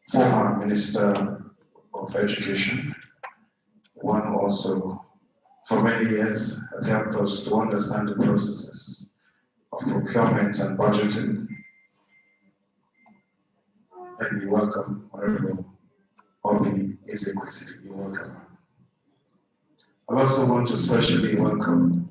former Minister of Education, one who also for many years had helped us to understand the processes of procurement and budgeting. And you welcome, Honorable Obi Ezekwesili. You're welcome. I also want to especially welcome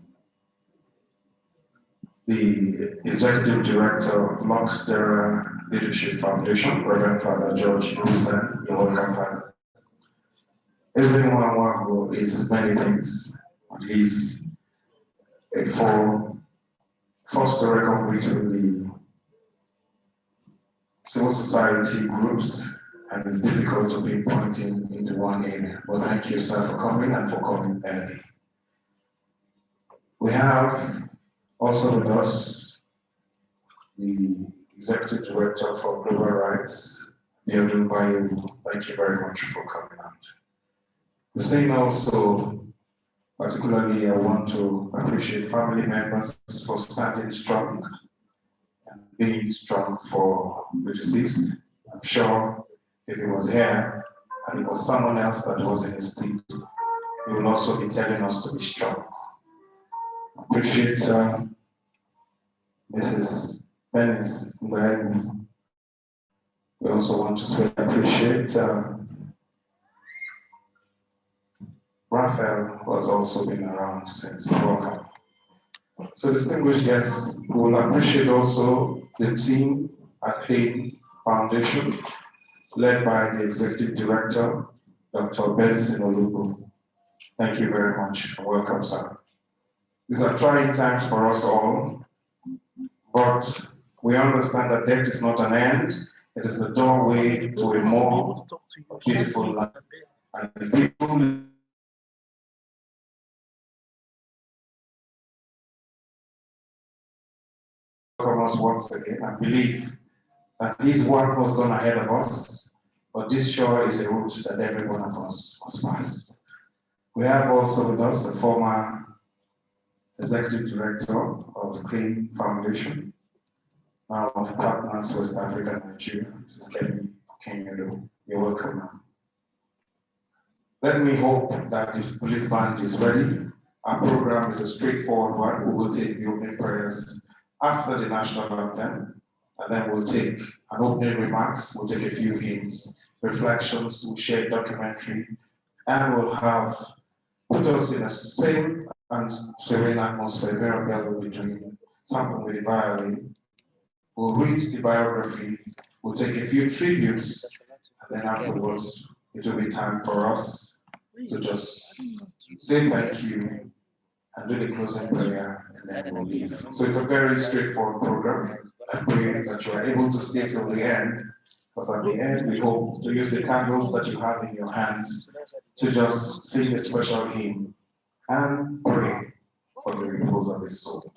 the Executive Director of Luxterra Leadership Foundation, Reverend Father George Hussein. You're welcome, Father. Everyone who is many things. He's a foster recovery with the civil society groups, and it's difficult to pinpoint him into one area. But thank you, sir, for coming and for coming early. We have also with us the Executive Director for Global Rights, Biodun Bayewu. Thank you very much for coming out. The same also, particularly I want to appreciate family members for standing strong and being strong for the deceased. I'm sure if it was here and it was someone else that was in his team, he will also be telling us to be strong. I appreciate Mrs. Dennis Mbaegu. We also want to especially appreciate Raphael, who has also been around since. Welcome. So distinguished guests, we will appreciate also the team at Clean Foundation, led by the Executive Director, Dr. Benson Olubu. Thank you very much and welcome, sir. These are trying times for us all, but we understand that death is not an end. It is the doorway to a more beautiful life. And if people welcome us once again and believe that this work was gone ahead of us, but this sure is a route that every one of us must pass. We have also with us the former Executive Director of Clean Foundation, now of Partners West Africa and Nigeria, Mrs. Kemi Kenyedo. You're welcome, ma'am. Let me hope that the police band is ready. Our program is a straightforward one. We will take the opening prayers after the national anthem, and then we'll take an opening remarks, we'll take a few hymns, reflections, we'll share a documentary, and we'll have put us in a safe and serene atmosphere. Mirabelle will be doing something with the violin. We'll read the biography, we'll take a few tributes, and then afterwards, it will be time for us to just say thank you and do the closing prayer, and then we'll leave. So it's a very straightforward program. I pray that you are able to stay till the end, because at the end, we hope to use the candles that you have in your hands to just sing a special hymn and pray for the repose of his soul.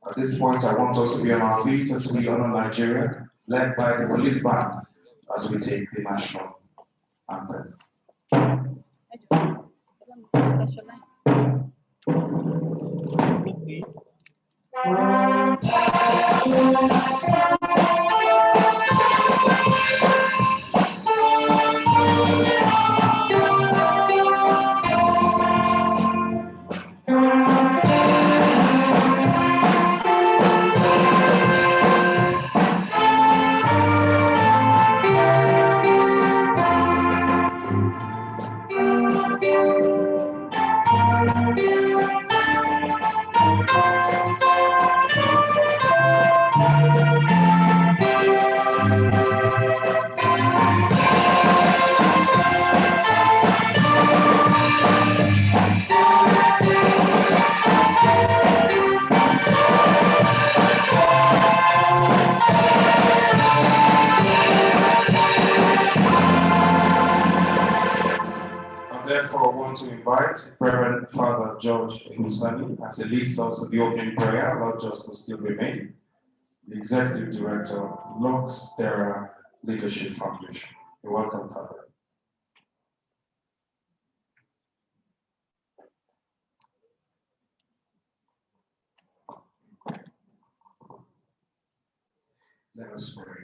At this point, I want us to be on our feet as we honor Nigeria, led by the police band, as we take the national anthem. Therefore, I want to invite Reverend Father George Husani as he leads us in the opening prayer, Lord Justice Still Remain, the Executive Director of Luxterra Leadership Foundation. You're welcome, Father. Let us pray.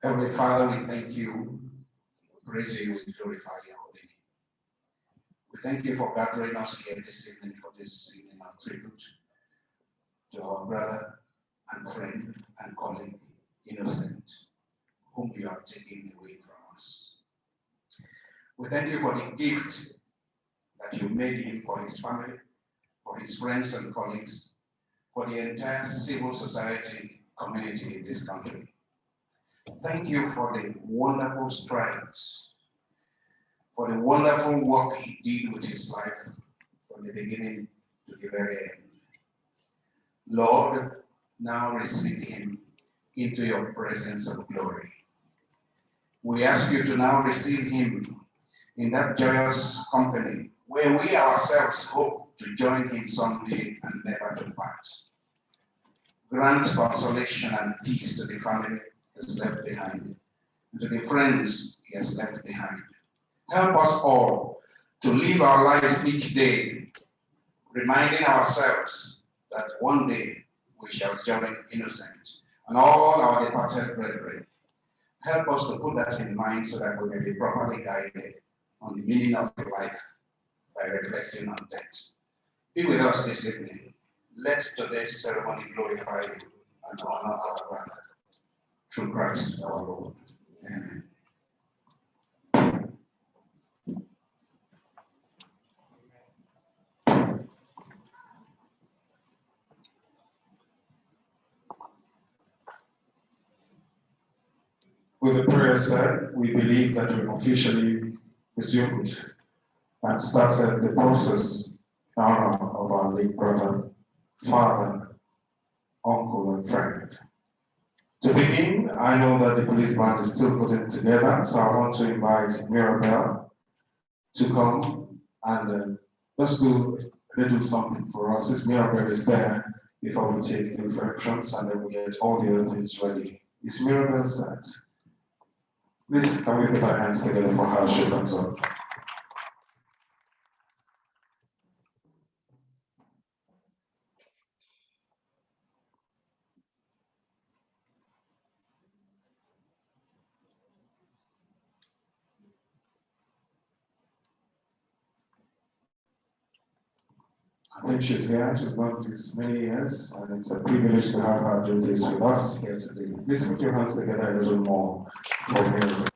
Heavenly Father, we thank you, praise you, we glorify your holy name. We thank you for gathering us here this evening for this evening of tribute to our brother and friend and colleague, Innocent, whom you have taken away from us. We thank you for the gift that you made him for his family, for his friends and colleagues, for the entire civil society community in this country. Thank you for the wonderful strides, for the wonderful work he did with his life from the beginning to the very end. Lord, now receive him into your presence of glory. We ask you to now receive him in that joyous company where we ourselves hope to join him someday and never to part. Grant consolation and peace to the family he has left behind, and to the friends he has left behind. Help us all to live our lives each day, reminding ourselves that one day we shall join Innocent and all our departed brethren. Help us to put that in mind so that we may be properly guided on the meaning of life by reflecting on death. Be with us this evening. Let today's ceremony glorify you and honor our brother. Through Christ our Lord. Amen. With the prayer said, we believe that we officially resumed and started the process in honor of our late brother, father, uncle, and friend. To begin, I know that the police band is still putting together, so I want to invite Mirabel to come and let's do a little something for us. This Mirabel is there before we take the reflections and then we get all the other things ready. Is Mirabel set? Please, can we put our hands together for her as she comes up? I think she's here. She's not this many years, and it's a privilege to have her do this with us here today. Please put your hands together a little more for me.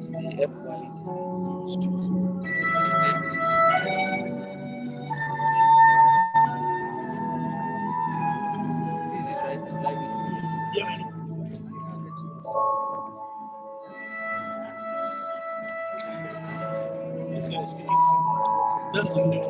the FY is it right? This guy is speaking simple. That's the thing.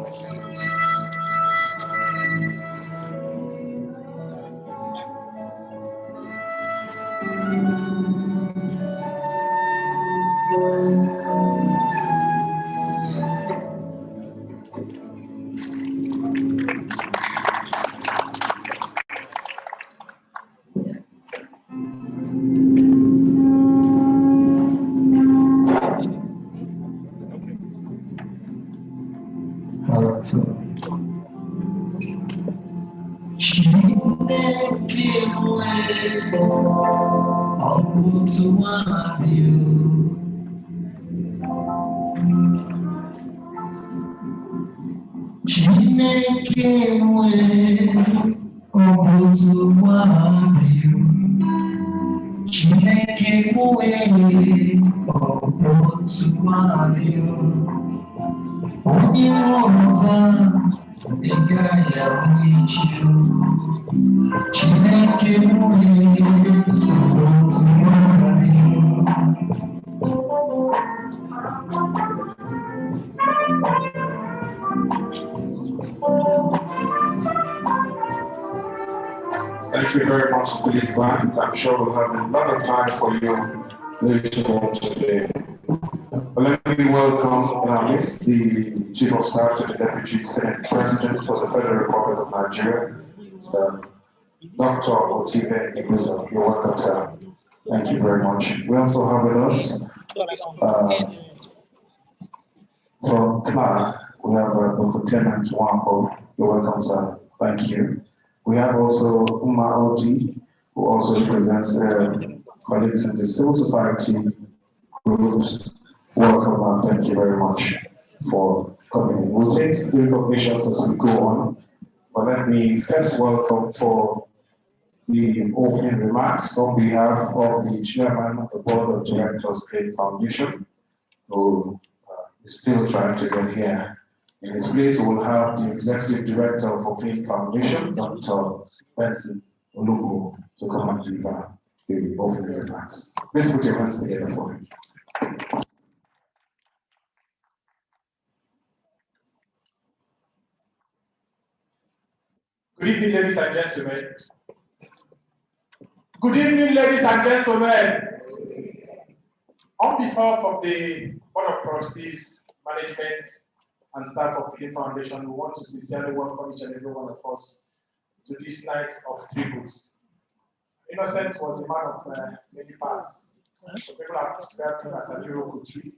Thank you very much, Police Band. I'm sure we'll have a lot of time for you later on today. But let me welcome in our midst the Chief of Staff to the Deputy Senate President of the Federal Republic of Nigeria, Dr. Otibe Iguzo. You're welcome, sir. Thank you very much. We also have with us from Clark, we have Dr. Clement Wampo. You're welcome, sir. Thank you. We have also Uma Oti, who also represents colleagues in the civil society groups. Welcome and thank you very much for coming in. We'll take the recognitions as we go on, but let me first welcome for the opening remarks on behalf of the chairman of the Board of Directors, Plain Foundation, who is still trying to get here. In his place, we will have the Executive Director of Plain Foundation, Dr. Benson Olubu, to come and deliver the opening remarks. Please put your hands together for him. Good evening, ladies and gentlemen. Good evening, ladies and gentlemen. On behalf of the Board of Trustees, management, and staff of Plain Foundation, we want to sincerely welcome each and every one of us to this night of tributes. Innocent was a man of many parts. Some people have described him as an Iroko tree.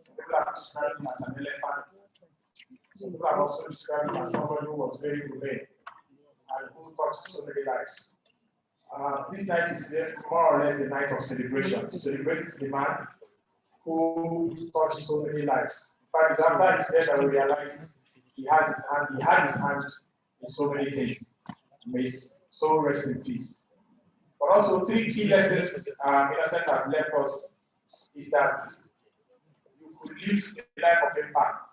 Some people have described him as an elephant. Some people have also described him as somebody who was very humane and who touched so many lives. This night is more or less a night of celebration, to celebrate the man who touched so many lives. In fact, it's after his death that we realized he had his hand in so many things. May his soul rest in peace. But also, three key lessons Innocent has left us is that you could live a life of impact,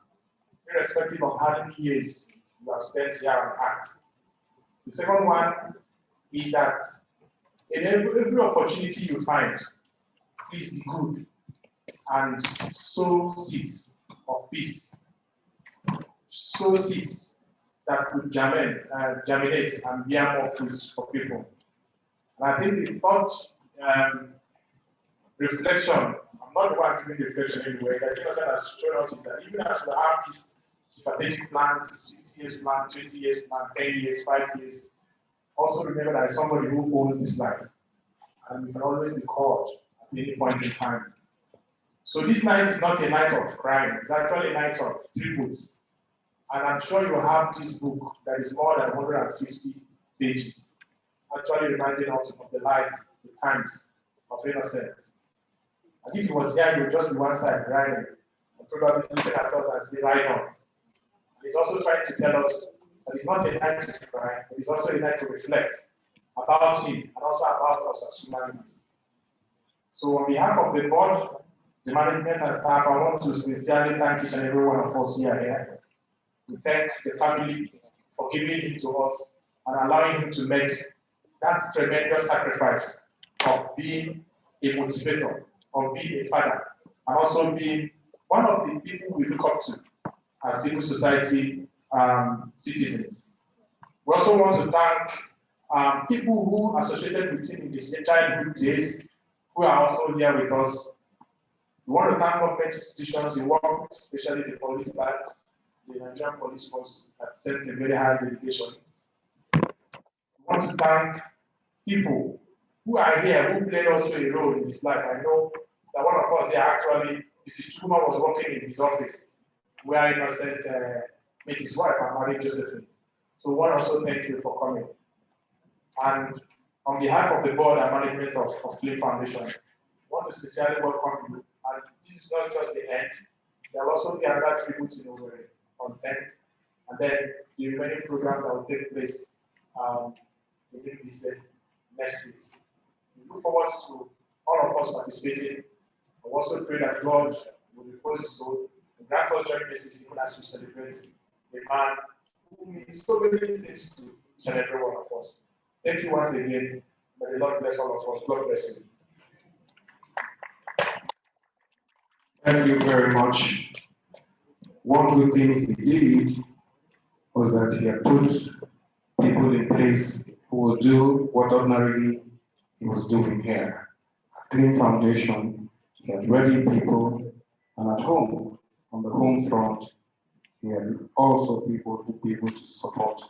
irrespective of how many years you have spent here on earth. The second one is that in every opportunity you find, please be good and sow seeds of peace. Sow seeds that could germinate and bear more fruits for people. And I think the third reflection, I'm not the one giving reflection anyway, that Innocent has shown us is that even as we have these strategic plans, 50 years plan, 20 years plan, 10 years, 5 years, also remember that somebody who owns this life, and we can always be called at any point in time. So this night is not a night of crime, it's actually a night of tributes. And I'm sure you have this book that is more than 150 pages, actually reminding us of the life, the times of Innocent. And if he was here, he would just be one side grinding, and probably looking at us and say, right on. And he's also trying to tell us that it's not a night to cry, but it's also a night to reflect about him and also about us as human beings. So on behalf of the board, the management and staff, I want to sincerely thank each and every one of us who are here. We thank the family for giving him to us and allowing him to make that tremendous sacrifice of being a motivator, of being a father, and also being one of the people we look up to as civil society citizens. We also want to thank people who associated with him in his childhood days, who are also here with us. We want to thank government institutions he worked with, especially the police band, the Nigerian police force that sent a very high dedication. We want to thank people who are here, who played also a role in his life. I know that one of us here actually, Mrs. Chukwuma was working in his office, where Innocent met his wife and married Josephine. So we want to also thank you for coming. And on behalf of the board and management of Clay Foundation, I want to sincerely welcome you. And this is not just the end. There will also be another tribute in Owerri on 10th. And then the remaining programs that will take place in this next week. We look forward to all of us participating. I also pray that God will repose his soul and grant us joy mercies even as we celebrate a man who means so many things to each and every one of us. Thank you once again. May the Lord bless all of us. God bless you. Thank you very much. One good thing he did was that he had put people in place who will do what ordinarily he was doing here. At Clean Foundation, he had ready people, and at home, on the home front, he had also people who would be able to support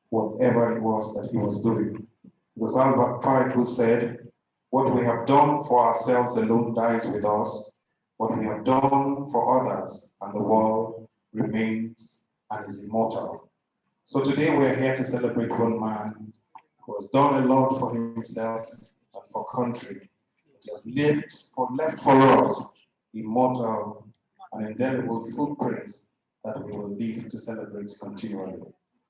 whatever it was that he was doing. It was Albert Pike who said, "What we have done for ourselves alone dies with us. What we have done for others and the world remains and is immortal." So today we're here to celebrate one man who has done a lot for himself and for country. He has left for us immortal and indelible footprints that we will leave to celebrate continually.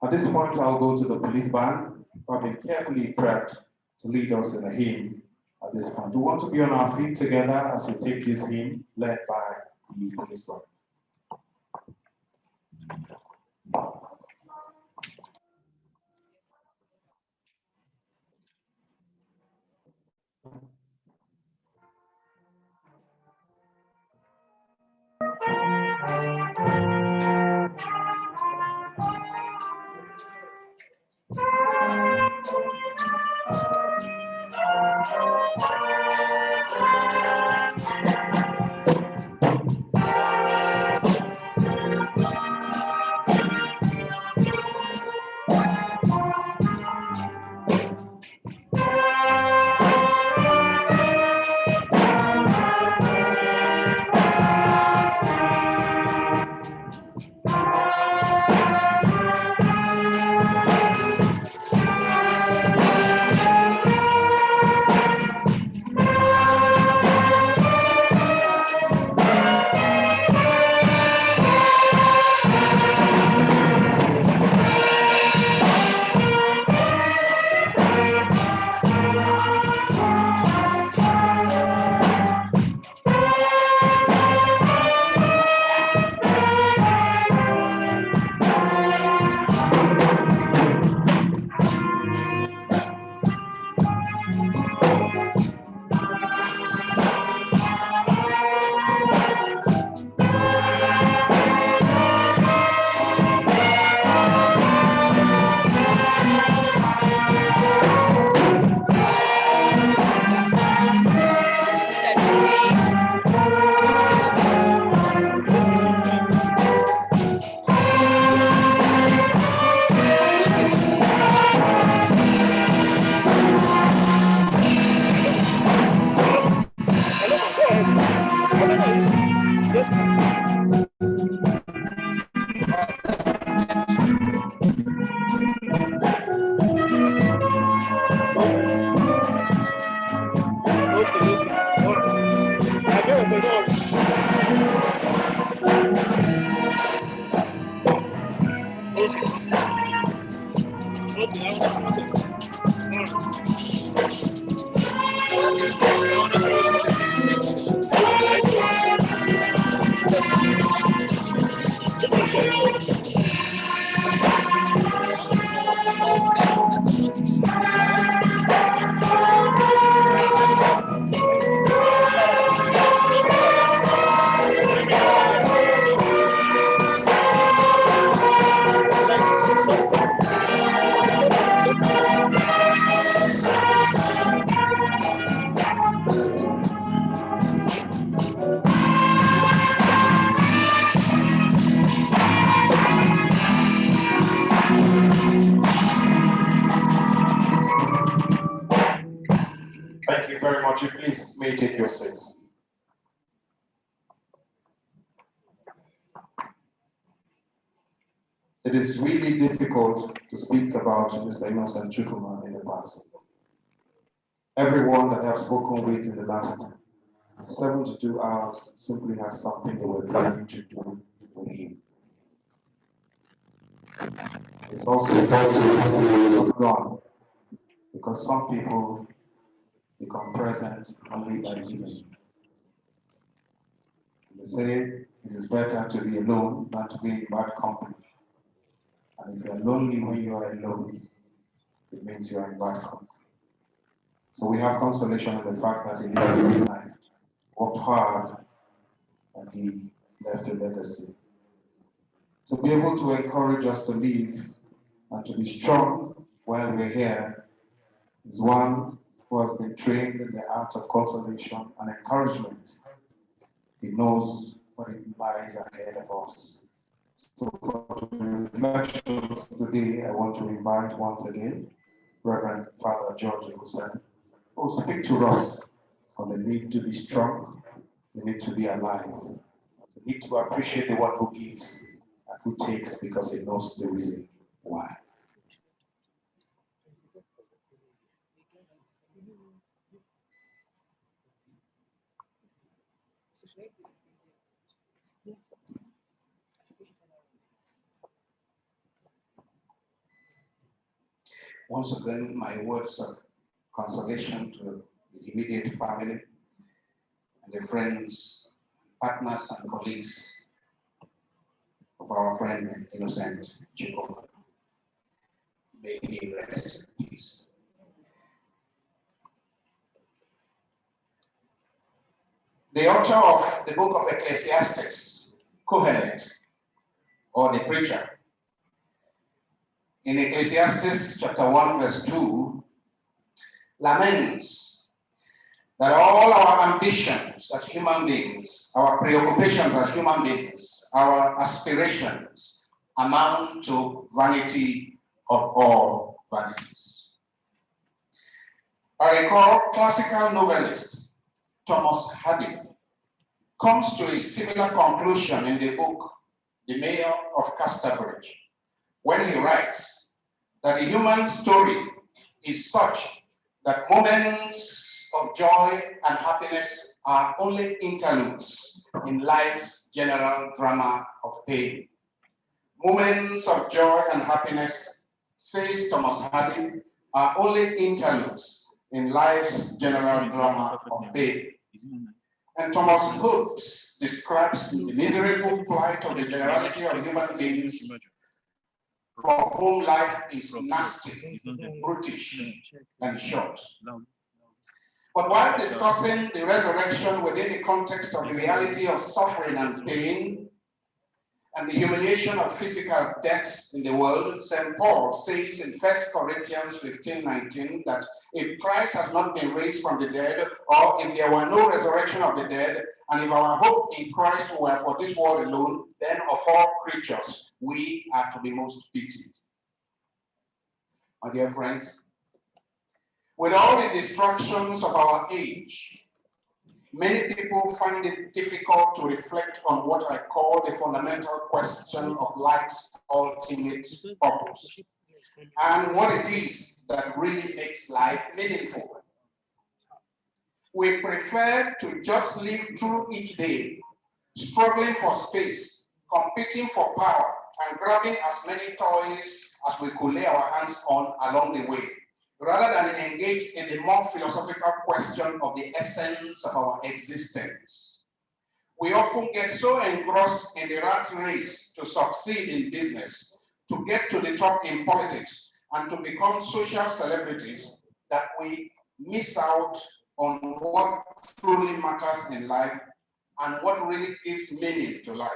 At this point, I'll go to the police band, who have been carefully prepped to lead us in a hymn at this point. We want to be on our feet together as we take this hymn led by the police band. Okay. George, please may take your seats. It is really difficult to speak about Mr. Innocent Chukwuma in the past. Everyone that I have spoken with in the last 72 hours simply has something they were planning to do with him. It's also gone because some people become present only by giving. They say it is better to be alone than to be in bad company. And if you are lonely when you are alone, it means you are in bad company. So we have consolation in the fact that he lived his life, worked hard, and he left a legacy. To be able to encourage us to live and to be strong while we're here is one who has been trained in the art of consolation and encouragement. He knows what lies ahead of us. So for the reflections today, I want to invite once again Reverend Father George Hussein, who will speak to us on the need to be strong, the need to be alive, the need to appreciate the one who gives and who takes because he knows the reason why. Once again, my words of consolation to the immediate family and the friends, partners, and colleagues of our friend Innocent Chukwuma. May he rest in peace. The author of the book of Ecclesiastes, Kohelet, or the preacher, in Ecclesiastes chapter 1, verse 2, laments that all our ambitions as human beings, our preoccupations as human beings, our aspirations amount to vanity of all vanities. I recall classical novelist Thomas Hardy comes to a similar conclusion in the book The Mayor of Casterbridge, when he writes that the human story is such that moments of joy and happiness are only interludes in life's general drama of pain. Moments of joy and happiness, says Thomas Hardy, are only interludes in life's general drama of pain. And Thomas Hobbes describes the miserable plight of the generality of human beings for whom life is nasty, brutish, and short. But while discussing the resurrection within the context of the reality of suffering and pain and the humiliation of physical death in the world, St. Paul says in 1 Corinthians 15:19 that if Christ has not been raised from the dead, or if there were no resurrection of the dead, and if our hope in Christ were for this world alone, then of all creatures, we are to be most pitied. My dear friends, with all the distractions of our age, many people find it difficult to reflect on what I call the fundamental question of life's ultimate purpose, and what it is that really makes life meaningful. We prefer to just live through each day, struggling for space, competing for power, and grabbing as many toys as we could lay our hands on along the way, rather than engage in the more philosophical question of the essence of our existence. We often get so engrossed in the rat race to succeed in business, to get to the top in politics, and to become social celebrities that we miss out on what truly matters in life and what really gives meaning to life.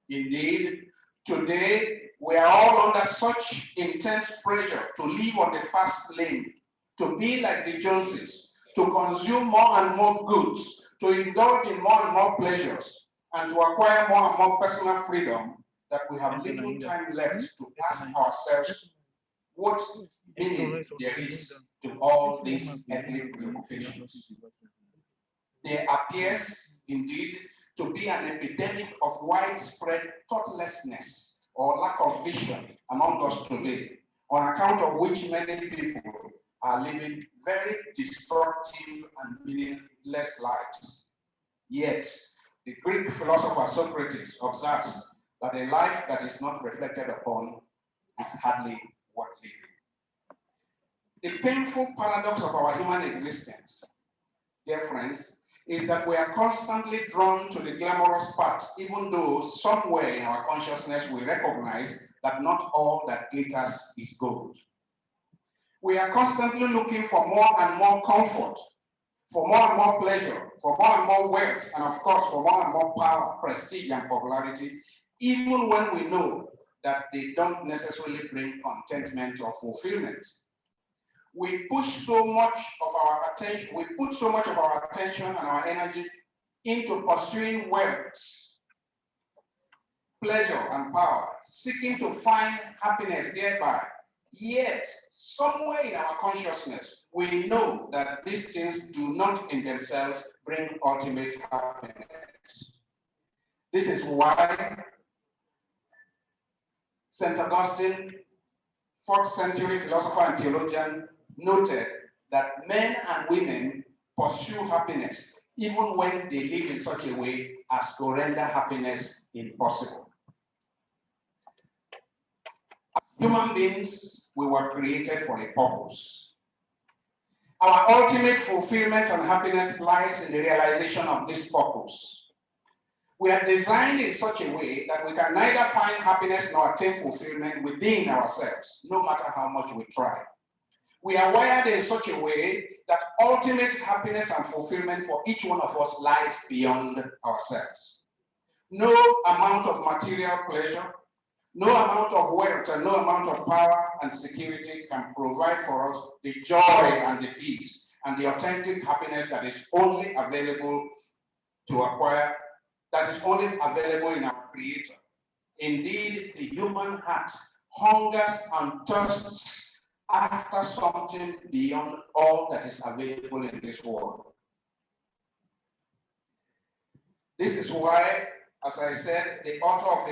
Indeed, today, we are all under such intense pressure to live on the fast lane, to be like the Joneses, to consume more and more goods, to indulge in more and more pleasures, and to acquire more and more personal freedom, that we have little time left to ask ourselves what meaning there is to all these earthly preoccupations. There appears indeed to be an epidemic of widespread thoughtlessness or lack of vision among us today, on account of which many people are living very destructive and meaningless lives. Yet, the Greek philosopher Socrates observes that a life that is not reflected upon is hardly worth living. The painful paradox of our human existence, dear friends, is that we are constantly drawn to the glamorous parts, even though somewhere in our consciousness we recognize that not all that glitters is gold. We are constantly looking for more and more comfort, for more and more pleasure, for more and more wealth, and of course, for more and more power, prestige, and popularity, even when we know that they don't necessarily bring contentment or fulfillment. We push so much of our attention, we put so much of our attention and our energy into pursuing wealth, pleasure, and power, seeking to find happiness thereby. Yet, somewhere in our consciousness, we know that these things do not in themselves bring ultimate happiness. This is why St. Augustine, 4th century philosopher and theologian, noted that men and women pursue happiness even when they live in such a way as to render happiness impossible. As human beings, we were created for a purpose. Our ultimate fulfillment and happiness lies in the realization of this purpose. We are designed in such a way that we can neither find happiness nor attain fulfillment within ourselves, no matter how much we try. We are wired in such a way that ultimate happiness and fulfillment for each one of us lies beyond ourselves. No amount of material pleasure, no amount of wealth, and no amount of power and security can provide for us the joy and the peace and the authentic happiness that is only available to acquire, that is only available in our Creator. Indeed, the human heart hungers and thirsts after something beyond all that is available in this world. This is why, as I said, the author of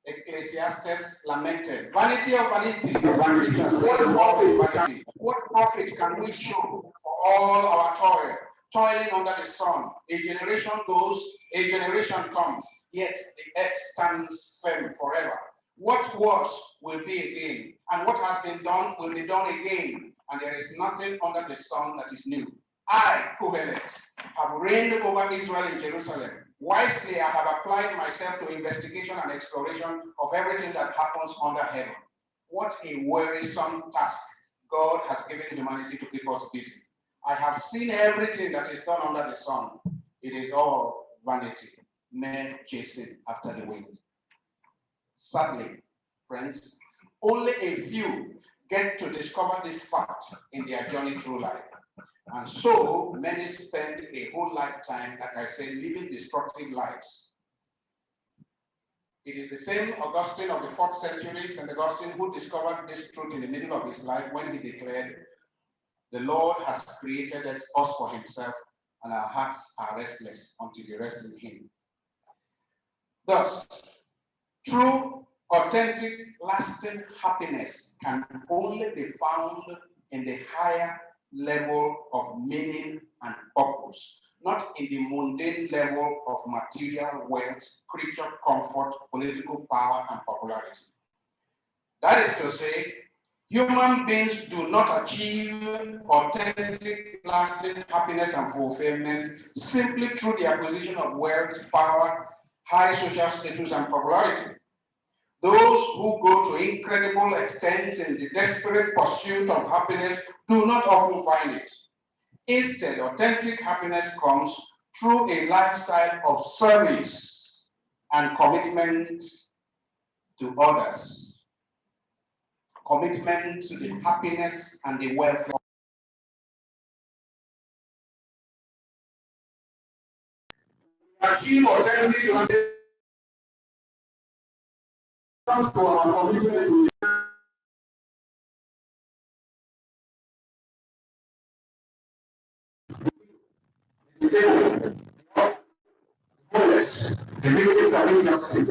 Ecclesiastes lamented, "Vanity of vanities, vanity. What profit can we show for all our toil, toiling under the sun? A generation goes, a generation comes, yet the earth stands firm forever. What was will be again, and what has been done will be done again, and there is nothing under the sun that is new. I, Kohelet, have reigned over Israel in Jerusalem. Wisely I have applied myself to investigation and exploration of everything that happens under heaven." What a wearisome task God has given humanity to keep us busy. I have seen everything that is done under the sun. It is all vanity, mere chasing after the wind. Sadly, friends, only a few get to discover this fact in their journey through life. And so many spend a whole lifetime, like I said, living destructive lives. It is the same Augustine of the 4th century, St. Augustine, who discovered this truth in the middle of his life when he declared, "The Lord has created us for himself, and our hearts are restless until we rest in him." Thus, true, authentic, lasting happiness can only be found in the higher level of meaning and purpose, not in the mundane level of material wealth, creature comfort, political power, and popularity. That is to say, human beings do not achieve authentic, lasting happiness and fulfillment simply through the acquisition of wealth, power, high social status, and popularity. Those who go to incredible extents in the desperate pursuit of happiness do not often find it. Instead, authentic happiness comes through a lifestyle of service and commitment to others. Commitment to the happiness and the welfare. Achieve authentic to our commitment to The victims of injustice.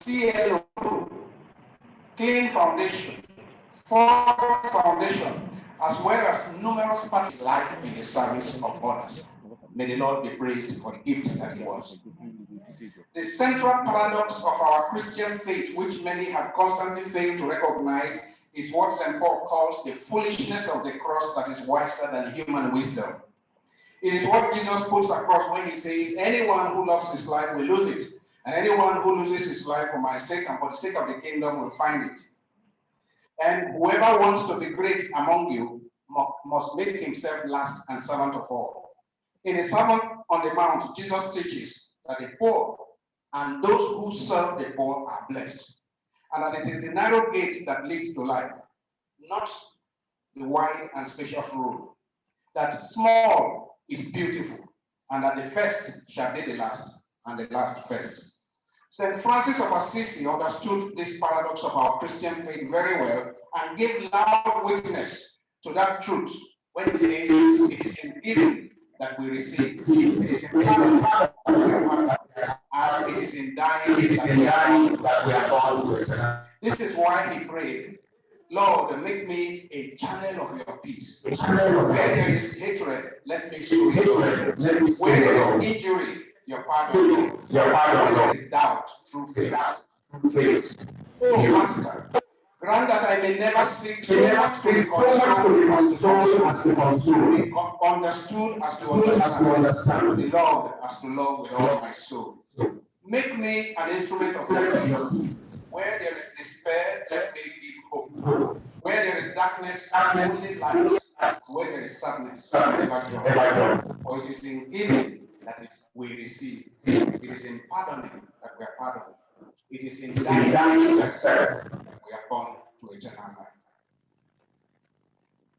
CLO, clean foundation, firm foundation, as well as numerous parties life in the service of others. May the Lord be praised for the gift that he was. The central paradox of our Christian faith, which many have constantly failed to recognize, is what St. Paul calls the foolishness of the cross that is wiser than human wisdom. It is what Jesus puts across when he says, anyone who loves his life will lose it, and anyone who loses his life for my sake and for the sake of the kingdom will find it. And whoever wants to be great among you must make himself last and servant of all. In a Sermon on the Mount, Jesus teaches that the poor and those who serve the poor are blessed, and that it is the narrow gate that leads to life, not the wide and spacious road. That small is beautiful, and that the first shall be the last, and the last first. St. Francis of Assisi understood this paradox of our Christian faith very well and gave loud witness to that truth when he says, it is in giving that we receive, it is in pardon that we are pardoned, and it is in dying that we are born to eternal. This is why he prayed, Lord, make me a channel of your peace. Where there is hatred, let me sow hatred. Where there is injury, your pardon me. Where there is doubt, true faith. Oh, Master, grant that I may never seek so much to be consoled as to console, to be understood as to understand, to be loved as to love with all my soul. Make me an instrument of your peace. Where there is despair, let me give hope. Where there is darkness, only light. Where there is sadness, never joy. For it is in giving that we receive. It is in pardoning that we are pardoned. It is in dying that we are born to eternal life.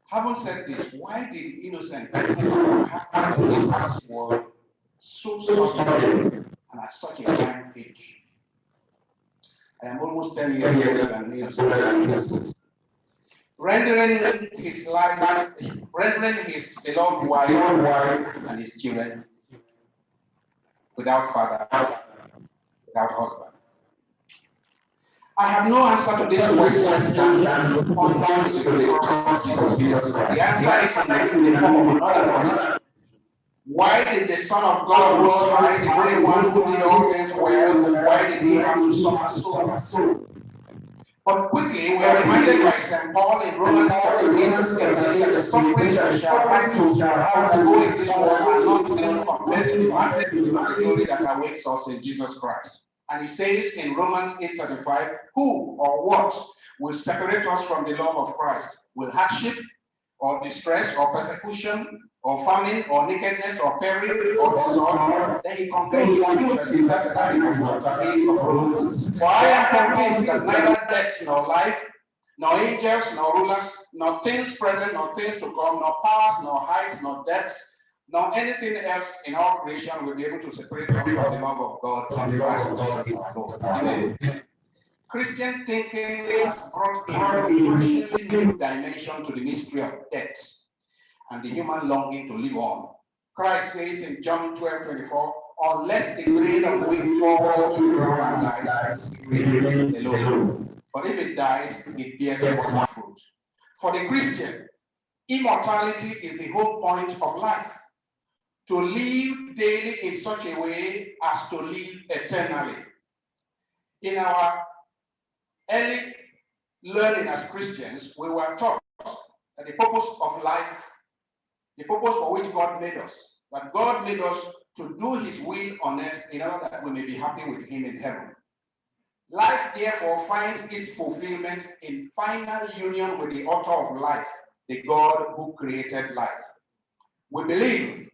Having said this, why did innocent people have to live this world so suddenly and at such a young age? I am almost 10 years older than innocent. Rendering his life, rendering his beloved wife and his children without father, without husband. I have no answer to this question than point to the cross of Jesus. The answer is in the form of another question. Why did the Son of God Most High, the very one who did all things well, why did he have to suffer so? But quickly, we are reminded by St. Paul in Romans chapter 8, verse 18, that the sufferings we shall have to undergo in this world are nothing compared to the magnitude of the glory that awaits us in Jesus Christ. And he says in Romans 8:35, who or what will separate us from the love of Christ? Will hardship, or distress, or persecution, or famine, or nakedness, or peril, or the sword? Then he concludes in verse 39 of chapter 8 of Romans. For I am convinced that neither death, nor life, nor angels, nor rulers, nor things present, nor things to come, nor powers, nor heights, nor depths, nor anything else in all creation will be able to separate us from the love of God in Christ Jesus our Lord. Amen. Christian thinking has brought in a refreshingly new dimension to the mystery of death and the human longing to live on. Christ says in John 12:24, unless the grain of wheat falls to the ground and dies, it remains alone. But if it dies, it bears much fruit. For the Christian, immortality is the whole point of life. To live daily in such a way as to live eternally. In our early learning as Christians, we were taught that the purpose of life, the purpose for which God made us, that God made us to do his will on earth in order that we may be happy with him in heaven. Life, therefore, finds its fulfillment in final union with the author of life, the God who created life. We believe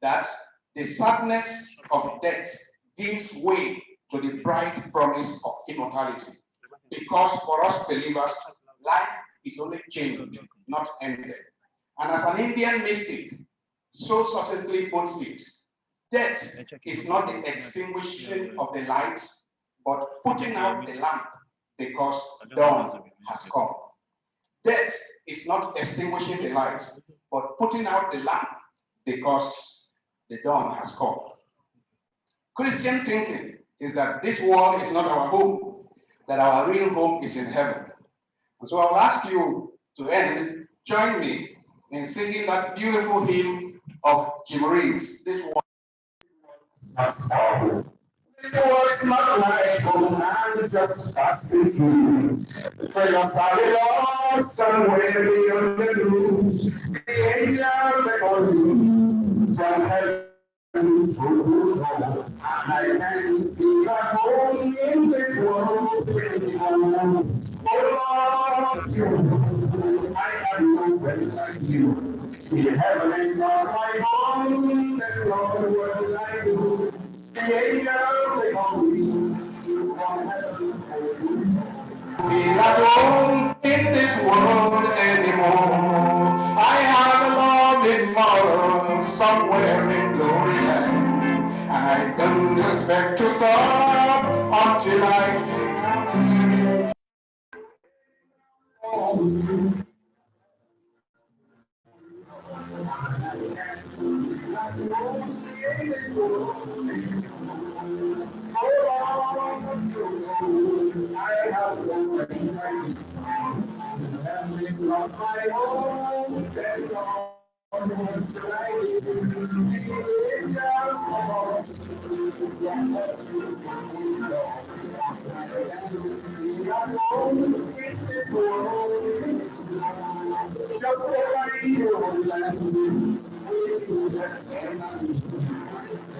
that the sadness of death gives way to the bright promise of immortality. Because for us believers, life is only changed, not ended. And as an Indian mystic, so succinctly puts it, death is not the extinguishing of the light, but putting out the lamp because dawn has come. Death is not extinguishing the light, but putting out the lamp because the dawn has come. Christian thinking is that this world is not our home, that our real home is in heaven. And so I'll ask you to end, join me in singing that beautiful hymn of Jim Reeves, This World is not our home. This world is not my home, I'm just passing through. The trails are lost somewhere beyond the blue. The angel they call me from heaven. And I can see that home in this world. Oh Lord, I have no friend like you. In heaven is not my home, then Lord, what will I do? The angels they call me from heaven. Feel at home in this world anymore. I have a loving mother somewhere in glory land, and I don't expect to stop until I hear. I have no friend. Heaven is not my home, then God wants to light. The angels above, we are home in this world. Just over your land,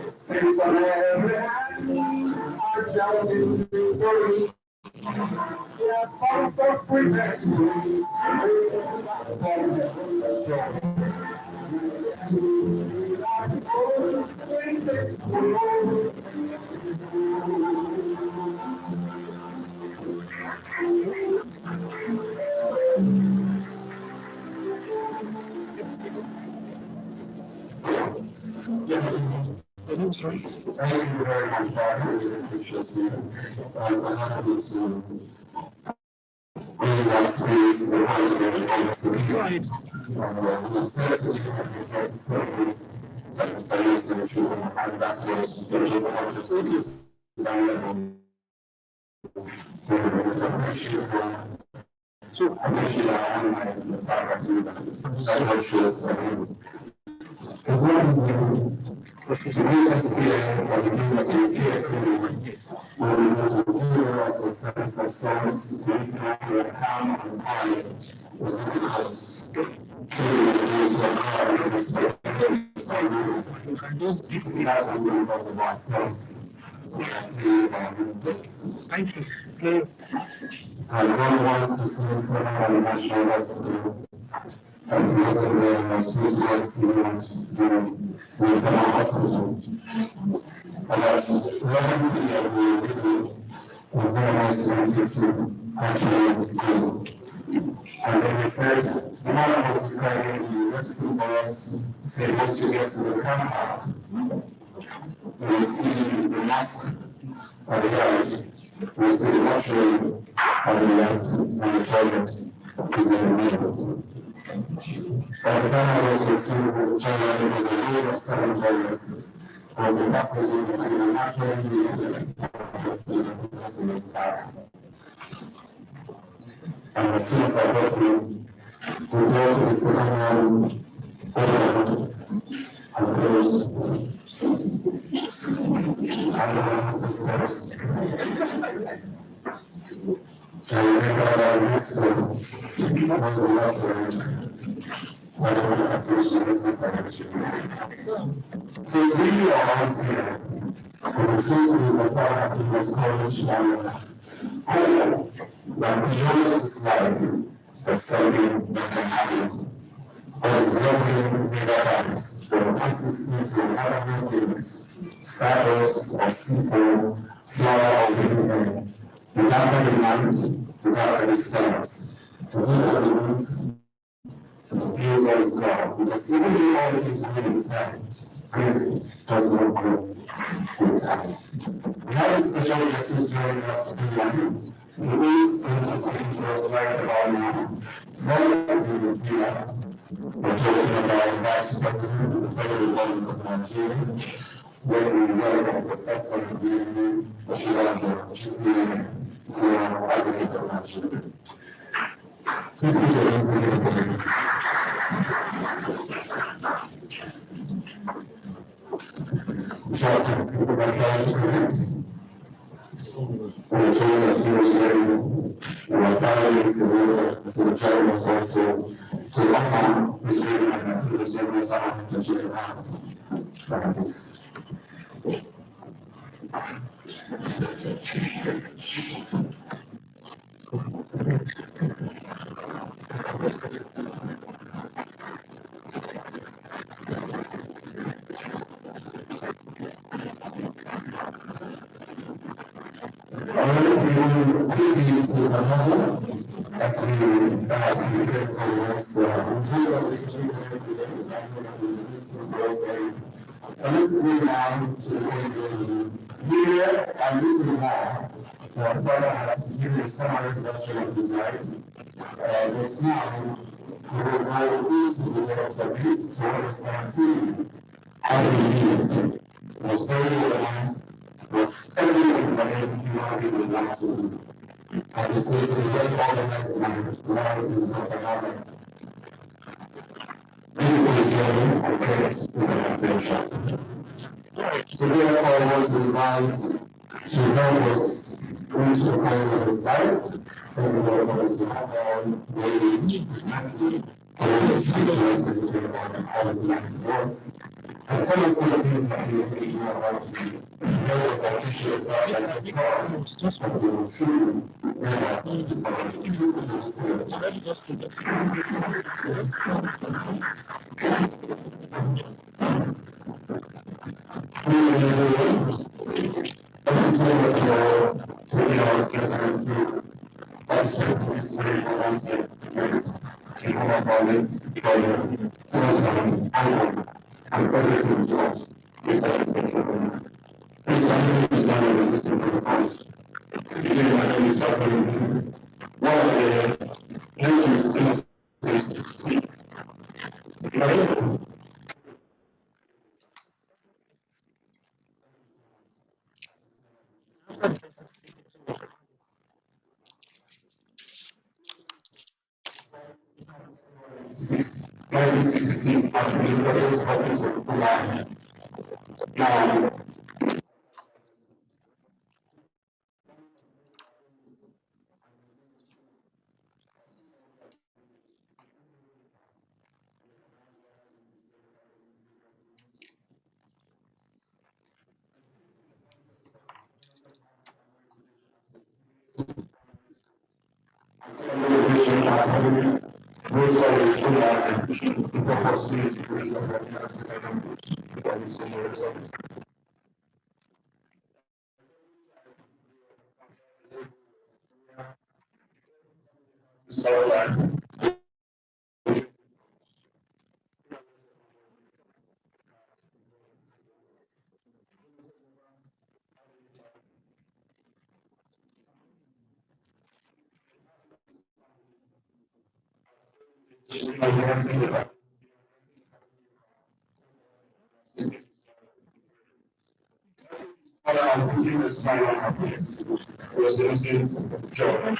saints on every hand are shouting victory. There are songs of rejection. In this world. Thank you very much, Father. We appreciate you. As I have to raise our spirits to the point of the and we said to you that we have to celebrate that the studies of the children, and that's what the kids have to take it to that level. So I appreciate our analyze the fact that that shows as well as the greatest fear of the Jesus is here, when we go to zero as a sense of souls, the reason why we are calm and quiet is because truly the grace of God and respect. We can just see that as a result of ourselves. We are saved and in this. Thank you. And God wants to see someone on the national hospital. And the rest of them was to God seasons the internal hospital. And that revenue that we visit was very nice to actually do. And then we said, the man was describing the rescue for us, said once you get to the car park, you will see the mosque at the right, you will see the mortuary at the left, and the toilet is in the middle. So at the time I went to the toilet, there was a row of 7 toilets. There was a passage in between the mortuary and the customer's park. And as soon as I got to the door to the second one, opened and closed. And then the steps. I remember that next to was the mortuary. I don't know if I finished the business so it's really our own fear. And the truth is that God has given us courage and hope that beyond this life, there's something that can happen. There is nothing never happens. There passes into another new things, stardust or seafoam, flower or wind air. The darker the night, the darker the stars. The deeper the roots, the views of his God, because even though all things grow with time, grace does not grow with time. We have a special guest joining us in the is going to speak to us right about now. From the we're talking about the Vice President of the Federal Republic of Nigeria, where we welcome Professor Oshilanja, GCA, Senior Advocate of Nigeria. Please put your hands together. People are trying to connect. We were told that he was ready, and our family is so the child was also to honor his dream and to the service that you can have like this. I want to quickly to another as we prepare for this. We hope that we can do and this is now to the point here and this is now that Father has given a summary introduction of his life. But now we will go into the depths of his to understand how he lived. Was very organized, was everything that any human being would want to do. And he says to very organized man, life is not another. Beautiful journey, I get it, is an adventure. So therefore, I want to invite to help us into the sign of his life, and we welcome us to have our lady, Matthew, to speak to us about how his life was. And tell us some of the things that you're thinking about to be. Help us appreciate the fact that his God has been true. And budgeting jobs is the essential one. Please continue to stand on the system protocols. Begin my name is Dr. One of the nation's innocent kids. Since 1966 at the Federal Hospital, Abuja. Now, those colleagues who are before possibility to raise up putting the smile on her face was the innocent joy.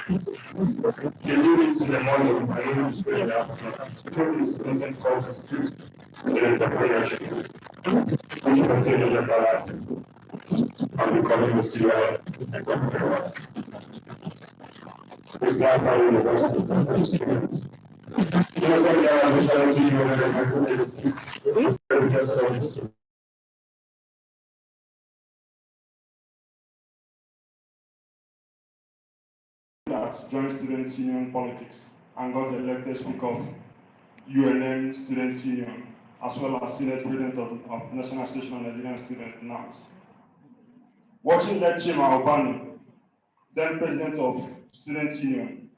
She alluded to the model my own spirit that told his innocent causes to the entrepreneurship, which continued in her life and becoming the CEO and government. This life at university. Innocent guy was trying to you in 1986. That joined Students' Union politics and got elected Speaker of UNM Students' Union, as well as Senate President of National Association of Nigerian Students, NAMS. Watching Led Chima Obani, then President of Students' Union,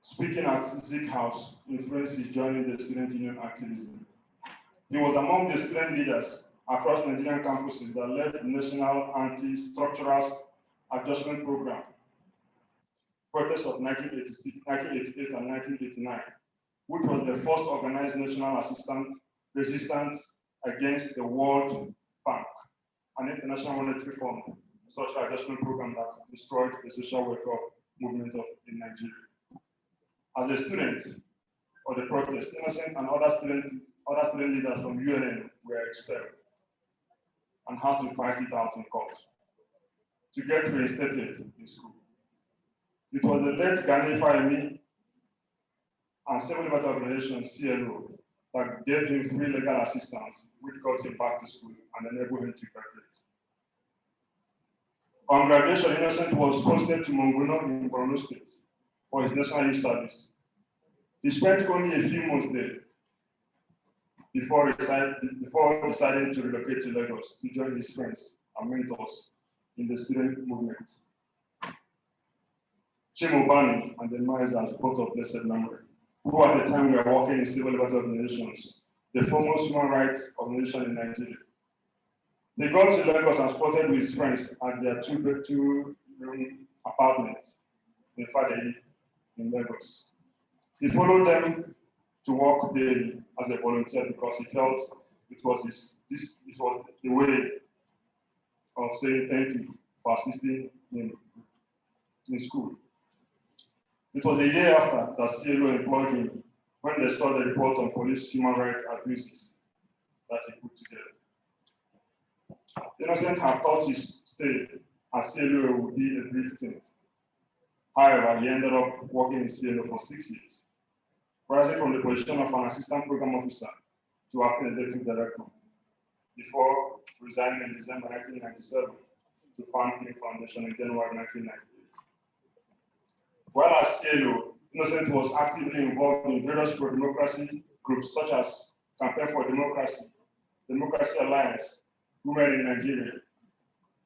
speaking at Zik House, influenced his joining the student union activism. He was among the student leaders across Nigerian campuses that led the National Anti-Structural Adjustment Program, protests of 1986, 1988, and 1989, which was the first organized national resistance against the World Bank, an international monetary fund, such adjustment program that destroyed the social welfare movement in Nigeria. As a student of the protest, Innocent and other student leaders from UNN were expelled and had to fight it out in court to get reinstated in school. It was the late Gani Fahimi and civil liberty organization CLO that gave him free legal assistance, which got him back to school and enabled him to graduate. On graduation, Innocent was posted to Monguno in Borno State for his national youth service. He spent only a few months there before deciding to relocate to Lagos to join his friends and mentors in the student movement. Chimobani and the Maizas, both of blessed memory, who at the time were working in civil liberty organizations, the foremost human rights organization in Nigeria. They got to Lagos and spotted with his friends at their two-room apartments in Fadeyi in Lagos. He followed them to work daily as a volunteer because he felt it was the way of saying thank you for assisting him in school. It was a year after that CLO employed him when they saw the report on police human rights abuses that he put together. Innocent had thought his stay at CLO would be a brief stint. However, he ended up working in CLO for 6 years, rising from the position of an assistant program officer to acting executive director before resigning in December 1997 to found Clean Foundation in January 1998. While at CLO, Innocent was actively involved in various pro-democracy groups such as Campaign for Democracy, Democracy Alliance, Women in Nigeria,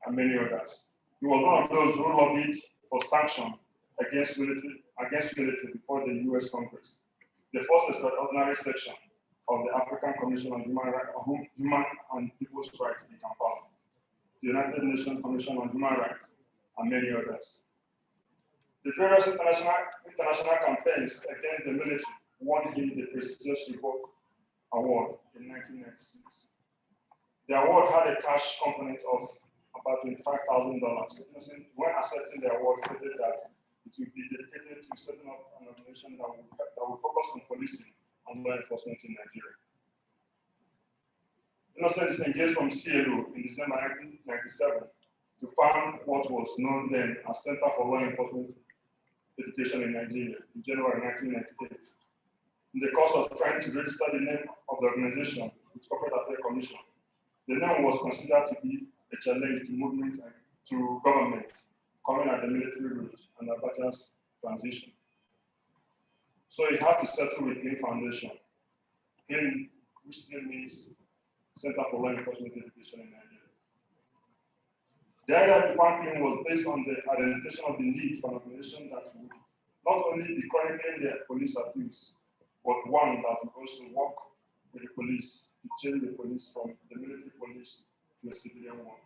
and many others. He was one of those who lobbied for sanction against military before the US Congress, the first extraordinary section of the African Commission on Human and People's Rights in Kampala, the United Nations Commission on Human Rights, and many others. The various international campaigns against the military won him the prestigious Reebok Award in 1996. The award had a cash component of about $25,000. When accepting the award, stated that it would be dedicated to setting up an organization that will focus on policing and law enforcement in Nigeria. Innocent disengaged from CLO in December 1997 to found what was known then as Center for Law Enforcement Education in Nigeria in January 1998. In the course of trying to register the name of the organization with Corporate Affairs Commission, the name was considered to be a challenge to movement and to government, coming at the military route and Abuja's transition. So he had to settle with Clean Foundation, Clean, which still means Center for Law Enforcement Education in Nigeria. The idea to found Clean was based on the identification of the need for an organization that would not only be chronicling the police abuse, but one that would also work with the police to change the police from the military police to a civilian one.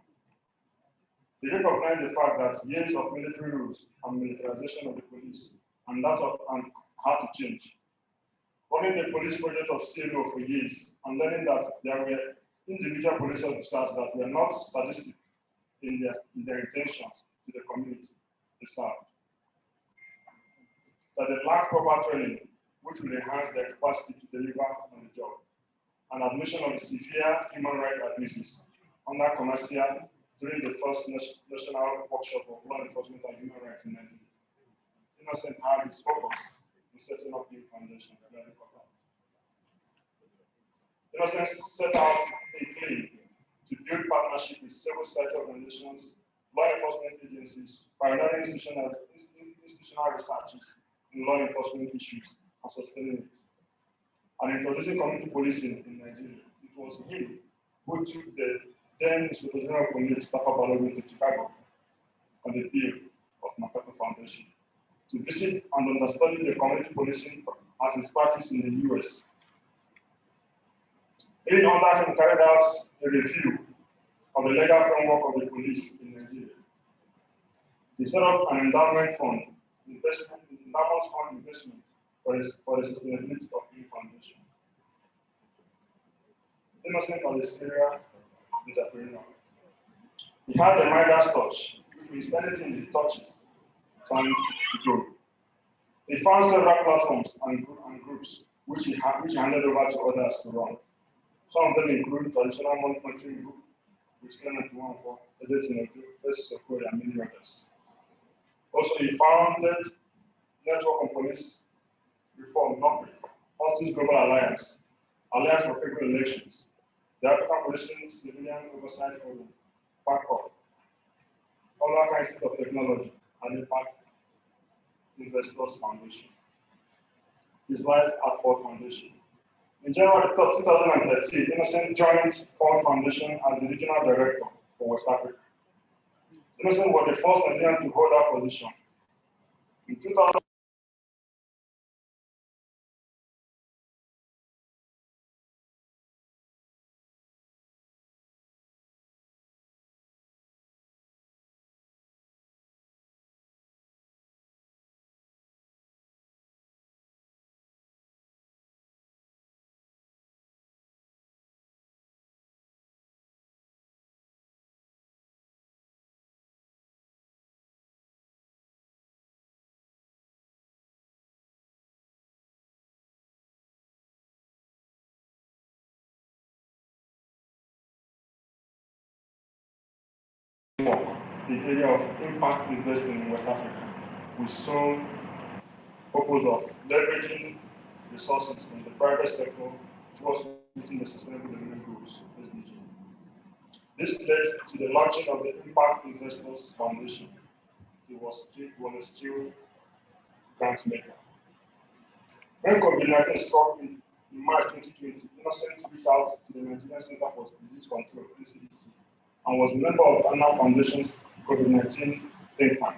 They recognized the fact that years of military rules and militarization of the police and had to change. Running the police project of CLO for years and learning that there were individual police officers that were not sadistic in their intentions to the community they served. That they lacked proper training, which would enhance their capacity to deliver on the job. And admission of the severe human rights abuses under commercial during the first national workshop of law enforcement and human rights in Nigeria. Innocent had his focus in setting up the foundation. Innocent set out a claim to build partnership with civil society organizations, law enforcement agencies, pioneering institutional researches in law enforcement issues and sustaining it. And introducing community policing in Nigeria. It was him who took the then Inspector General of Police, Staff Balogun, to Chicago on the bill of MacArthur Foundation to to visit and understudy the community policing as its practice in the US. Being under him carried out a review of the legal framework of the police in Nigeria. He set up an endowment fund, investment for the sustainability of the foundation. Innocent of the serial entrepreneur. He had the Midas touch, which means anything he touches turned to gold. He found several platforms and groups which he handed over to others to run. Some of them include traditional monitoring group, which Clement Nwankwo, Edet Inoju, Festus Okoye, and many others. Also, he founded Network on Police Reform, NOPRI, Altus Global Alliance, Alliance for People Elections, the African Policing Civilian Oversight Forum, PACOP, Olaka Institute of Technology, and Impact Investors Foundation. His Life at Ford Foundation. In January 2013, Innocent joined Ford Foundation as the regional director for West Africa. Innocent was the first Nigerian to hold that position. In 2000, the area of impact investing in West Africa, we saw purpose of leveraging resources from the private sector towards meeting the Sustainable Development Goals, SDG. This led to the launching of the Impact Investors Foundation. He was a still grant maker. When COVID-19 struck in March 2020, Innocent reached out to the Nigerian Center for Disease Control, NCDC, and was a member of Anna Foundation's COVID-19 think tank.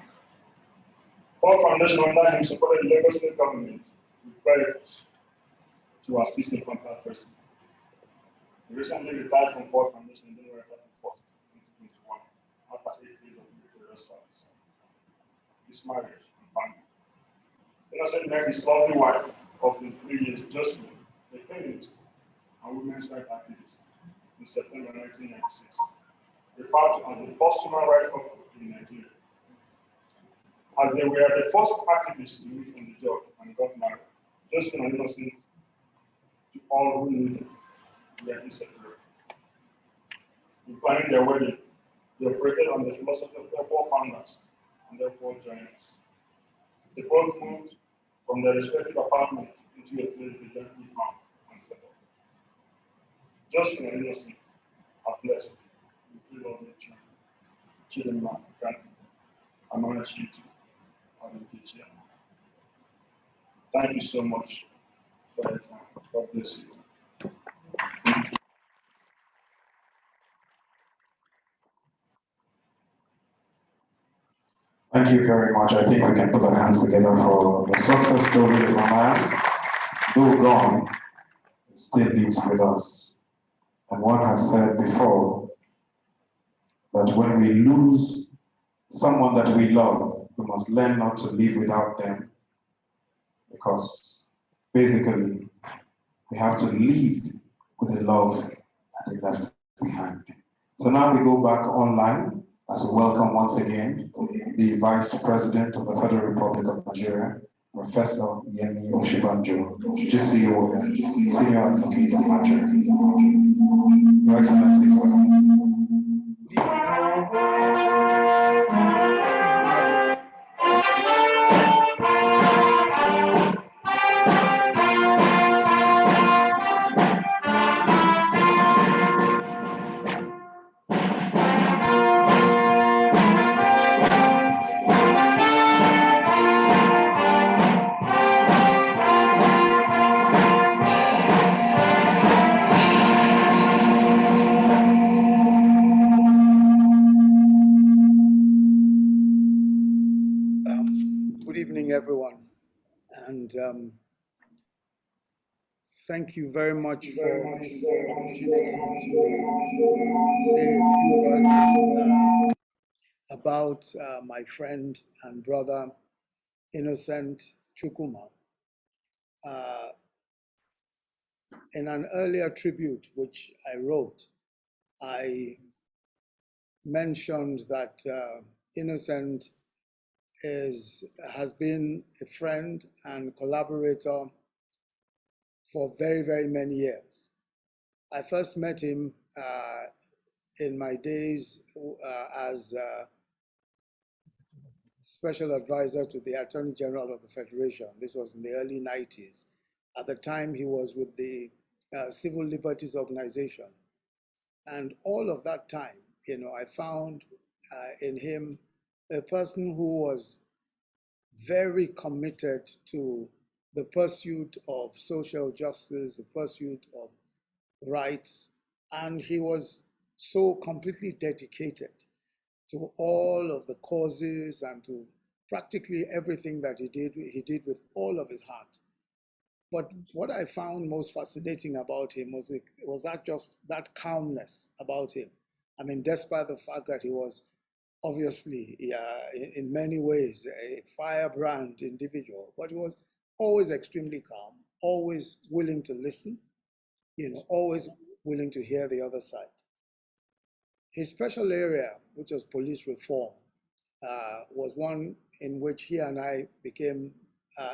Ford Foundation under him supported the Lagos state government with vehicles to assist in contact tracing. He recently retired from Ford Foundation on January 31st, 2021, after 8 years of military service. His marriage and family. Innocent met his lovely wife of 3 years, Josephine, a feminist and women's rights activist, in September 1996, referred to as the first human rights couple in Nigeria. As they were the first activists to meet on the job and got married, Josephine and Innocent, to all who knew them, were inseparable. In planning their wedding, they operated on the philosophy of therefore founders and therefore joiners. They both moved from their respective apartments into a place they jointly found and settled. Josephine and Innocent are blessed with 3 lovely children, Chidinma, Kanu, Amara Chitu, and Nkechi. Thank you so much for your time. God bless you. Thank you very much. I think we can put our hands together for the success story of a man, though gone, still lives with us. And one had said before that when we lose someone that we love, we must learn not to live without them, because basically we have to live with the love that they left behind. So now we go back online as we welcome once again the Vice President of the Federal Republic of Nigeria, Professor Yemi Oshibanjo, GCO and Senior Advocate of Nigeria. Your Excellency, evening, everyone, and thank you very much for this opportunity to say a few words about my friend and brother, Innocent Chukwuma. In an earlier tribute which I wrote, I mentioned that Innocent has been a friend and collaborator for very, very many years. I first met him in my days as special advisor to the Attorney General of the Federation. This was in the early 90s. At the time, he was with the Civil Liberties Organization. And all of that time, I found in him a person who was very committed to the pursuit of social justice, the pursuit of rights, and he was so completely dedicated to all of the causes and to practically everything that he did with all of his heart. But what I found most fascinating about him was that calmness about him. I mean, despite the fact that he was obviously, in many ways, a firebrand individual, but he was always extremely calm, always willing to listen, always willing to hear the other side. His special area, which was police reform, was one in which he and I became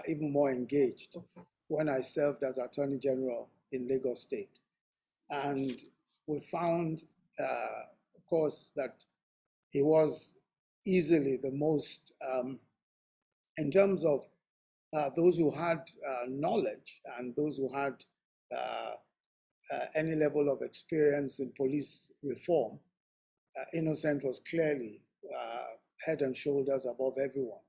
even more engaged when I served as Attorney General in Lagos State. And we found, of course, that he was easily the most, in terms of those who had knowledge and those who had any level of experience in police reform, Innocent was clearly head and shoulders above everyone.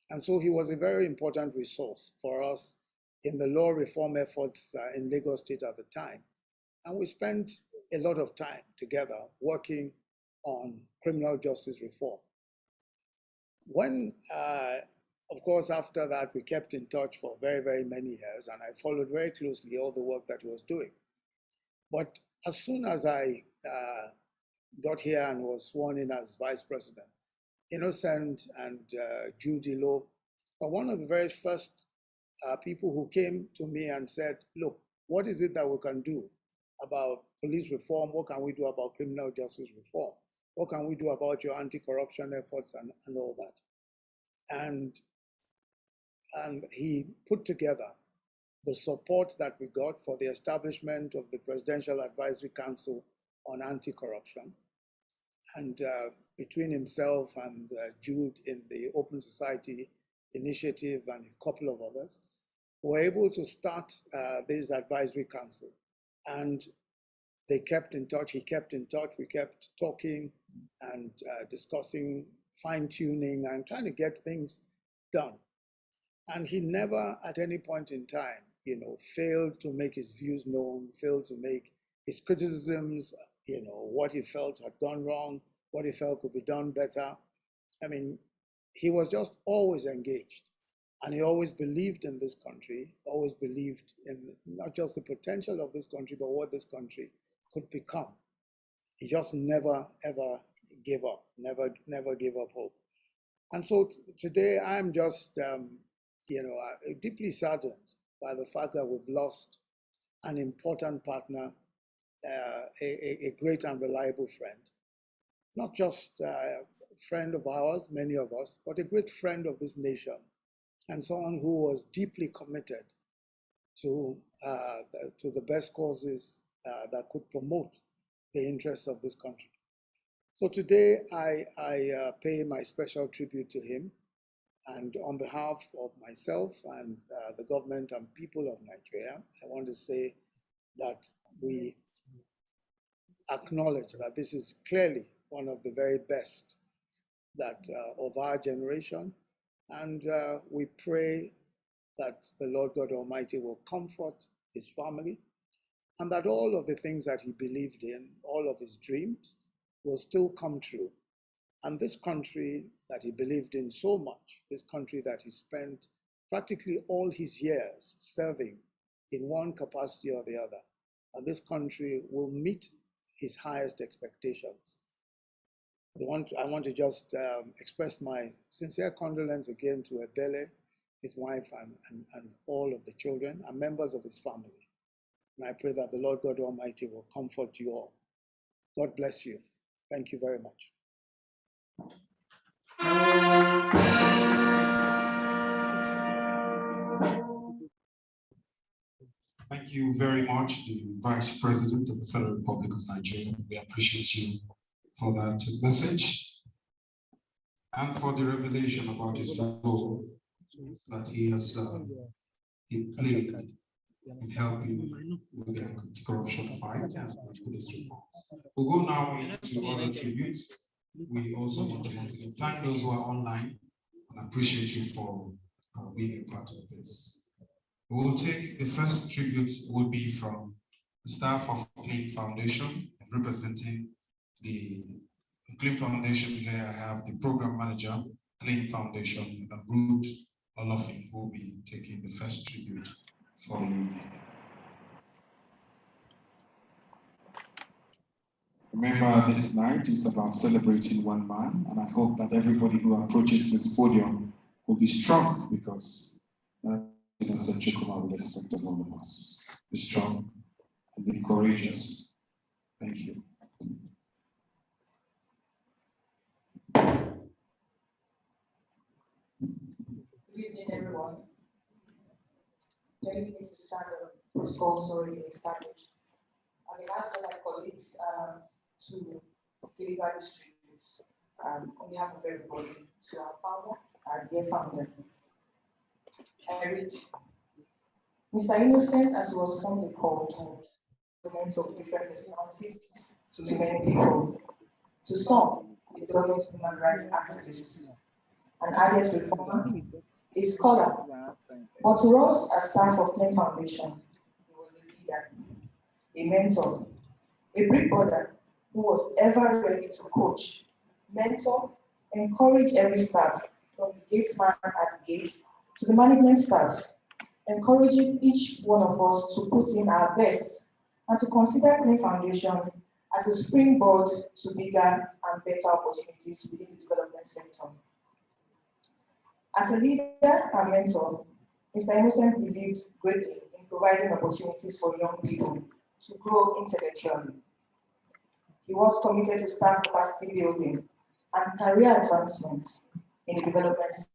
And so he was a very important resource for us in the law reform efforts in Lagos State at the time. And we spent a lot of time together working on criminal justice reform. When, of course, after that, we kept in touch for very, very many years, and I followed very closely all the work that he was doing. But as soon as I got here and was sworn in as vice president, Innocent and Judy Lowe were one of the very first people who came to me and said, look, what is it that we can do about police reform? What can we do about criminal justice reform? What can we do about your anti-corruption efforts and all that? And he put together the support that we got for the establishment of the Presidential Advisory Council on Anti-Corruption. And between himself and Jude in the Open Society Initiative and a couple of others, were able to start this advisory council. And they kept in touch, he kept in touch, we kept talking and discussing, fine-tuning and trying to get things done. And he never at any point in time, failed to make his views known, failed to make his criticisms, what he felt had gone wrong, what he felt could be done better. I mean, he was just always engaged. And he always believed in this country, always believed in not just the potential of this country, but what this country could become. He just never, ever gave up, never gave up hope. And so today I'm just, deeply saddened by the fact that we've lost an important partner, a great and reliable friend. Not just a friend of ours, many of us, but a great friend of this nation, and someone who was deeply committed to the best causes that could promote the interests of this country. So today I pay my special tribute to him, and on behalf of myself and the government and people of Nigeria, I want to say that we acknowledge that this is clearly one of the very best of our generation, and we pray that the Lord God Almighty will comfort his family, and that all of the things that he believed in, all of his dreams, will still come true. And this country that he believed in so much, this country that he spent practically all his years serving in one capacity or the other, and this country will meet his highest expectations. I want to just express my sincere condolence again to Ebele, his wife, and all of the children and members of his family. And I pray that the Lord God Almighty will comfort you all. God bless you. Thank you very much. Thank you very much, the Vice President of the Federal Republic of Nigeria. We appreciate you for that message and for the revelation about his role that he has played in helping with the anti-corruption fight and police reforms. We'll go now into other tributes. We also want to once again thank those who are online and appreciate you for being a part of this. We will take the first tribute will be from the staff of Clean Foundation, and representing the Clean Foundation here. I have the program manager, Clean Foundation, Ruth Olofin, who will be taking the first tribute for you. Remember, this night is about celebrating one man, and I hope that everybody who approaches this podium will be strong, because Innocent Chukwuma will expect of all of us. Be strong and be courageous. Thank you. Good evening, everyone. Anything to stand up, protocols already established. I will ask all my colleagues to deliver these tributes on behalf of everybody to our founder, our dear founder. I read, Mr. Innocent, as he was fondly called, the names of different nationalities to many people. To some, a dogged human rights activist, an ardent reformer, a scholar, but to us as staff of Clean Foundation, he was a leader, a mentor, a brick brother who was ever ready to coach, mentor, encourage every staff, from the gate man at the gates to the management staff, encouraging each one of us to put in our best and to consider Clean Foundation as a springboard to bigger and better opportunities within the development sector. As a leader and mentor, Mr. Innocent believed greatly in providing opportunities for young people to grow intellectually. He was committed to staff capacity building and career advancement in the development sector.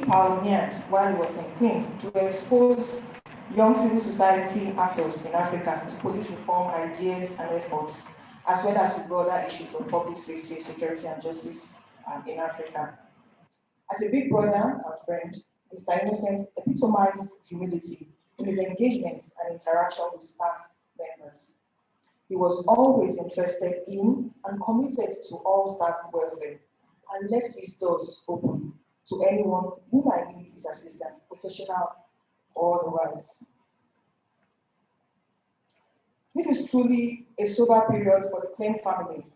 Pioneered while he was in Queen to expose young civil society actors in Africa to police reform ideas and efforts, as well as to broader issues of public safety, security, and justice in Africa. As a big brother and friend, Mr. Innocent epitomized humility in his engagement and interaction with staff members. He was always interested in and committed to all staff welfare and left his doors open to anyone who might need his assistance, professional or otherwise. This is truly a sober period for the Clean family.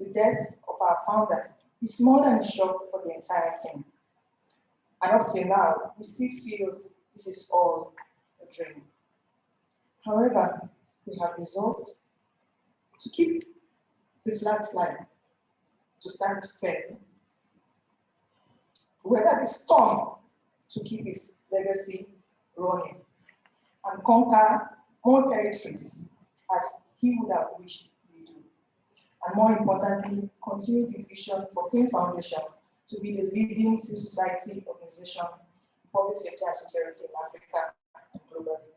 The death of our founder is more than a shock for the entire team. And up till now, we still feel this is all a dream. However, we have resolved to keep the flag flying, to stand firm, weather the storm to keep his legacy running, and conquer more territories as he would have wished we do. And more importantly, continue the vision for Clean Foundation to be the leading civil society organization, public safety and security in Africa and globally.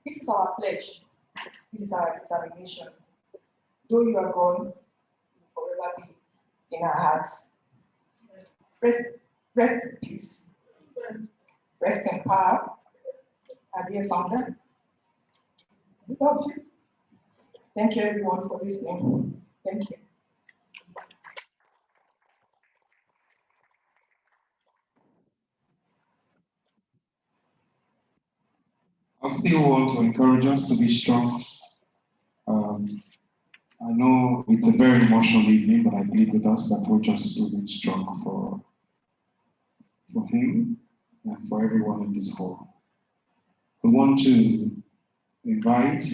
This is our pledge. This is our determination. Though you are gone, you will forever be in our hearts. Rest in peace. Rest in power, our dear founder. We love you. Thank you everyone for listening. Thank you. I still want to encourage us to be strong. I know it's a very emotional evening, but I believe with us that we're just remain strong for him and for everyone in this hall. We want to invite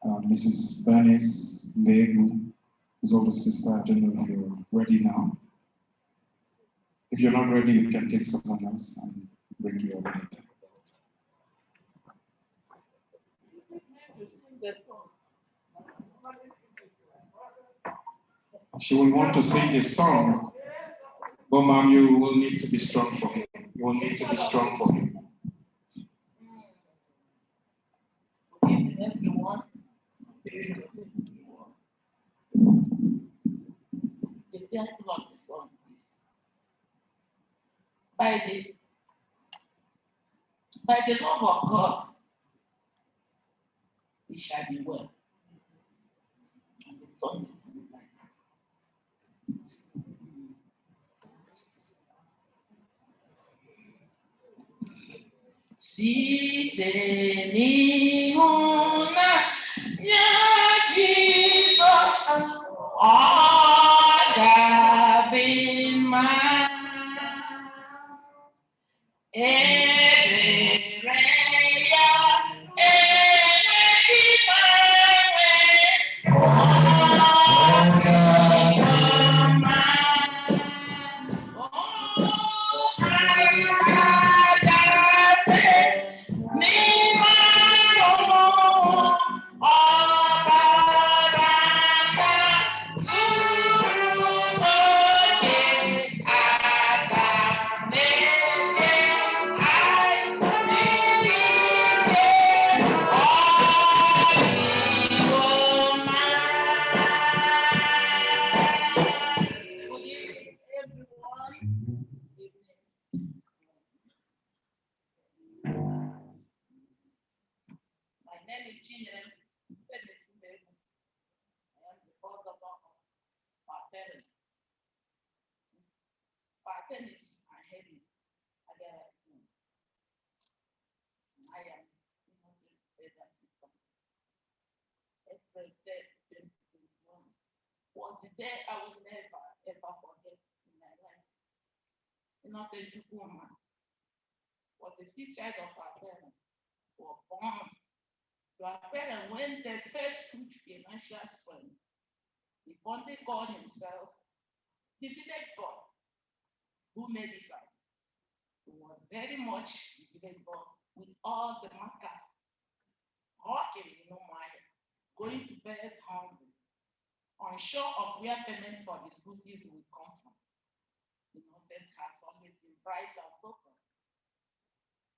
Mrs. Bernice Mbegu, his older sister. I don't know if you're ready now. If you're not ready, we can take someone else and bring you over later. She will want to sing a song, but ma'am, you will need to be strong for him. You will need to be strong for him. Everyone, the title of the song is by the love of God, we shall be well. And the song is like this. Site n'ịhụnanya Jizọs, ọ ga-adị mma. Ebere ya enweghị mgbanwe, ọ ga-adị mma. Was the day I will never ever forget in my life. Innocent Chukwuma was the fifth child of our parents, who were born to our parents when they first took financial strength. He only called himself the village boy who made it out. He was very much the village boy with all the markers, hawking, going to bed hungry, unsure of where payment for the school fees would come from. Innocent has always been bright and open.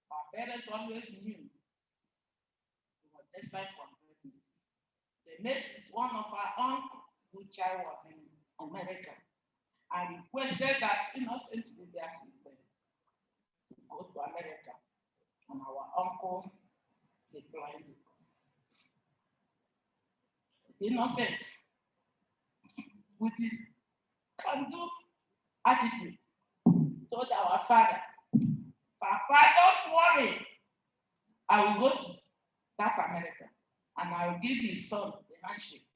Our parents always knew we were destined for greatness. They met with one of our uncles, whose child was in America, and requested that Innocent be their assistant to go to America. And our uncle declined it. Innocent, with his can-do attitude, told our father, "Papa, don't worry. I will go to that America and I will give his son the handshake."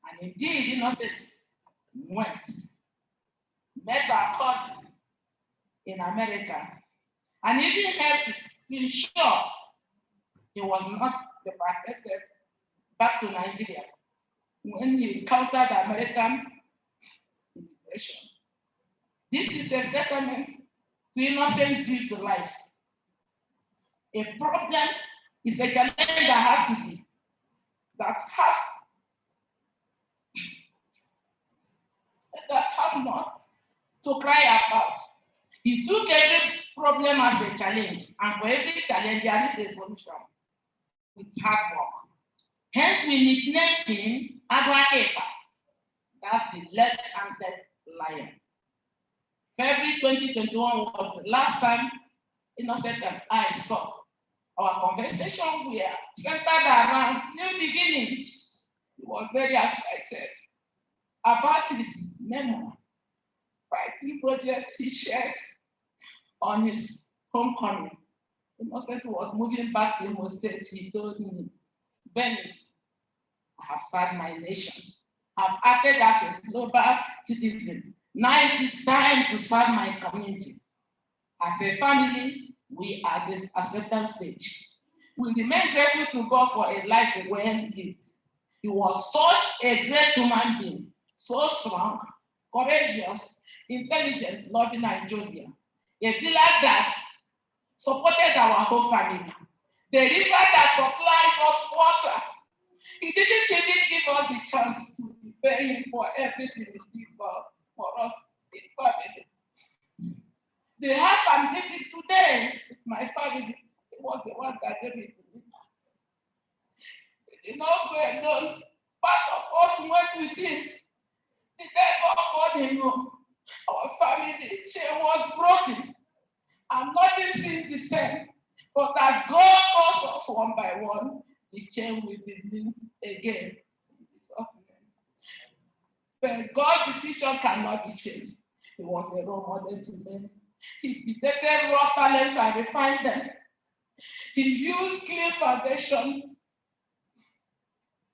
And indeed, Innocent went, met our cousin in America, and even helped to ensure he was not deported back to Nigeria. when he encountered American immigration. This is a settlement to innocent view to life. A problem is a challenge that has not to cry about. He took every problem as a challenge, and for every challenge there is a solution with hard work. Hence we nicknamed him Adwaketa. That's the left-handed lion. February 2021 was the last time Innocent and I saw. Our conversation were centered around new beginnings. He was very excited about his memoir, writing projects he shared on his homecoming. Innocent was moving back to Imo State. He told me, Venice, I have served my nation. I've acted as a global citizen. Now it is time to serve my community. As a family, we are at the acceptance stage. We remain grateful to God for a life well lived. He was such a great human being, so strong, courageous, intelligent, loving, and jovial. A pillar that supported our whole family. The river that supplies us water. He didn't even give us the chance to pay him for everything he did for us, his family. The house I'm living today with my family, it was the one that gave it to me. He did not go alone. Part of us went with him. The day God called him home, our family chain was broken. And nothing seemed the same. But as God calls us one by one, the chain will be linked again. But God's decision cannot be changed. He was a role model to them. He detected raw talents and refined them. He used clean foundation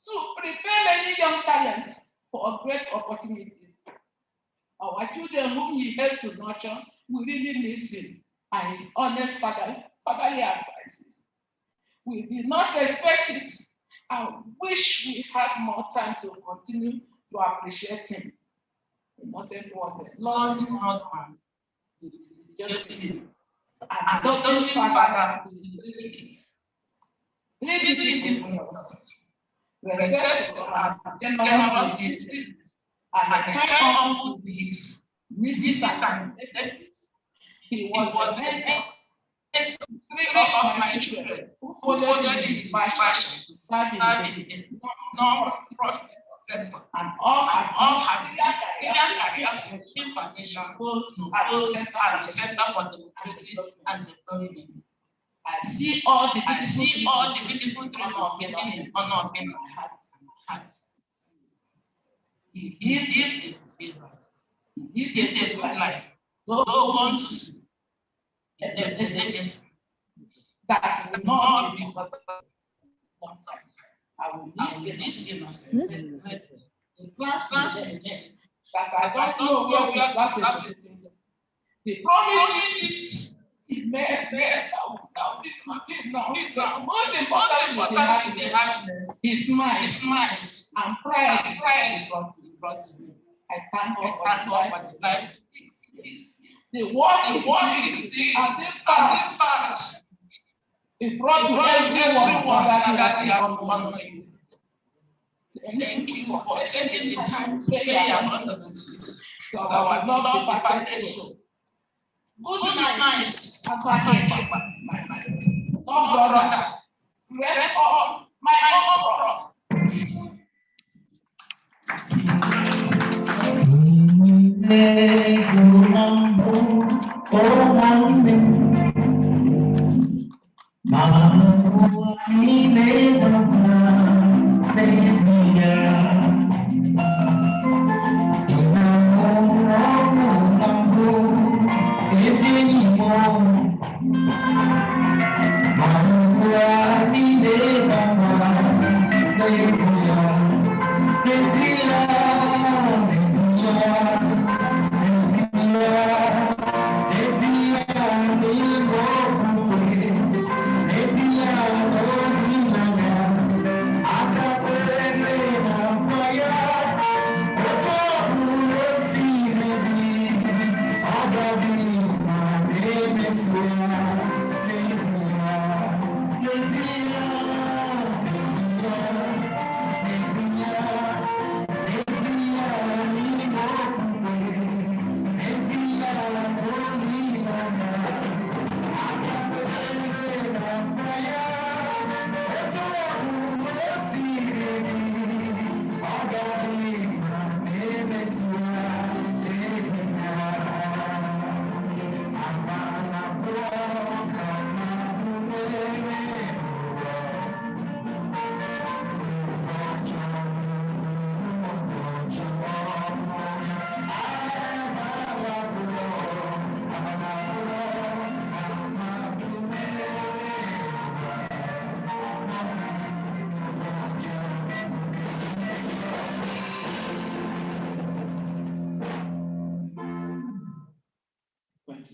to prepare many young talents for great opportunities. Our children whom he helped to nurture will really miss him and his honest fatherly advices. We did not expect it and wish we had more time to continue to appreciate him. Innocent was a loving husband, justice, and adopting father to three kids. Three beautiful ones. Respectful and generous kids, and a kind uncle to his nieces and nephews. He was a mentor to three of my children who followed in fashion to serve in non-profit sector, and all have brilliant careers in foundation, both at the Center for Democracy and Development. I see all the beautiful dreams of getting in honor of him. He lived a good life. Go on to see that will not be forgotten. I will miss him. The plans that I don't know where we are going. The promises he made, that we forgive now. Most importantly, the happiness, his smiles, and pride brought to me. I thank God for the life. The work he did, and this part, it brought to everyone that he had honor you. Thank you for taking the time to pay your condolences to our loved departed soul. Good night, Papa, my brother. Rest on my own cross. Fire!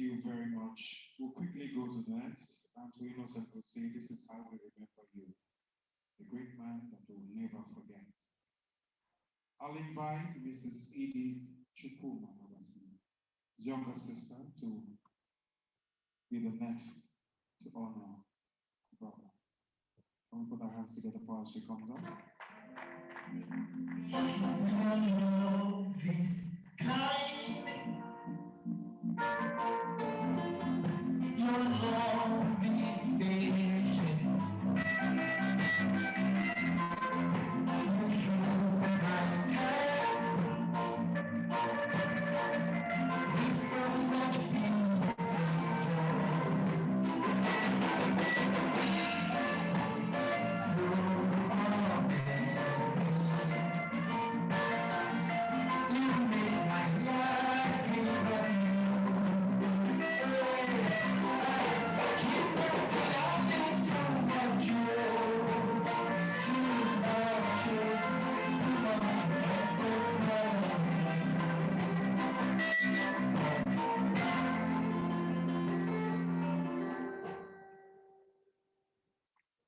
you very much. We'll quickly go to the next. And to Innocent will say, this is how we remember you. A great man that we'll never forget. I'll invite Mrs. Edith Chukwuma, his younger sister, to be the next to honor brother. Can we put our hands together for her as she comes up? Love is kind. Your love is patient. With so much peace and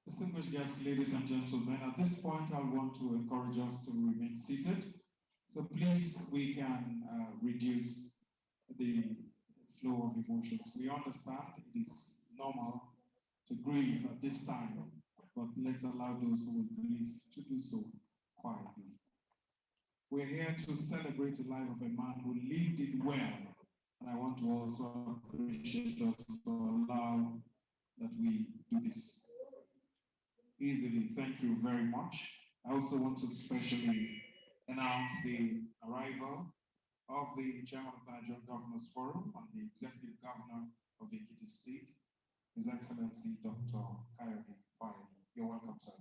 Distinguished guests, ladies and gentlemen, at this point, I want to encourage us to remain seated. So please, we can reduce the flow of emotions. We understand it is normal to grieve at this time, but let's allow those who will grieve to do so quietly. We're here to celebrate the life of a man who lived it well, and I want to also appreciate us to allow that we do this easily. Thank you very much. I also want to specially announce the arrival of the Chairman of the Nigerian Governors Forum and the Executive Governor of Ekiti State, His Excellency Dr. Kayode Fayemi. You're welcome, sir.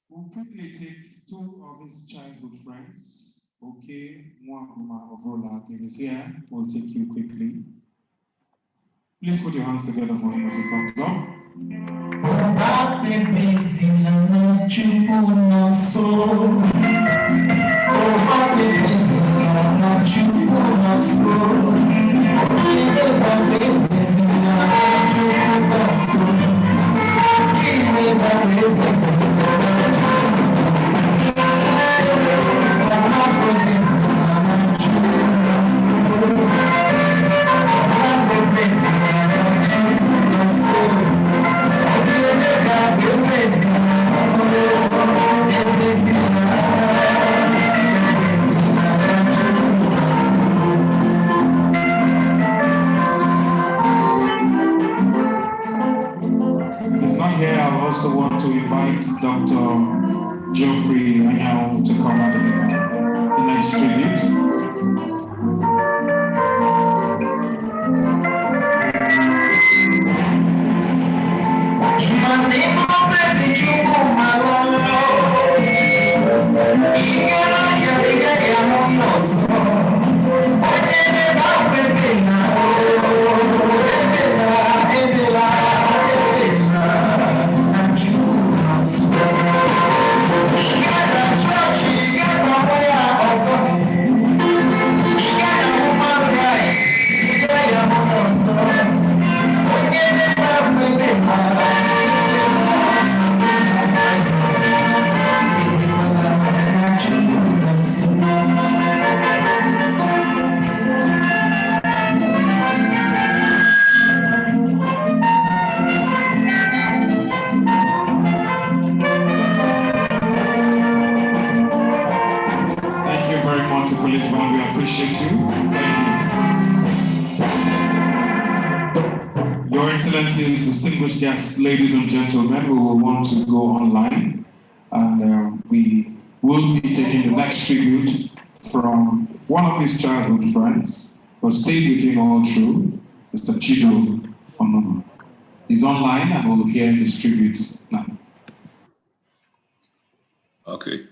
We'll quickly take two of his childhood friends. Okay, Chukwuma of Rola, if he's here, we'll take you quickly. Please put your hands together for him as he comes up. To come and deliver the next tribute. Excellencies, distinguished guests, ladies and gentlemen, we will want to go online and we will be taking the next tribute from one of his childhood friends who stayed with him all through, Mr. Chido Onuma. He's online and we'll hear his tributes now. Okay.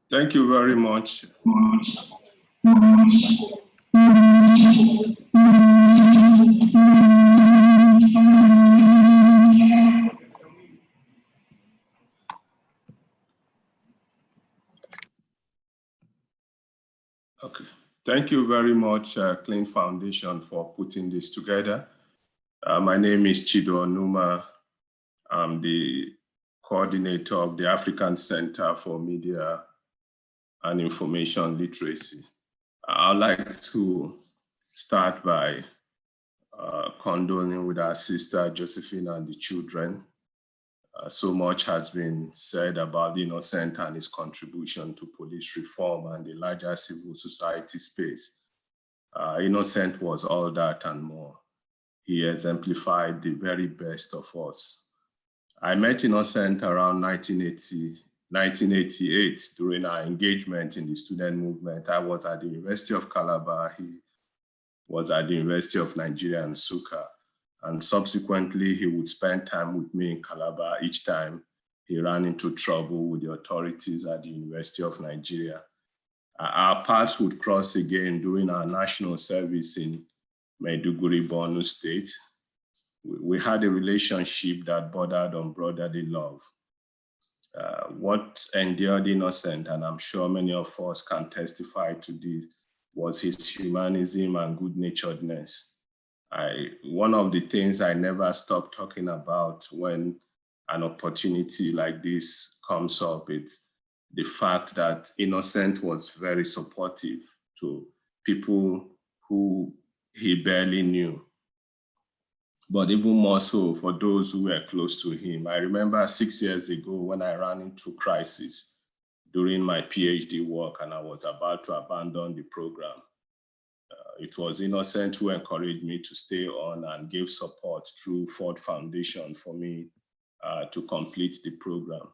Thank you very much. Okay. Thank you very much, Clean Foundation, for putting this together. My name is Chido Onuma. I'm the coordinator of the African Center for Media and Information Literacy. I'd like to start by condoling with our sister Josephine and the children. So much has been said about Innocent and his contribution to police reform and the larger civil society space. Innocent was all that and more. He exemplified the very best of us. I met Innocent around 1988 during our engagement in the student movement. I was at the University of Calabar. He was at the University of Nigeria in Nsukka. And subsequently, he would spend time with me in Calabar each time he ran into trouble with the authorities at the University of Nigeria. Our paths would cross again during our national service in Maiduguri, Borno State. We had a relationship that bordered on brotherly love. What endeared Innocent, and I'm sure many of us can testify to this, was his humanism and good-naturedness. One of the things I never stop talking about when an opportunity like this comes up, it's the fact that Innocent was very supportive to people who he barely knew, but even more so for those who were close to him. I remember 6 years ago when I ran into crisis during my PhD work and I was about to abandon the program. It was Innocent who encouraged me to stay on and gave support through Ford Foundation for me to complete the program.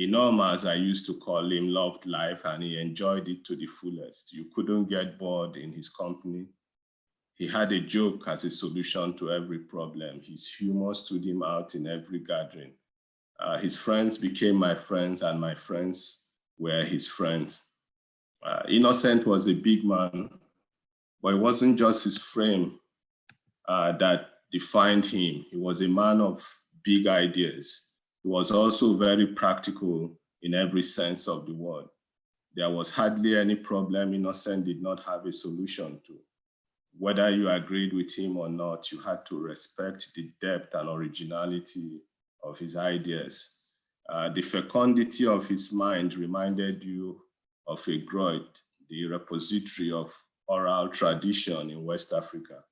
Inom, as I used to call him, loved life and he enjoyed it to the fullest. You couldn't get bored in his company. He had a joke as a solution to every problem. His humor stood him out in every gathering. His friends became my friends and my friends were his friends. Innocent was a big man, but it wasn't just his frame that defined him. He was a man of big ideas. He was also very practical in every sense of the word. There was hardly any problem Innocent did not have a solution to. Whether you agreed with him or not, you had to respect the depth and originality of his ideas. The fecundity of his mind reminded you of a Groid, the repository of oral tradition in West Africa.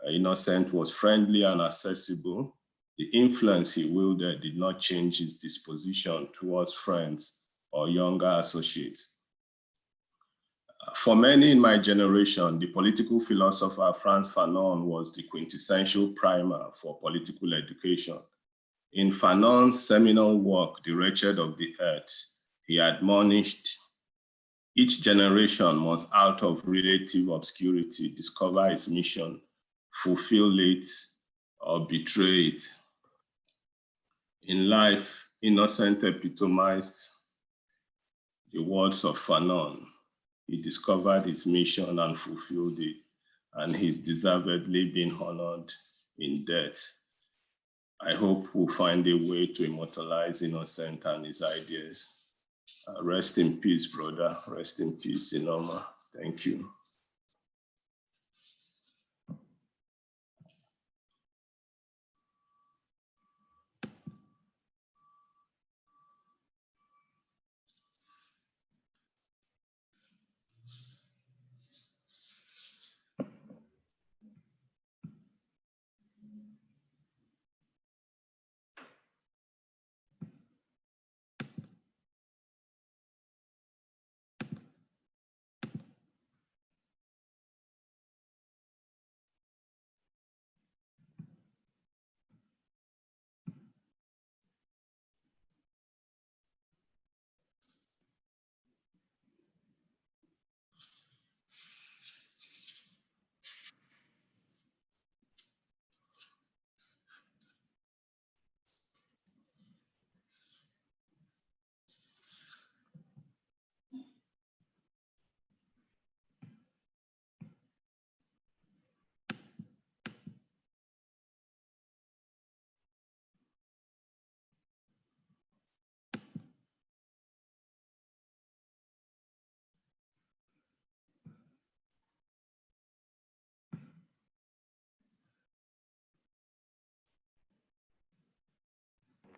Innocent was friendly and accessible. The influence he wielded did not change his disposition towards friends or younger associates. For many in my generation, the political philosopher Frantz Fanon was the quintessential primer for political education. In Fanon's seminal work, The Wretched of the Earth, he admonished each generation must, out of relative obscurity, discover its mission, fulfill it, or betray it. In life, Innocent epitomized the words of Fanon. He discovered his mission and fulfilled it, and he's deservedly been honored in death. I hope we'll find a way to immortalize Innocent and his ideas. Rest in peace, brother. Rest in peace, Inoma. Thank you.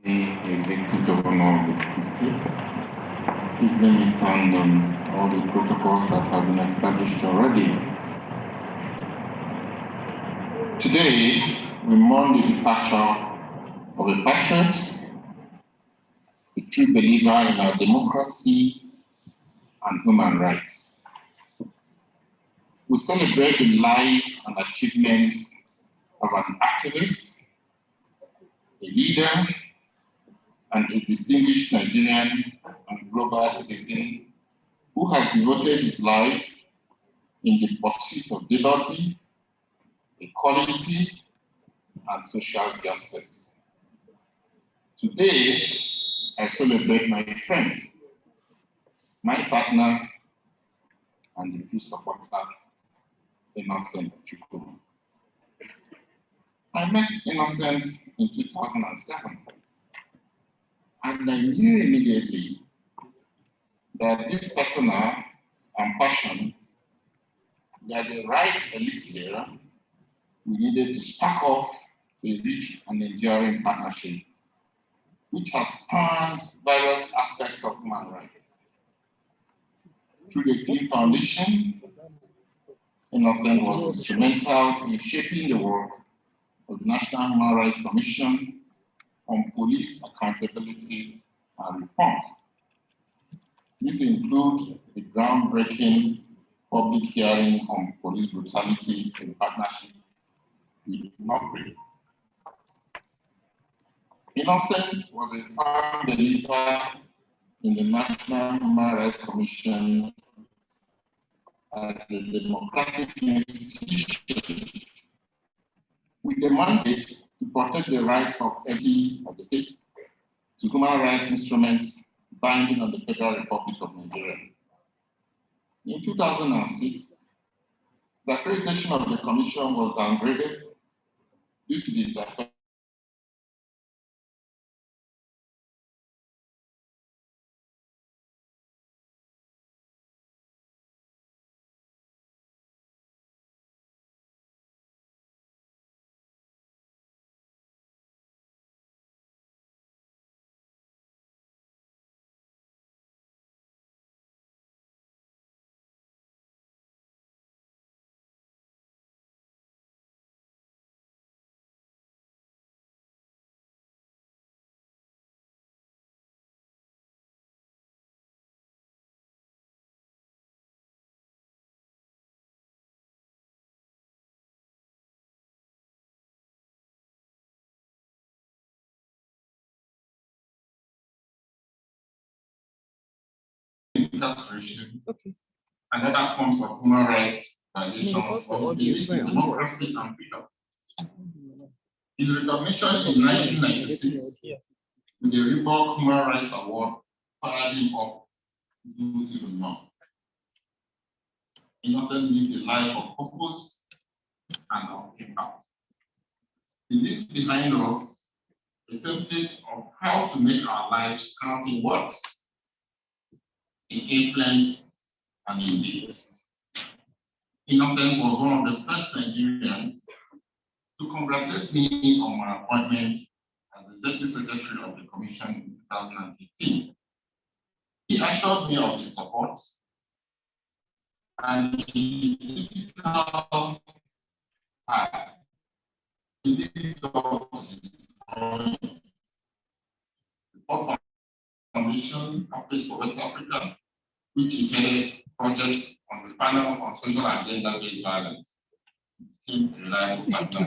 the executive governor of the state. Please let me stand on all the protocols that have been established already. Today, we mourn the departure of a patriot, a true believer in our democracy and human rights. We celebrate the life and achievements of an activist, a leader, and a distinguished Nigerian and global citizen who has devoted his life in the pursuit of liberty, equality, and social justice. Today, I celebrate my friend, my partner, and the true supporter, Innocent Chukwuma. I met Innocent in 2007, and I knew immediately that this persona and passion that the right elite here we needed to spark off a rich and enduring partnership which has spanned various aspects of human rights. Through the King Foundation, Innocent was instrumental in shaping the work of the National Human Rights Commission on police accountability and reforms. This includes the groundbreaking public hearing on police brutality in partnership with NOCRI. Innocent was a firm believer in the National Human Rights Commission as a democratic institution with the mandate to protect the rights of every of the state to human rights instruments binding on the Federal Republic of Nigeria. In 2006, the accreditation of the Commission was downgraded due to the interference incarceration, and other forms of human rights violations of democracy and freedom. His recognition in 1996 with the Reebok Human Rights Award fired him up to do even more. Innocent lived a life of purpose and of impact. He leaves behind us a template of how to make our lives counting words in influence and in deeds. Innocent was one of the first Nigerians to congratulate me on my appointment as the Executive Secretary of the Commission in 2015. He assured me of his support and his typical Foundation of Peace for West Africa, which he headed project on the panel on social agenda-based violence. He became a reliable partner,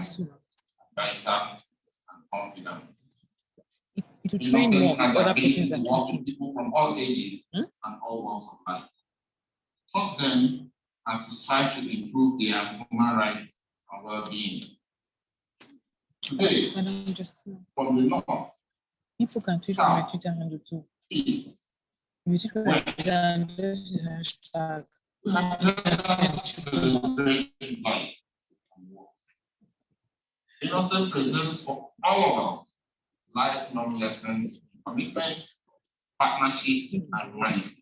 advisor, and confidant. It will train more with other persons that work with people from all ages and all walks of life. Trust them and to strive to improve their human rights and well-being. Today, from the north, people can tweet on my Twitter handle too. East, you tweet like that, this is hashtag. We have celebrated life and work. Innocent presents for all of us lifelong lessons, commitment, partnership, and humanity.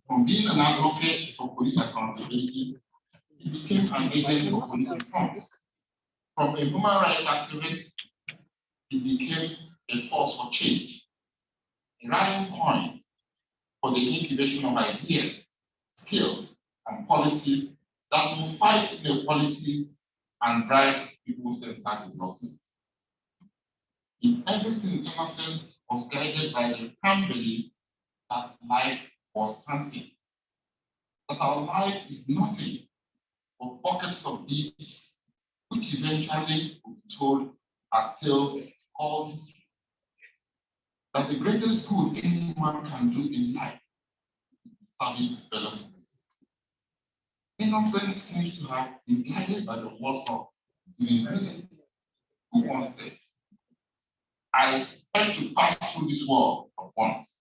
From being an advocate for police accountability, he became an agent for police reforms. From a human rights activist, he became a force for change, a rallying point for the incubation of ideas, skills, and policies that will fight inequalities and drive people-centered development. If everything innocent was guided by the firm belief that life was transient, that our life is nothing but buckets of deeds, which eventually will be told as tales called history. That the greatest good anyone can do in life is service to fellow citizens. Innocence seems to have been guided by the words of the Williams, who once said, I expect to pass through this world at once.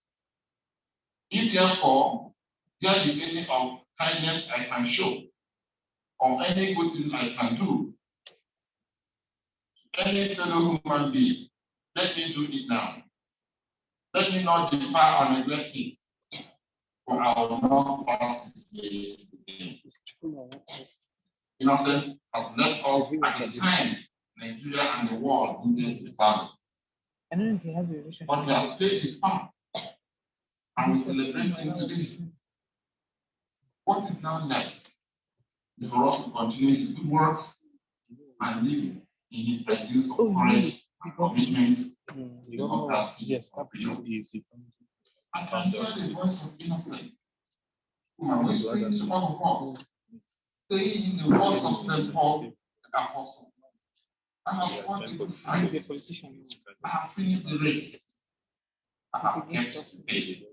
If therefore there is any of kindness I can show, or any good thing I can do, to any fellow human being, let me do it now. Let me not defer or neglect it, for I will not pass this place again. Innocent has left us at a time Nigeria and the world needed his service. I don't know if he has a relationship. But he has played his part, and we celebrate him today. What is now left is for us to continue his good works and live in his ideals of courage and commitment to democracy. I can hear the voice of innocence, who are whispering to all of us, saying in the words of St. Paul the Apostle, I have fought a good fight, I have finished the race, I have kept the faith.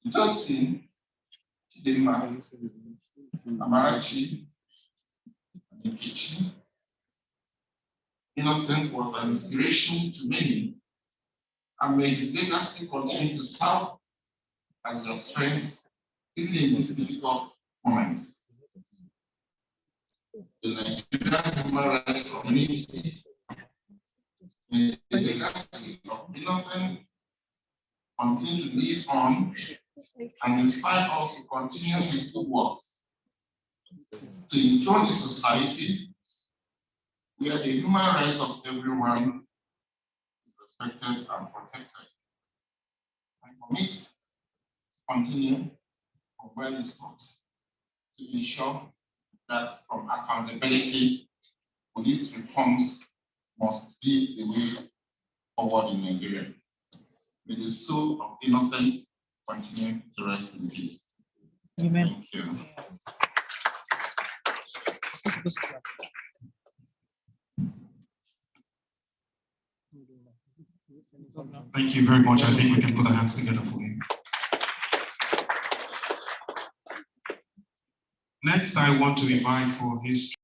Justin, Chidema, Amarachi, and Nkechi, Innocent was an inspiration to many, and may his legacy continue to serve as your strength, even in these difficult moments. The Nigerian human rights community, may the legacy of Innocent continue to live on and inspire us to continue his good work, to enjoy a society where the human rights of everyone is respected and protected. I commit to continue from where it got to ensure that from accountability, police reforms must be the way forward in Nigeria. May the soul of innocence continue to rest in peace. Amen. Thank you. Thank you very much. I think we can put our hands together for him. Next, I want to invite for his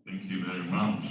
Thank you very much.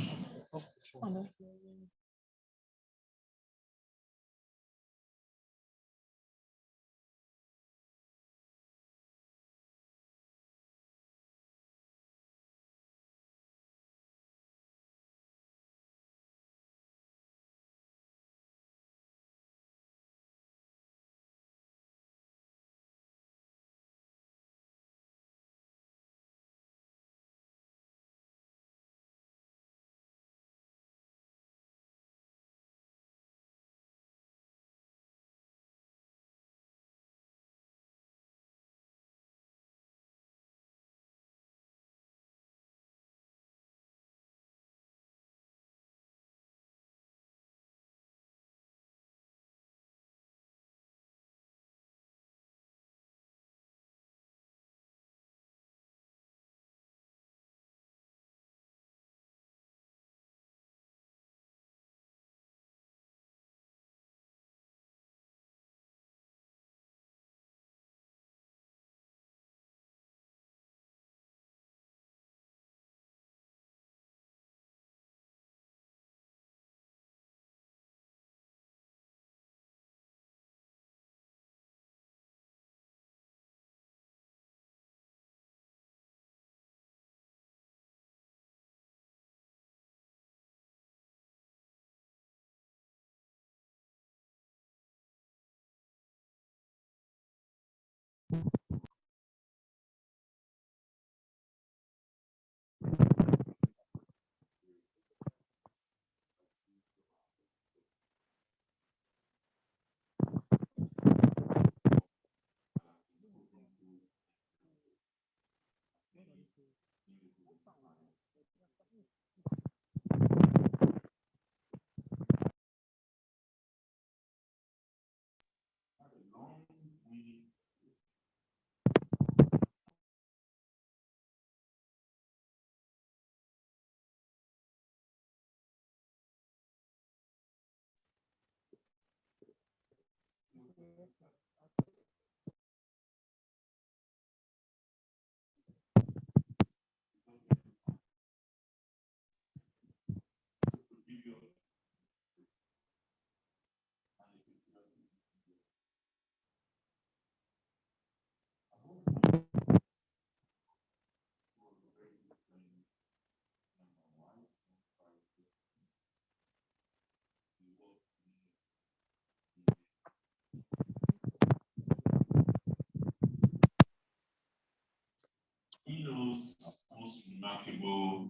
Eno's most remarkable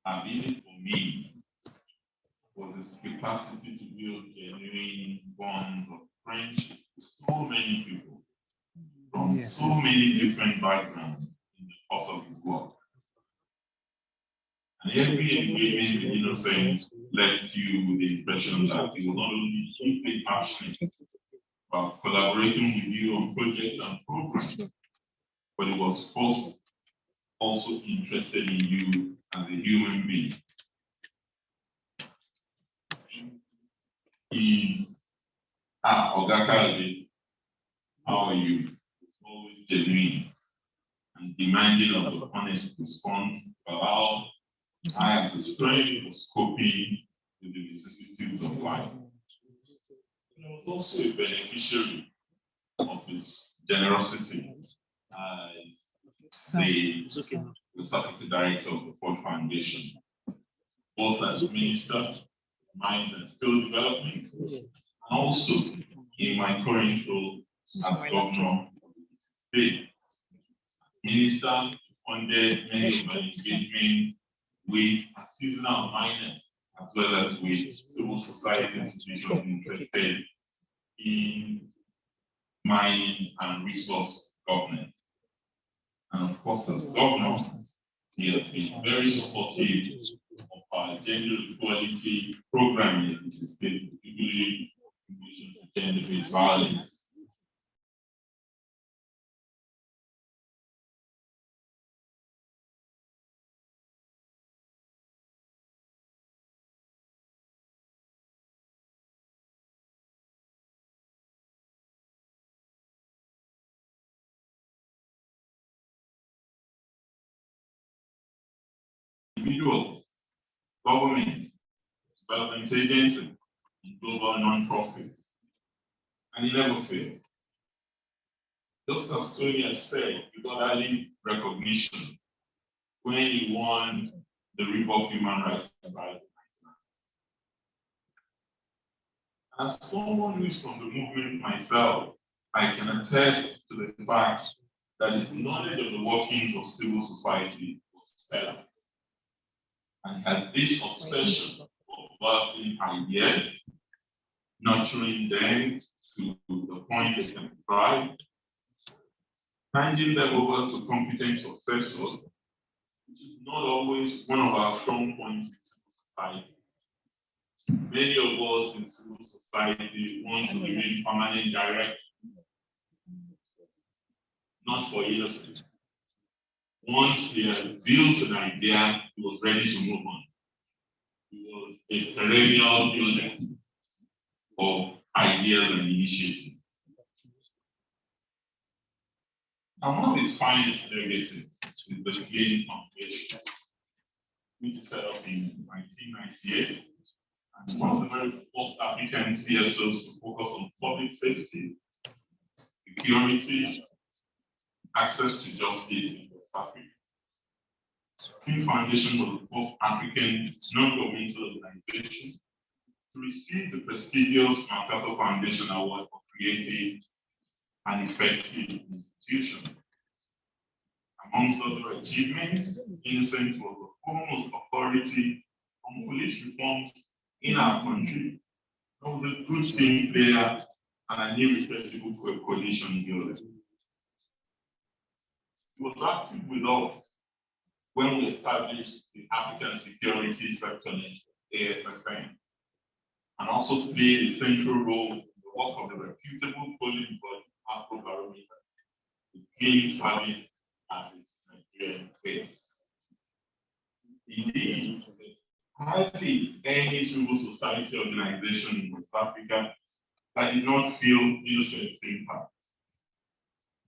ability for me was his capacity to build genuine bonds of friendship with so many people from so many different backgrounds in the course of his work. And every engagement with Innocent left you with the impression that he was not only deeply passionate about collaborating with you on projects and programs, but he was first also interested in you as a human being. He's Ogaka, how are you? It's always genuine and demanding of the honest response about how I have the strength of coping with the vicissitudes of life. And I was also a beneficiary of his generosity as the South African director of the Ford Foundation, both as minister, mines and skill development, and also in my current role as governor of the state. As minister, funded many of my engagements with artisanal miners, as well as with civil society institutions interested in mining and resource governance. And of course, as governor, he has been very supportive of our gender equality programming in the state, particularly in relation to gender-based violence. Individuals, government, development agencies, and global non-profits. And he never failed. Just as Tony has said, he got early recognition when he won the Reebok Human Rights Prize. As someone who is from the movement myself, I can attest to the fact that his knowledge of the workings of civil society was stellar. And he had this obsession of birthing ideas, nurturing them to the point they can thrive, handing them over to competent successors, which is not always one of our strong points in civil society. Many of us in civil society want to remain permanent directors, not for innocence. Once he had built an idea, he was ready to move on. He was a perennial builder of ideas and initiatives. And one of his finest legacies is the Clean Foundation, which was set up in 1998. And one of the very first African CSOs to focus on public safety, security, access to justice in West Africa. Clean Foundation was the first African non-governmental organization to receive the prestigious MacArthur Foundation Award for Creative and Effective Institution. Amongst other achievements, Innocent was the foremost authority on police reform in our country. He was a good team player and an irrepressible coalition builder. He was active with us when we established the African Security Sector, ASSN, and also played a central role in the work of the reputable polling body, Afrobarometer, the claim serving as its Nigerian face. Indeed, hardly any civil society organization in West Africa that did not feel Innocent's impact,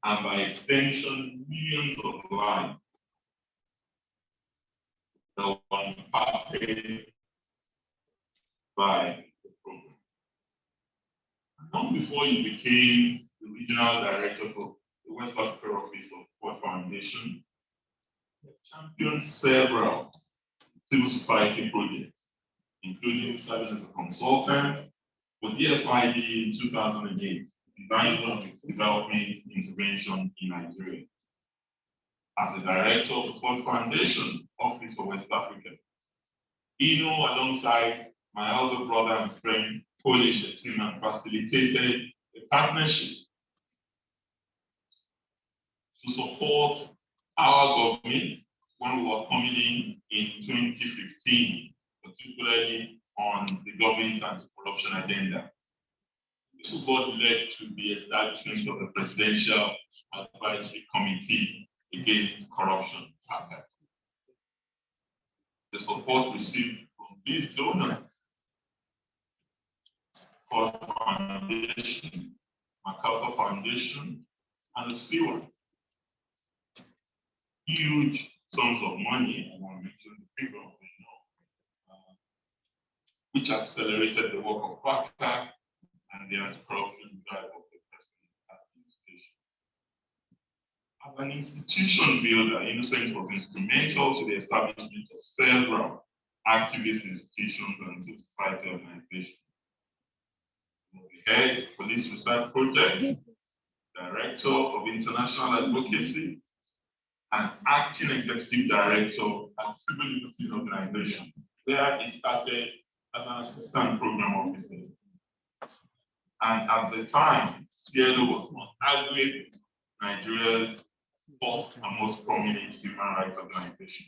and by extension, millions of lives that were impacted by the program. Long before you became the regional director for the West Africa office of Ford Foundation, you championed several civil society projects, including serving as a consultant for DFID in 2008, designing development intervention in Nigeria. As a director of the Ford Foundation Office for West Africa, Ino, alongside my elder brother and friend, Polish Chukwuma, facilitated a partnership to support our government when we were coming in 2015, particularly on the government anti-corruption agenda. This is what led to the establishment of the Presidential Advisory Committee Against Corruption. The support received from these donors, Ford Foundation, MacArthur Foundation, and the CIWA. Huge sums of money, I want to mention the figure, which accelerated the work of FACTA and the anti-corruption drive of the President's administration. As an institution builder, Innocent was instrumental to the establishment of several activist institutions and civil society organizations. The head of Police Research Project, Director of International Advocacy, and Acting Executive Director at Civil Liberties Organization, where he started as an assistant program officer. And at the time, CILO was arguably Nigeria's first and most prominent human rights organization.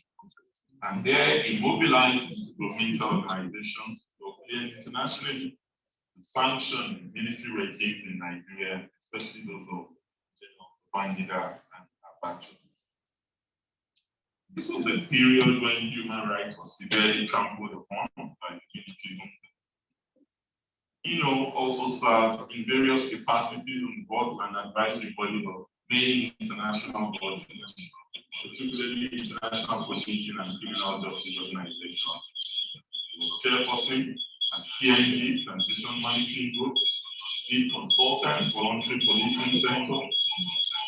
And there he mobilized governmental organizations locally and internationally to sanction military regimes in Nigeria, especially those of General Babangida and Abacha. This was a period when human rights was severely trampled upon by the military junta. Also served in various capacities on boards and advisory bodies of many international bodies, particularly international policing and criminal justice organizations. He was chairperson at PNG, Transition Monitoring Group, lead consultant, Voluntary Policing Center,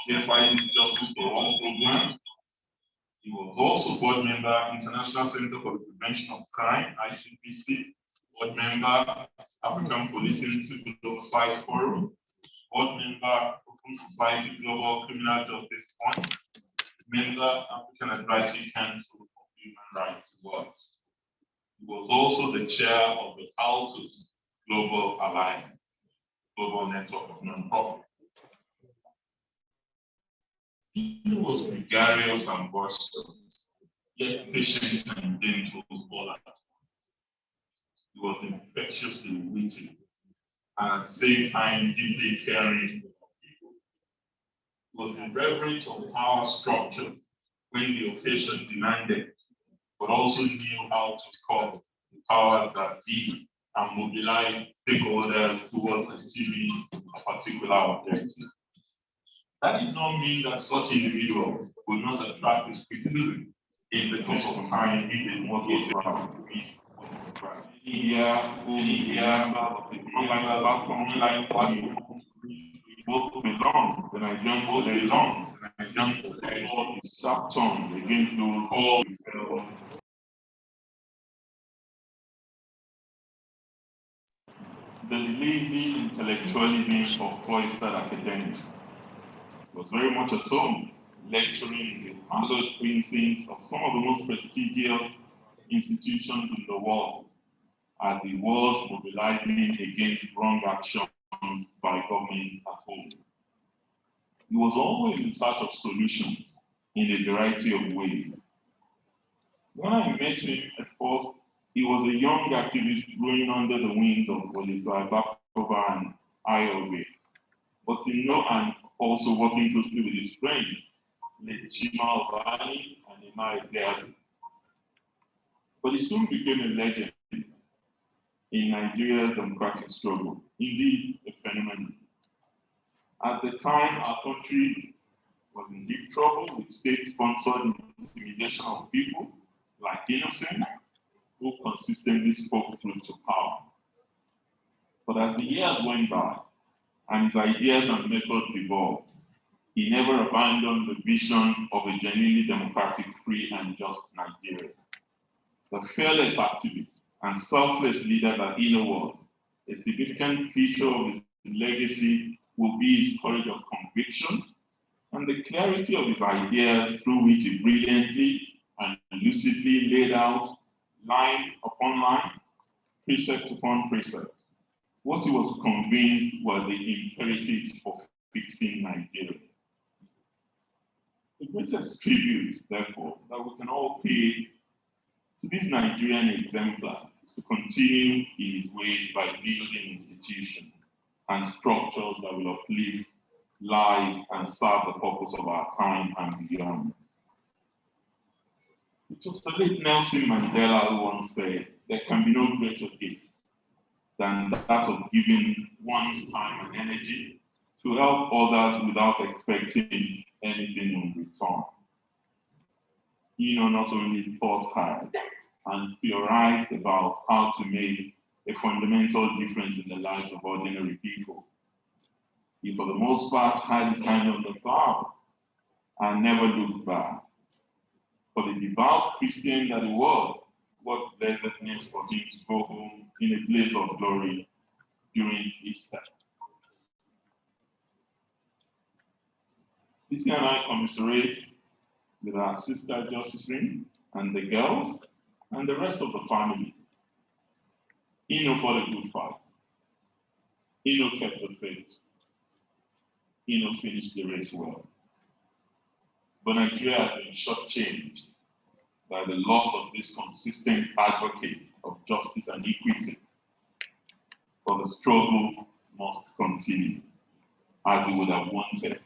DFID Justice for All program. He was also board member, International Center for the Prevention of Crime, ICPC, board member, African Policing Civil Oversight Forum, board member, Open Society Global Criminal Justice Fund, member, African Advisory Council for Human Rights Work. He was also the chair of the CALTUS Global Alliance, global network of nonprofits. He was gregarious and boisterous, yet patient and gentle all at once. He was infectiously witty, and at the same time deeply caring for people. He was irreverent of power structure when the occasion demanded, but also knew how to curb the powers that be and mobilize stakeholders towards achieving a particular objective. That did not mean that such individuals would not attract his criticism in the course of time if they want to around the peace. Online platform, both belong, the Nigerian both belong, the Nigerian both is sharp turned against those who rebel. The lazy intellectualism of cloistered academics was very much at home, lecturing in the hallowed precincts of some of the most prestigious institutions in the world, as he was mobilizing against wrong actions by government at home. He was always in search of solutions in a variety of ways, When I met him at first, he was a young activist growing under the wings of Olisa Bakova and IOB. But you know, and also working closely with his friends, Lechima Obani and Emma Ezeazi. But he soon became a legend in Nigeria's democratic struggle, indeed a phenomenon. At the time, our country was in deep trouble with state-sponsored intimidation of people like Innocent, who consistently spoke through to power. But as the years went by and his ideas and methods evolved, he never abandoned the vision of a genuinely democratic, free, and just Nigeria. The fearless activist and selfless leader that Ino was, a significant feature of his legacy will be his courage of conviction and the clarity of his ideas through which he brilliantly and lucidly laid out, line upon line, precept upon precept, what he was convinced was the imperative of fixing Nigeria. The greatest tribute, therefore, that we can all pay to this Nigerian exemplar is to continue in his ways by building institutions and structures that will uplift lives and serve the purpose of our time and beyond. It was the late Nelson Mandela who once said, there can be no greater gift than that of giving one's time and energy to help others without expecting anything in return. Not only thought hard and theorized about how to make a fundamental difference in the lives of ordinary people. He, for the most part, had his hand on the plow and never looked back. For the devout Christian that he was, what blessedness for him to go home in a blaze of glory during Easter. This and I commiserate with our sister Josephine and the girls and the rest of the family. Ino fought a good fight. Ino kept the faith. Ino finished the race well. But Nigeria has been shortchanged by the loss of this consistent advocate of justice and equity. For the struggle must continue, as he would have wanted.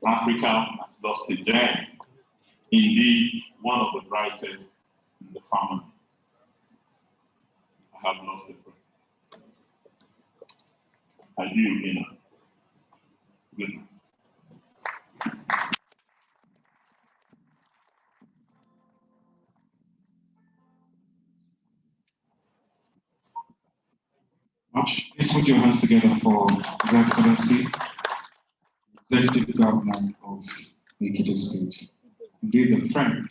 Africa has lost a gem, indeed one of the brightest in the family. I have lost a friend. I do, Ina. Good night. Much. Please put your hands together for His Excellency, Executive Governor of Ekiti State. Indeed, the friend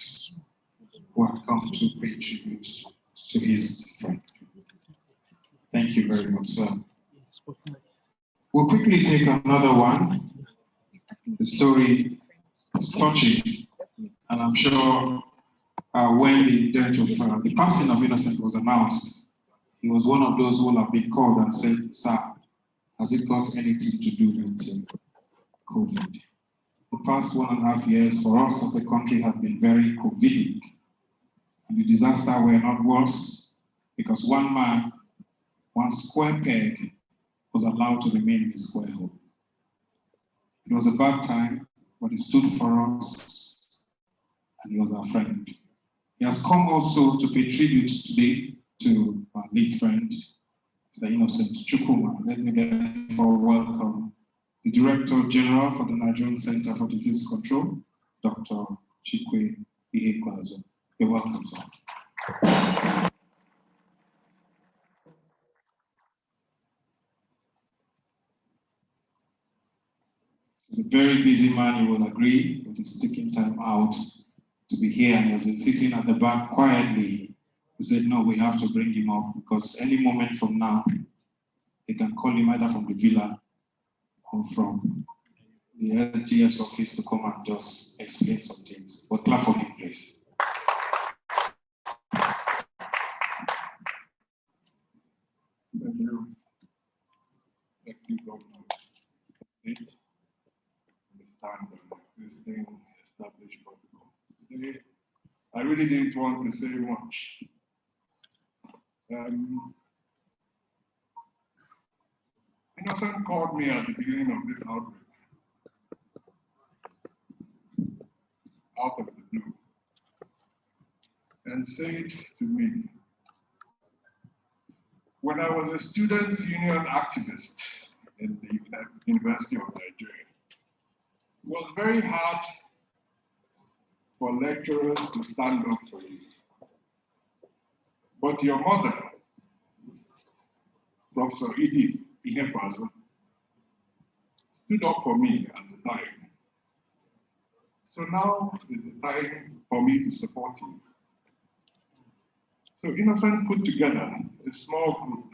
who had come to pay tribute to his friend. Thank you very much, sir. We'll quickly take another one. The story is touching, and I'm sure when the death of the passing of Innocent was announced, he was one of those who will have been called and said, sir, has it got anything to do with COVID? The past 1.5 years for us as a country have been very COVIDic. And the disaster were not worse because one man, one square peg was allowed to remain in his square hole. It was a bad time, but he stood for us and he was our friend. He has come also to pay tribute today to our late friend, the Innocent Chukwuma. Let me therefore welcome the Director General for the Nigerian Center for Disease Control, Dr. Chikwe Ihekwazo. You're welcome, sir. He's a very busy man, you will agree, but he's taking time out to be here, and he has been sitting at the back quietly. We said, no, we have to bring him up because any moment from now, they can call him either from the villa or from the SGF's office to come and just explain some things. But clap for him, please. Thank you. Thank you, Governor. Understand the existing established protocol. Today, I really didn't want to say much. Innocent called me at the beginning of this outbreak, out of the blue, and said to me, when I was a students' union activist in the University of Nigeria, it was very hard for lecturers to stand up for you. But your mother, Professor Edith Ihepazo, stood up for me at the time. So now is the time for me to support you. So Innocent put together a small group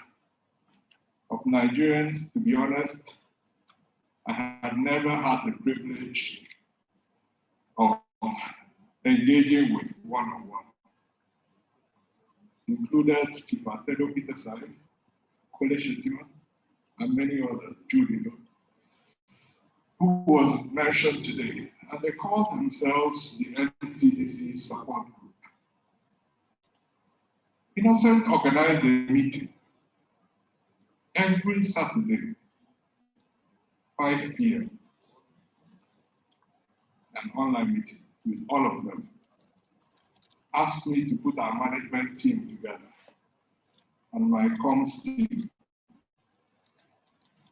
of Nigerians. To be honest, I had never had the privilege of engaging with one-on-one. Included Chifatedo Petersai, Kole Shetima, and many others, Judy, who was mentioned today. And they called themselves the NCDC support group. Innocent organized a meeting every Saturday, 5 p.m., an online meeting with all of them. Asked me to put our management team together and my comms team,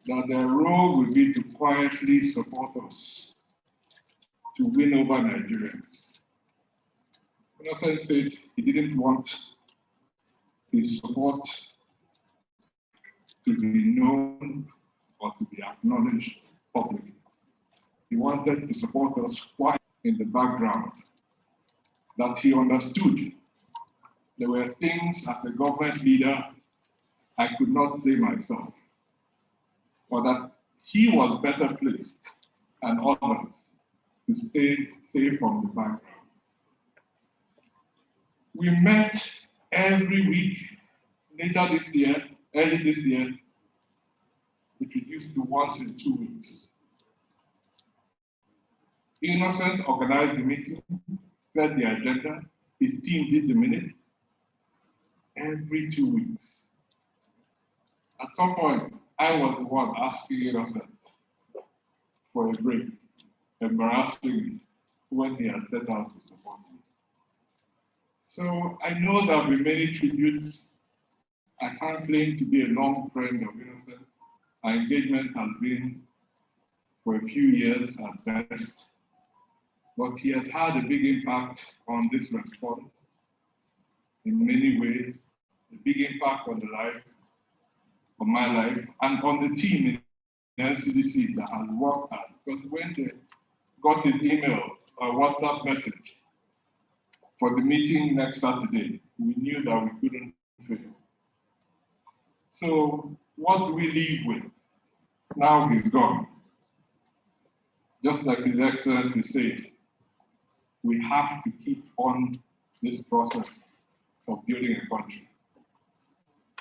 that their role will be to quietly support us to win over Nigerians. Innocent said he didn't want his support to be known or to be acknowledged publicly. He wanted to support us quietly in the background, that he understood there were things as a government leader I could not say myself, or that he was better placed than others to stay safe from the background. We met every week. Later this year, early this year, it reduced to once in 2 weeks. Innocent organized the meeting, set the agenda, his team did the minutes, every 2 weeks. At some point, I was the one asking Innocent for a break, embarrassingly, when he had set out to support me. So I know there have been many tributes. I can't claim to be a long friend of Innocent. Our engagement has been for a few years at best, but he has had a big impact on this response in many ways, a big impact on the life, on my life, and on the team in LCDC that has worked hard. Because when they got his email or WhatsApp message for the meeting next Saturday, we knew that we couldn't fail. So what do we leave with? Now he's gone. Just like His Excellency said, we have to keep on this process of building a country.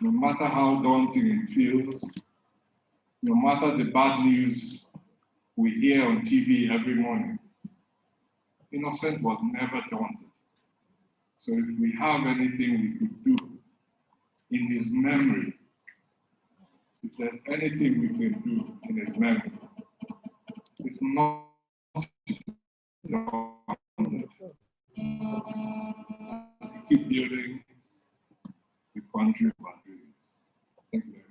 No matter how daunting it feels, no matter the bad news we hear on TV every morning, Innocent was never daunted. So if we have anything we could do in his memory, if there's anything we can do in his memory, it's not keep building the country of our dreams. Thank you.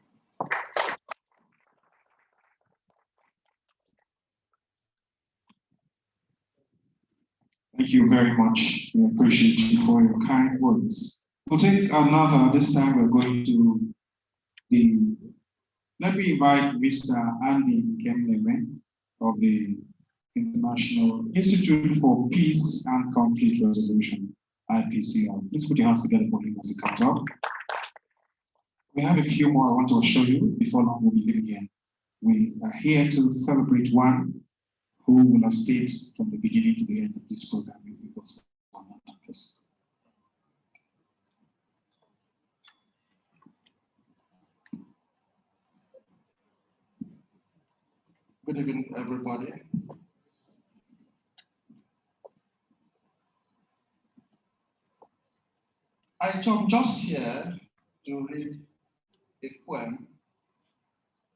Thank you very much. We appreciate you for your kind words. We'll take another. This time we're going to the. Let me invite Mr. Andy Kemneme of the International Institute for Peace and Conflict Resolution, IPCR. Please put your hands together for him as he comes up. We have a few more I want to show you before long we'll be leaving here. We are here to celebrate one who will have stayed from the beginning to the end of this program with us on that campus. Good evening, everybody. I come just here to read a poem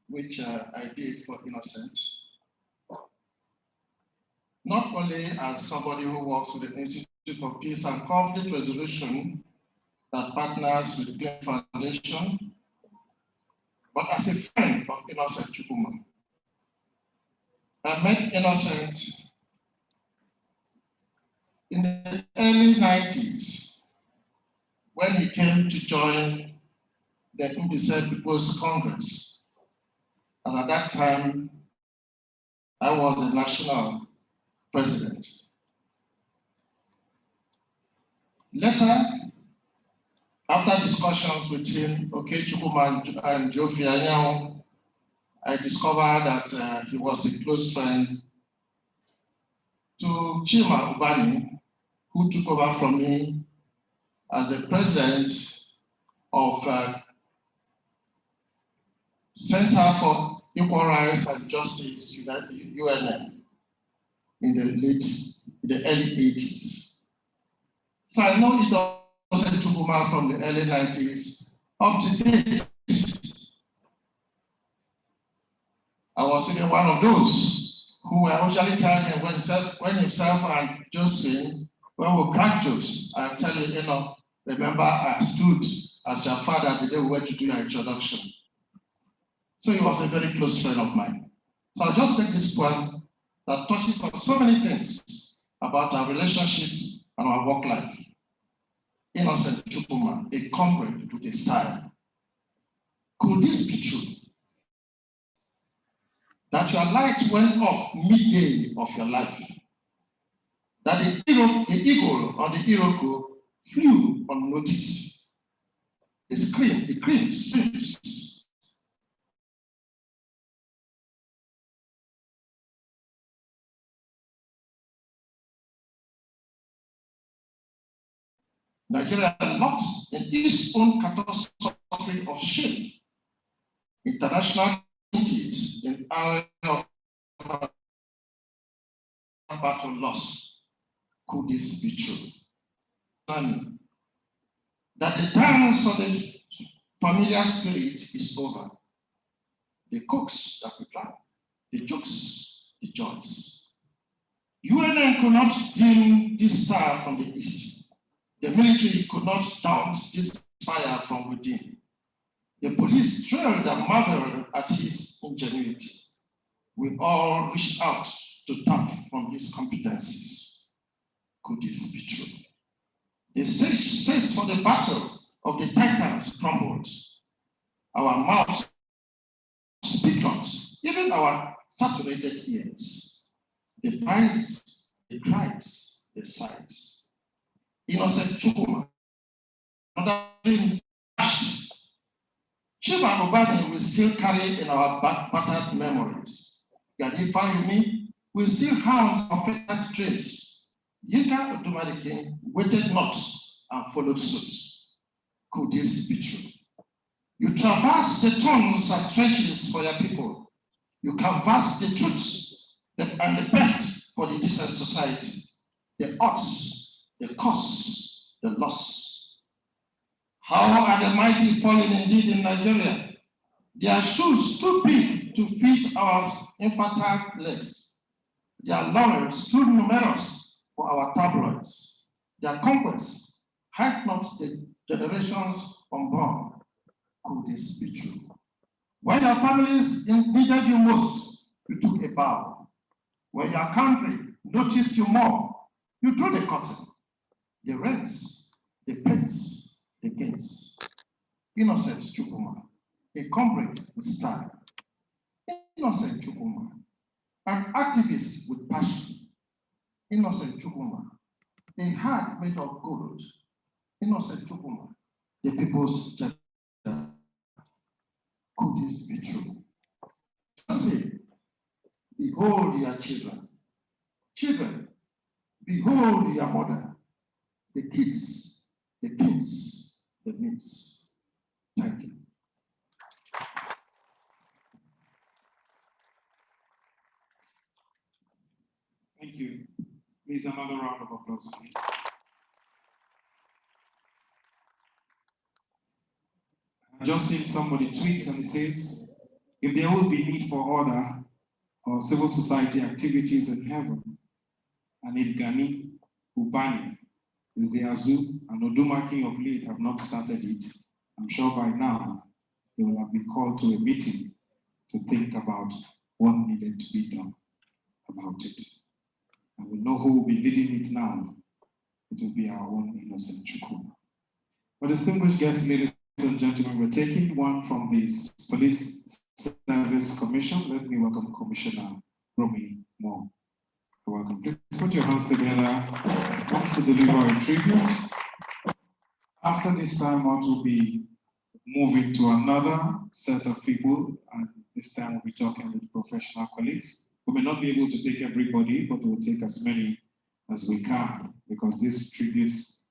which I did for Innocent. Not only as somebody who works with the Institute for Peace and Conflict Resolution that partners with the Clean Foundation, but as a friend of Innocent Chukwuma. I met Innocent in the early 90s when he came to join the Mbise People's Congress. As at that time, I was the national president. Later, after discussions with him, Chukwuma and Geoffrey Anyao, I discovered that he was a close friend to Chima Ubani, who took over from me as the president of Center for Equal Rights and Justice, UNM, in the early 80s. So I know it also Chukwuma from the early 90s up to date. I was even one of those who I usually tell him when himself and Josephine, when we crack jokes, I tell you, remember I stood as your father the day we went to do your introduction. So he was a very close friend of mine. So I'll just take this poem that touches on so many things about our relationship and our work life. Innocent Chukwuma, a comrade with a style. Could this be true? That your light went off midday of your life. That the eagle on the Iroko flew unnoticed. The screams. Nigeria lost in its own catastrophe of shame. International communities in our battle loss. Could this be true? That the dance of the familiar spirit is over. The cooks that we plan, the jokes, the joys. UNN could not dim this star from the east. The military could not douse this fire from within. The police trailed and marveled at his ingenuity. We all reached out to tap from his competencies. Could this be true? The stage set for the battle of the Titans crumbled. Our mouths speak not, even our saturated ears. The cries, the sighs. Innocent Chukwuma, Chima Obani will still carry in our battered memories. Gani Fayumi will still hound affected dreams. Yinka Odumadike waited not and followed suit. Could this be true? You traverse the tunnels and trenches for your people. You canvass the truth and the best for the decent society. The odds, the costs, the loss. How are the mighty fallen indeed in Nigeria? Their shoes too big to fit our infantile legs. Their laurels too numerous for our tabloids. Their conquests hide not the generations unborn. Could this be true? When your families needed you most, you took a bow. When your country noticed you more, you drew the curtain. The rents, the pence, the gains. Innocent Chukwuma, a comrade with style. Innocent Chukwuma, an activist with passion. Innocent Chukwuma, a heart made of gold. Innocent Chukwuma, the people's gender. Could this be true? Say, behold your children. Children, behold your mother. The kids, the kings, the myths. Thank you. Thank you. Please, another round of applause. I just seen somebody tweet and it says, if there will be need for order or civil society activities in heaven, and if Gani, Ubani, Zeazu, and Odumaki of late have not started it, I'm sure by now they will have been called to a meeting to think about what needed to be done about it. And we know who will be leading it now. It will be our own innocent Chukwuma. But distinguished guests, ladies and gentlemen, we're taking one from the Police Service Commission. Let me welcome Commissioner Romy Moore. You're welcome. Please put your hands together. Comes to deliver a tribute. After this time out, we'll be moving to another set of people, and this time we'll be talking with professional colleagues. We may not be able to take everybody, but we'll take as many as we can, because this tributes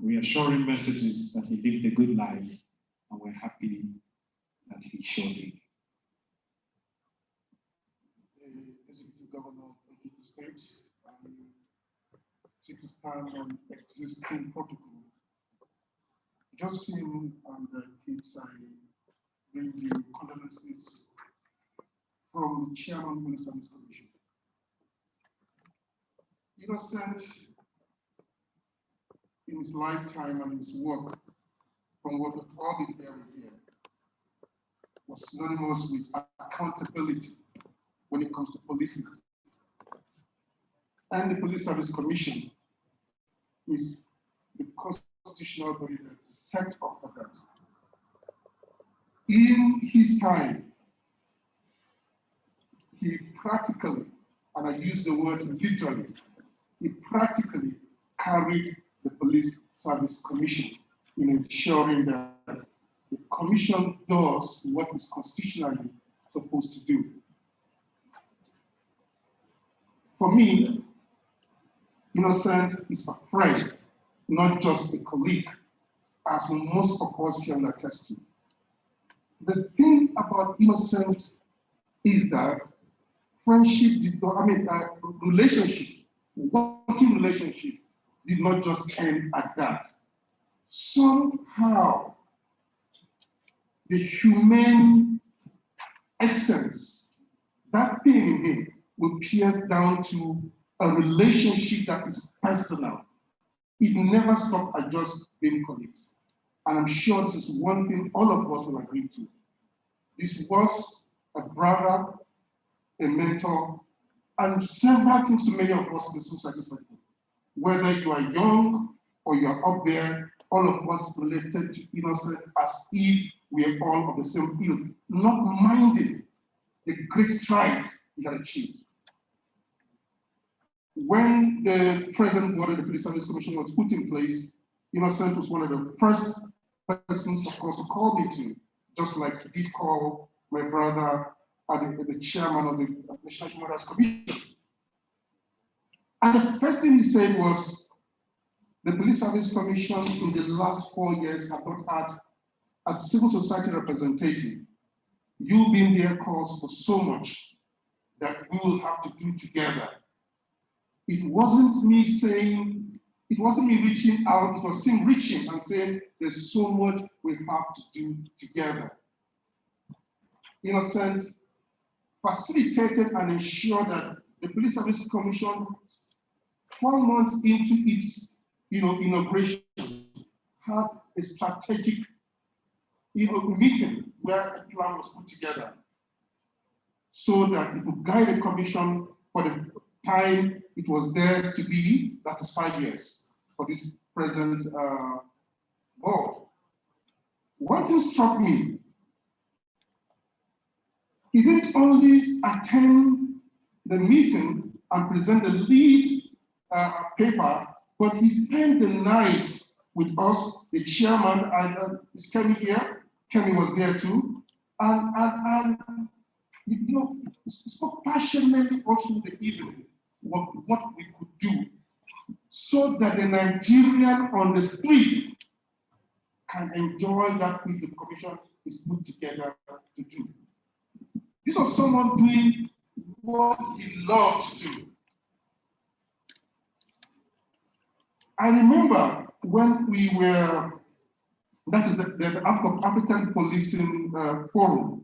reassuring messages that he lived a good life, and we're happy that he showed it. Executive Governor of Abuja State, seeks time on existing protocols. Just him and the kids, I bring you condolences from the Chairman of the Police Service Commission. Innocent in his lifetime and his work, from what we've all been hearing here, was synonymous with accountability when it comes to policing. And the Police Service Commission is the constitutional body that is set up for that. In his time, he practically, and I use the word literally, he practically carried the Police Service Commission in ensuring that the Commission does what it's constitutionally supposed to do. For me, Innocent is a friend, not just a colleague, as most of us can attest to. The thing about Innocent is that friendship did not, relationship, working relationship did not just end at that. Somehow, the humane essence, that thing in him, will pierce down to a relationship that is personal. It never stopped at just being colleagues. And I'm sure this is one thing all of us will agree to. This was a brother, a mentor, and several things to many of us in the society sector. Whether you are young or you are up there, all of us related to Innocent as if we are all of the same ilk, not minding the great strides he had achieved. When the present board of the Police Service Commission was put in place, Innocent was one of the first persons, of course, to call me to, just like he did call my brother, the chairman of the National Human Rights Commission. And the first thing he said was, the Police Service Commission in the last 4 years have not had a civil society representative. You being there calls for so much that we will have to do together. It wasn't me saying, it wasn't me reaching out, it was him reaching and saying, there's so much we have to do together. Innocent facilitated and ensured that the Police Service Commission, 12 months into its inauguration, had a strategic meeting where a plan was put together so that it would guide the commission for the time it was there to be, that is 5 years, for this present board. One thing struck me, he didn't only attend the meeting and present the lead paper, but he spent the nights with us, the chairman, and is Kemi here? Kemi was there too. And spoke passionately also the evening what we could do so that the Nigerian on the street can enjoy that which the commission is put together to do. This was someone doing what he loved to do. I remember when we were That is the African Policing Forum.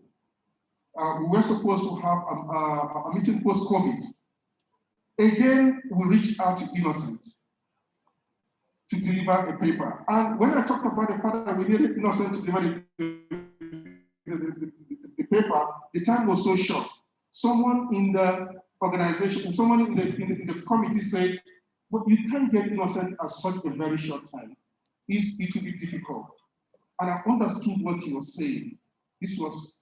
We were supposed to have a meeting post-COVID. Again, we reached out to Innocent to deliver a paper. And when I talked about the fact that we needed Innocent to deliver the paper, the time was so short. Someone in the organization, someone in the committee said, but you can't get Innocent at such a very short time. It will be difficult. And I understood what he was saying. This was,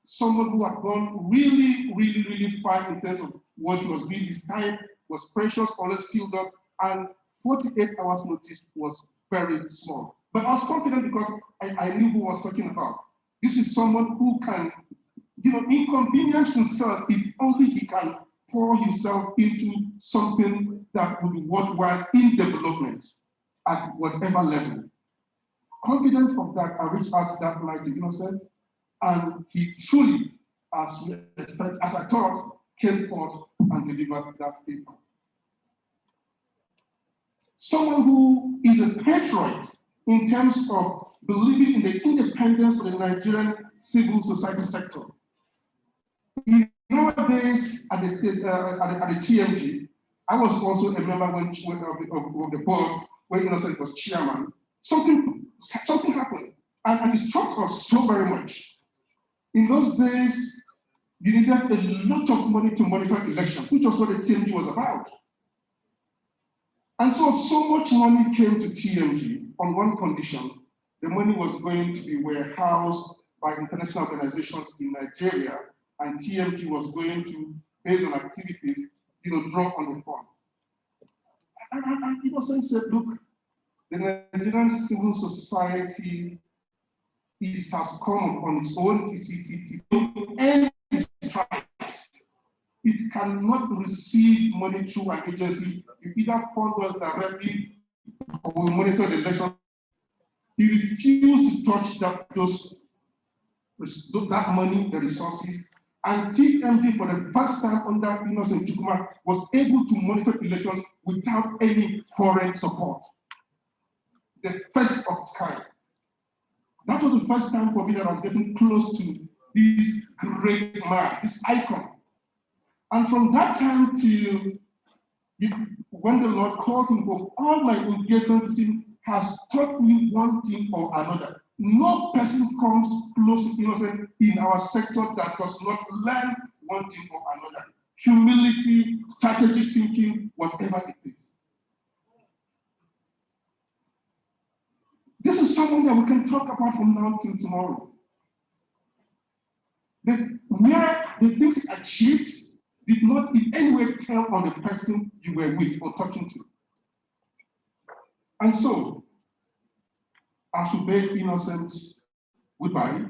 someone who had gone really far in terms of what he was doing. His time was precious, always filled up, and 48 hours notice was very small. But I was confident because I knew who I was talking about. This is someone who can, inconvenience himself if only he can pour himself into something that would be worthwhile in development at whatever level. Confident of that, I reached out to that night to Innocent, and he truly, as I thought, came forth and delivered that paper. Someone who is a patriot in terms of believing in the independence of the Nigerian civil society sector. In our days at the TMG, I was also a member of the board when Innocent was chairman. Something happened, and it struck us so very much. In those days, you needed a lot of money to monitor elections, which was what the TMG was about. And so much money came to TMG on one condition: the money was going to be warehoused by international organizations in Nigeria, and TMG was going to, based on activities, draw on the fund. And Innocent said, look, the Nigerian civil society has come on its own, it cannot receive money through an agency. You either fund us directly or we monitor the election. He refused to touch that money, the resources, and TMD for the first time under Innocent Chukwuma was able to monitor elections without any foreign support. The first of its kind. That was the first time for me that I was getting close to this great man, this icon. And from that time till when the Lord called him, all my engagement with him has taught me one thing or another. No person comes close to Innocent in our sector that does not learn one thing or another. Humility, strategic thinking, whatever it is. This is someone that we can talk about from now till tomorrow. Where the things he achieved did not in any way tell on the person you were with or talking to. And so, as we bid Innocent goodbye,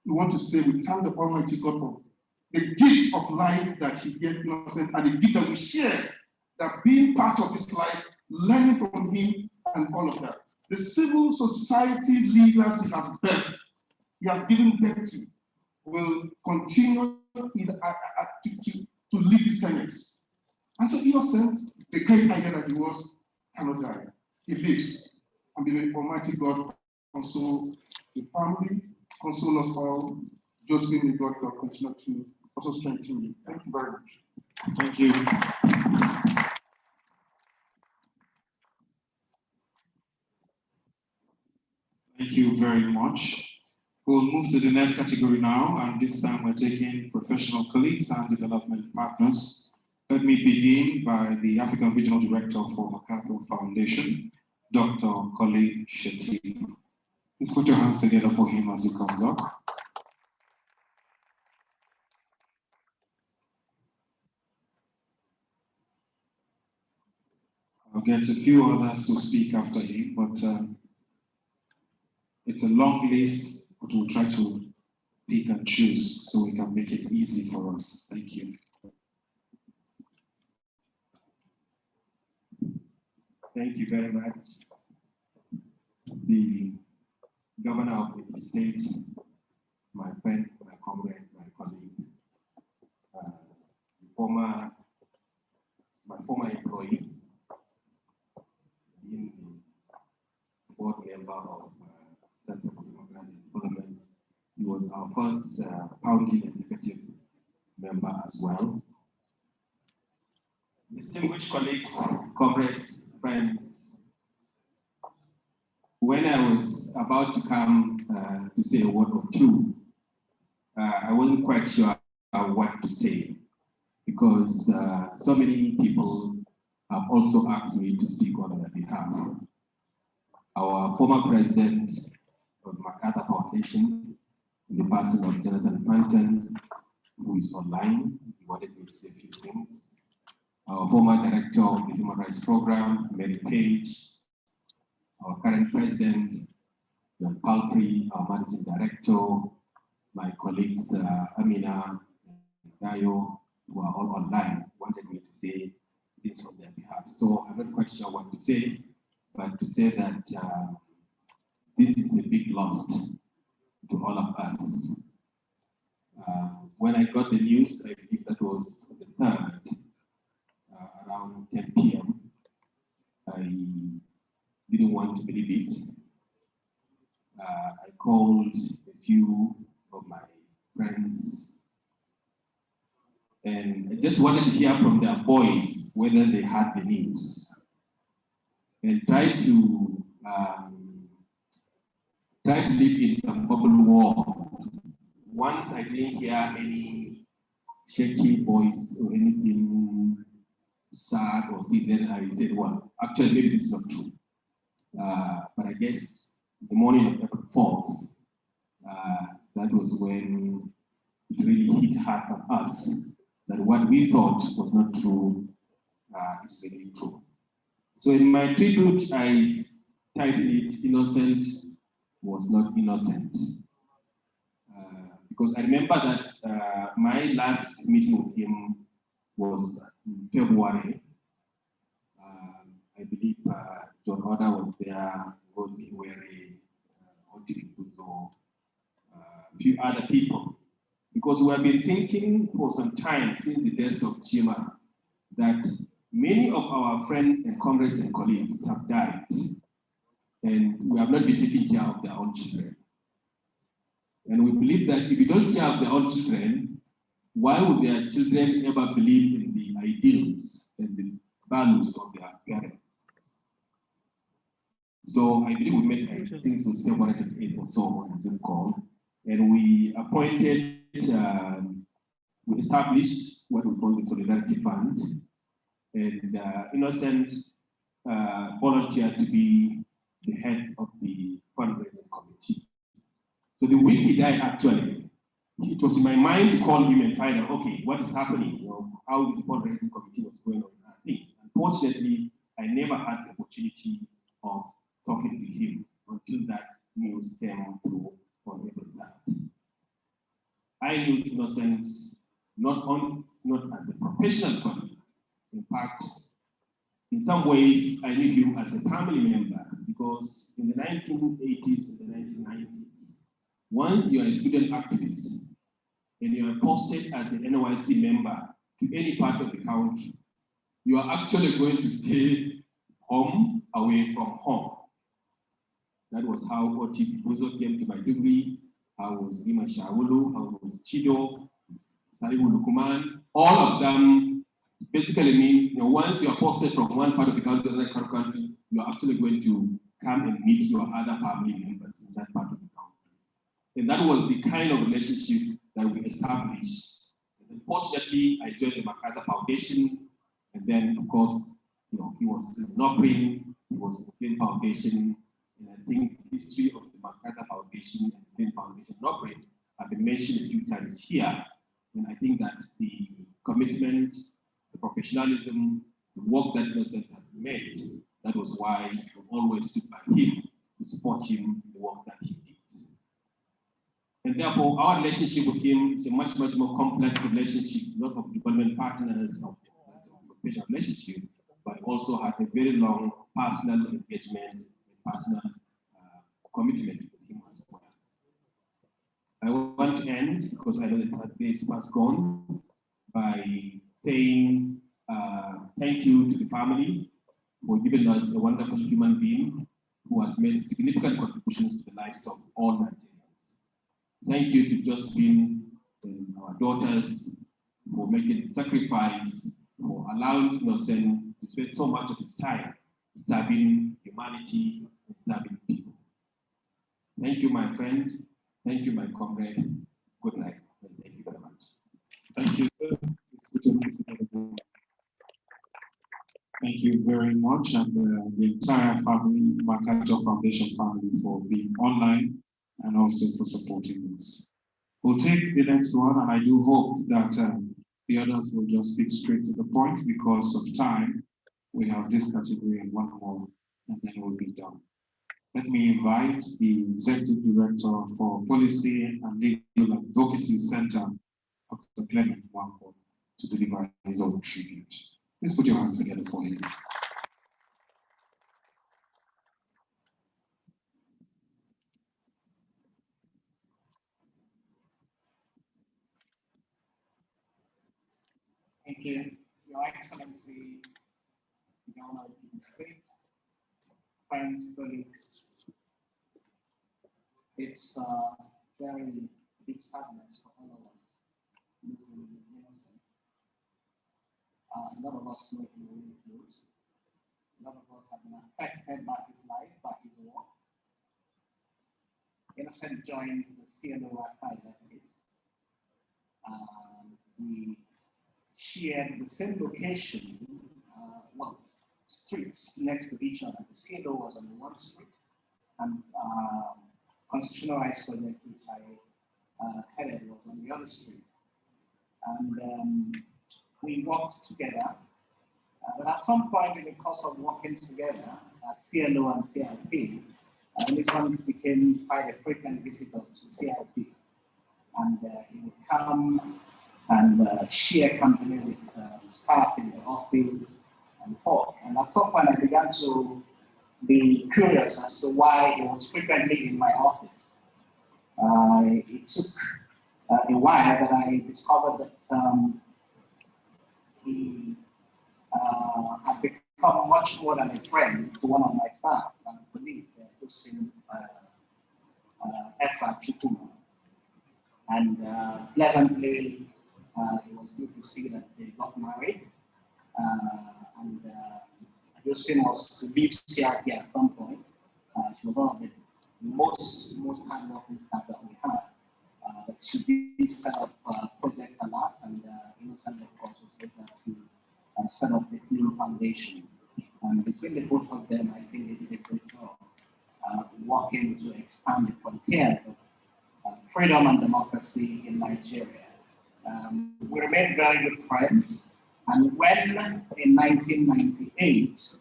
we want to say we thank the Almighty God for the gift of life that He gave Innocent and the gift that we share, that being part of this life, learning from Him and all of that. The civil society leaders He has built, He has given birth to, will continue to lead these tenets. And so Innocent, the great idea that he was, cannot die. He lives. And may the Almighty God console the family, console us all. Just may God continue to also strengthen you. Thank you very much. Thank you. Thank you very much. We'll move to the next category now, and this time we're taking professional colleagues and development partners. Let me begin by the African Regional Director for MacArthur Foundation, Dr. Kole Shetty. Please put your hands together for him as he comes up. I'll get a few others to speak after him, but it's a long list, but we'll try to pick and choose so we can make it easy for us. Thank you. Thank you very much. The governor of the state, my friend, my comrade, my colleague, my former employee, being the board member of He was our first founding executive member as well. Distinguished colleagues, comrades, friends, when I was about to come to say a word or two, I wasn't quite sure what to say because so many people have also asked me to speak on their behalf. Our former president of MacArthur Foundation, in the person of Jonathan Panton, who is online, he wanted me to say a few things. Our former director of the Human Rights Program, Mary Page, our current president, John Palfrey, our managing director, my colleagues Amina and Dayo, who are all online, wanted me to say this on their behalf. So I'm not quite sure what to say, but to say that this is a big loss to all of us. When I got the news, I believe that was the 3rd, around 10 p.m., I didn't want to believe it. I called a few of my friends and I just wanted to hear from their voice whether they had the news and try to live in some bubble world. Once I didn't hear any shaky voice or anything sad or see, then I said, well, actually maybe this is not true. But I guess the morning of April 4th, that was when it really hit hard on us that what we thought was not true is really true. So in my tribute, I titled it "Innocent Was Not Innocent," because I remember that my last meeting with him was in February. I believe John Oda was there, Rosie Were, Otikipuzo, a few other people. Because we have been thinking for some time since the death of Chima that many of our friends and comrades and colleagues have died and we have not been taking care of their own children. And we believe that if you don't care of their own children, why would their children ever believe in the ideals and the values of their parents? So I believe we made, I think it was February 28th or so on Zoom call, and we appointed, we established what we call the Solidarity Fund, and Innocent volunteered to be the head of the fundraising committee. So the week he died, actually, it was in my mind to call him and find out, okay, what is happening? You know, how the fundraising committee was going on. Unfortunately, I never had the opportunity of talking to him until that news came through on April 3rd. I knew Innocent not as a professional colleague. In fact, in some ways, I knew him as a family member because in the 1980s and the 1990s, once you are a student activist and you are posted as an NYC member to any part of the country, you are actually going to stay home away from home. That was how Oti Buzo came to my degree. How was Rima Shawulu, how was Chido, Saribu Lukuman. All of them basically mean, you know, once you are posted from one part of the country to another country, you are actually going to come and meet your other family members in that part of the country. And that was the kind of relationship that we established. And unfortunately, I joined the MacArthur Foundation, and then, of course, you know, he was in Noprin, he was in the Flynn Foundation, and I think the history of the MacArthur Foundation and the Flynn Foundation Noprin have been mentioned a few times here. And I think that the commitment, the professionalism, the work that Innocent had made, that was why we always stood by him to support him in the work that he did. And therefore, our relationship with him is a much, much more complex relationship, not of development partners, of professional relationship, but also had a very long personal engagement and personal commitment with him as well. I want to end, because I know that this has gone, by saying thank you to the family for giving us a wonderful human being who has made significant contributions to the lives of all Nigerians. Thank you to Josephine and our daughters for making sacrifice, for allowing Innocent to spend so much of his time serving humanity and serving people. Thank you, my friend. Thank you, my comrade. Good night, and thank you very much. Thank you, sir. Thank you very much, and the entire family, Makajo Foundation family, for being online and also for supporting us. We'll take the next one, and I do hope that the others will just speak straight to the point because of time. We have this category and one more, and then we'll be done. Let me invite the Executive Director for Policy and Legal Advocacy Center, Dr. Clement Wampo, to deliver his own tribute. Please put your hands together for him. Thank you, Your Excellency, Governor of the State, friends, colleagues. It's very deep sadness for all of us losing Innocent. A lot of us know him really close. A lot of us have been affected by his life, by his work. Innocent joined the CLO after I left it. We shared the same location, streets next to each other. The CLO was on one street, and Constitutional Rights Project, which I headed, was on the other street. And we worked together. But at some point in the course of working together, CLO and CLP, Innocent became quite a frequent visitor to CLP. And he would come and share company with staff in the office and talk. And at some point, I began to be curious as to why he was frequently in my office. It took a while that I discovered that he had become much more than a friend to one of my staff, and I believe Justin Chukwuma. And pleasantly, it was good to see that they got married. And Justin was to leave CRP at some point. She was one of the most hardworking staff that we had. But she did set up Project a lot, and Innocent, of course, was able to set up the Clean Foundation. And between the both of them, I think they did a great job working to expand the frontiers of freedom and democracy in Nigeria. We remained very good friends, and when in 1998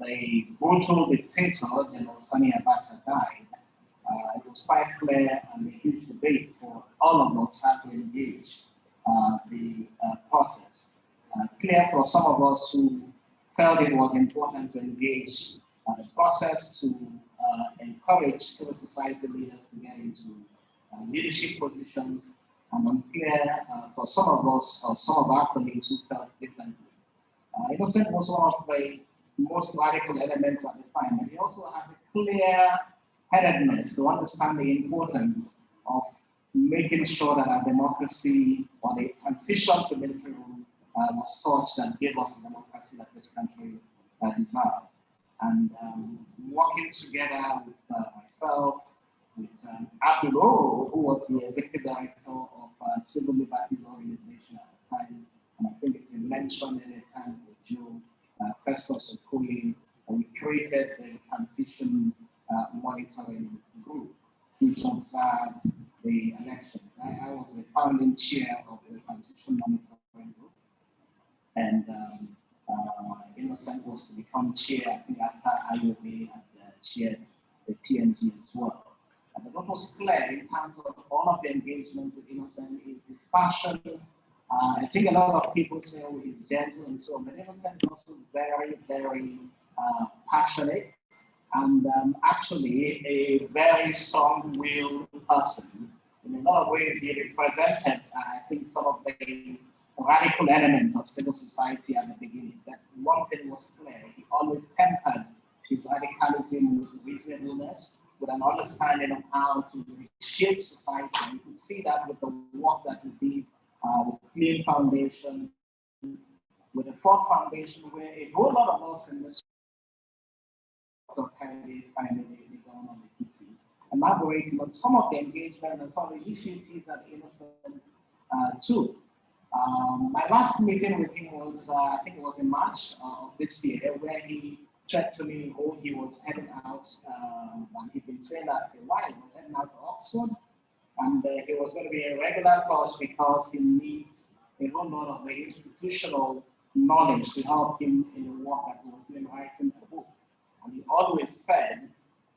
the brutal dictator, General Sani Abacha, died, it was quite clear and a huge debate for all of us how to engage the process. Clear for some of us who felt it was important to engage the process to encourage civil society leaders to get into leadership positions, and unclear for some of us or some of our colleagues who felt differently. Innocent was one of the most radical elements at the time, and he also had a clear-headedness to understand the importance of making sure that our democracy or the transition to military rule was such that gave us the democracy that this country deserved. And working together with myself, with Abdul, who was the executive director of Civil Liberties Organization at the time, and I think it's been mentioned in a time with Joe Festus Okoye, we created a transition monitoring group which observed the elections. I was the founding chair of the transition monitoring group, and Innocent was to become chair, I think, after IOB had chaired the TNG as well. And what was clear in terms of all of the engagement with Innocent is his passion. I think a lot of people say, oh, he's gentle and so on, but Innocent is also very, very passionate and actually a very strong-willed person. In a lot of ways, he represented, I think, some of the radical element of civil society at the beginning. That one thing was clear, he always tempered his radicalism with reasonableness with an understanding of how to reshape society. You can see that with the work that we did with Clean Foundation, with the Ford Foundation, where a whole lot of us in this finally down on the kitty, elaborating on some of the engagement and some of the initiatives that Innocent took. My last meeting with him was, I think it was in March of this year, where he said to me, oh, he was heading out, and he'd been saying that for a while, he was heading out to Oxford, and he was going to be a regular coach because he needs a whole lot of the institutional knowledge to help him in the work that he was doing writing the book. And he always said,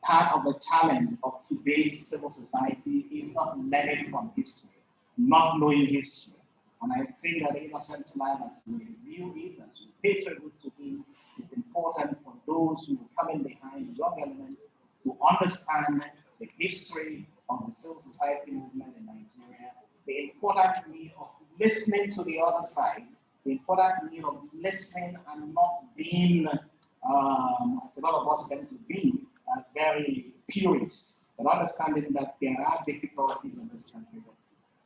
part of the challenge of today's civil society is not learning from history, not knowing history. And I think that Innocent's life, as we review it, as we pay tribute to him, it's important for those who are coming behind the young elements to understand the history of the civil society movement in Nigeria, the important need of listening to the other side, the important need of listening and not being, as a lot of us tend to be, very purists, but understanding that there are difficulties in this country.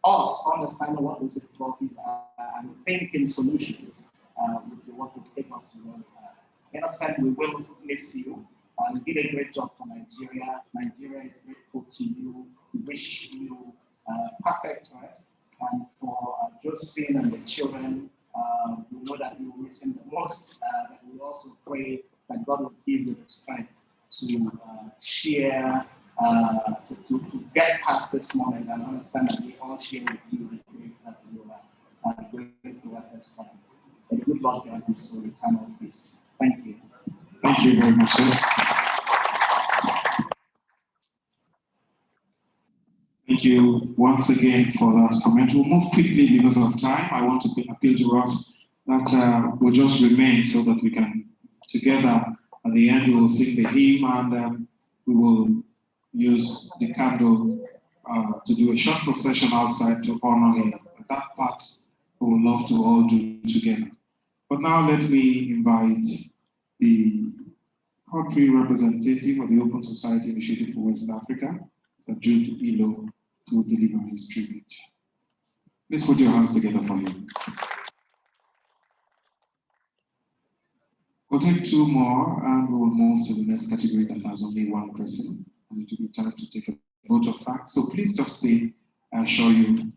Us understanding what those difficulties are and thinking solutions would be what would take us to where we are. Innocent, we will miss you. You did a great job for Nigeria. Nigeria is grateful to you. We wish you perfect rest. And for Josephine and the children, we know that you will miss him the most. But we also pray that God will give you the strength to share, to get past this moment and understand that we all share with you the grief that you are going through at this time. And good luck grant this soul eternal peace. Thank you. Thank you very much, sir. Thank you once again for that comment. We'll move quickly because of time. I want to appeal to us that we'll just remain so that we can, together, at the end, we will sing the hymn and we will use the candle to do a short procession outside to honor him. At that part, we would love to all do together. But now let me invite the country representative of the Open Society Initiative for West Africa, Mr. Jude Ilo, to deliver his tribute. Please put your hands together for him. We'll take two more and we will move to the next category that has only one person. And it will be time to take a vote of thanks. So please just stay. I assure you,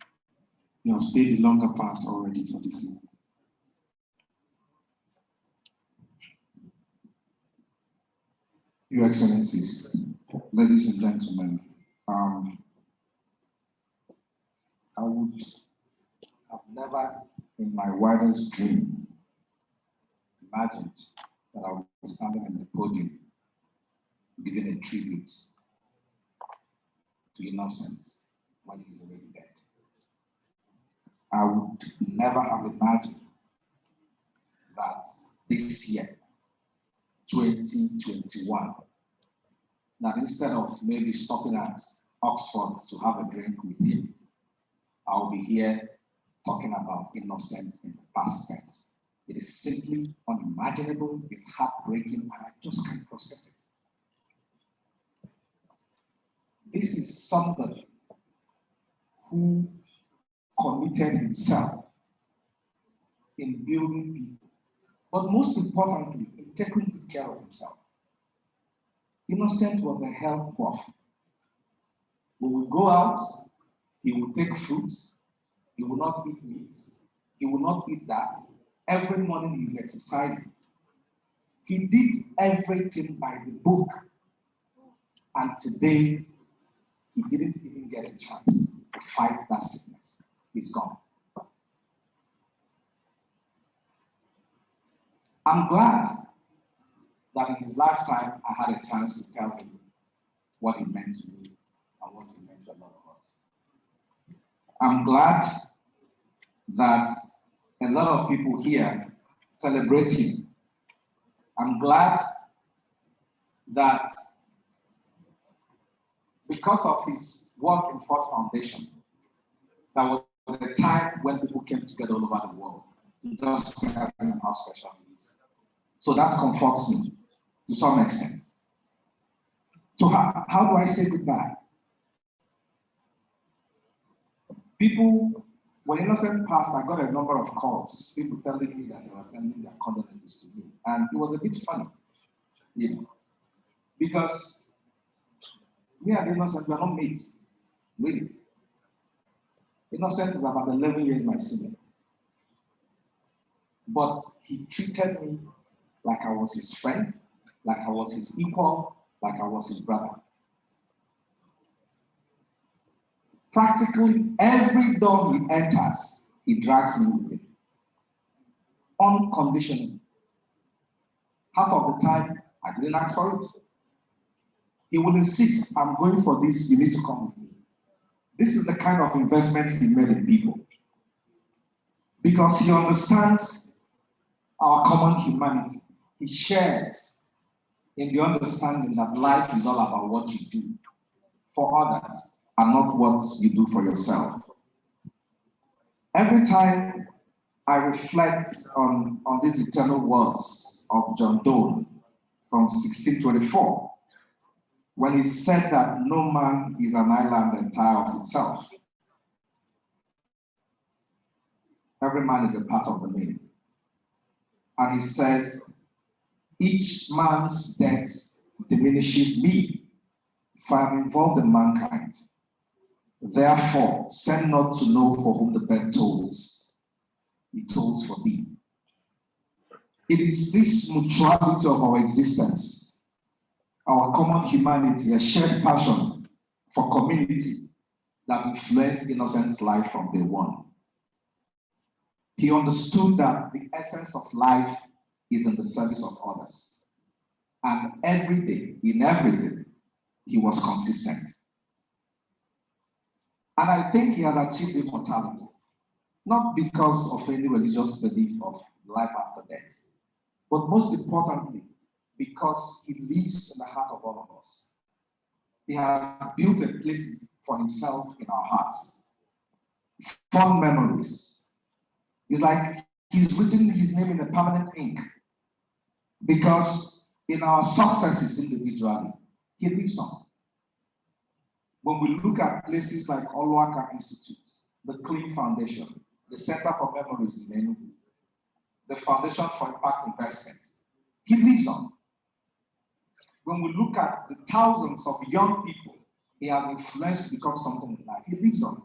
you have stayed the longer part already for this evening. Your Excellencies, ladies and gentlemen, I would have never in my wildest dream imagined that I would be standing in the podium giving a tribute to Innocence when he's already dead. I would never have imagined that this year, 2021, that instead of maybe stopping at Oxford to have a drink with him, I'll be here talking about Innocence in the past tense. It is simply unimaginable, it's heartbreaking, and I just can't process it. This is somebody who committed himself in building people, but most importantly, in taking good care of himself. Innocent was a health buff. When we go out, he will take fruits, he will not eat meats, he will not eat that. Every morning he's exercising. He did everything by the book. And today, he didn't even get a chance to fight that sickness. He's gone. I'm glad that in his lifetime, I had a chance to tell him what he meant to me and what he meant to a lot of us. I'm glad that a lot of people here celebrate him. I'm glad that because of his work in Ford Foundation, there was a time when people came together all over the world to just see how special he is. So that comforts me to some extent. to her. How do I say goodbye? People, when Innocent passed, I got a number of calls, people telling me that they were sending their condolences to me. And it was a bit funny, you know, because me and Innocent were not mates, really. Innocent is about 11 years my senior. But he treated me like I was his friend, like I was his equal, like I was his brother. Practically every door he enters, he drags me with him. Unconditionally. Half of the time, I didn't ask for it. He will insist, I'm going for this, you need to come with me. This is the kind of investment he made in people. Because he understands our common humanity. He shares in the understanding that life is all about what you do for others and not what you do for yourself. Every time I reflect on these eternal words of John Donne from 1624, when he said that no man is an island entire of itself. Every man is a part of the many. And he says, each man's death diminishes me, for I am involved in mankind. Therefore, send not to know for whom the bed tolls. It tolls for thee. It is this mutuality of our existence, our common humanity, a shared passion for community that influenced Innocent's life from day one. He understood that the essence of life is in the service of others. And every day, in everything, he was consistent. And I think he has achieved immortality, not because of any religious belief of life after death, but most importantly, because he lives in the heart of all of us. He has built a place for himself in our hearts. Fond memories. It's like he's written his name in a permanent ink, because in our successes individually, he lives on. When we look at places like Oluwaka Institute, the Clean Foundation, the Center for Memories in Enugu, the Foundation for Impact Investment, he lives on. When we look at the thousands of young people he has influenced to become something in life, he lives on.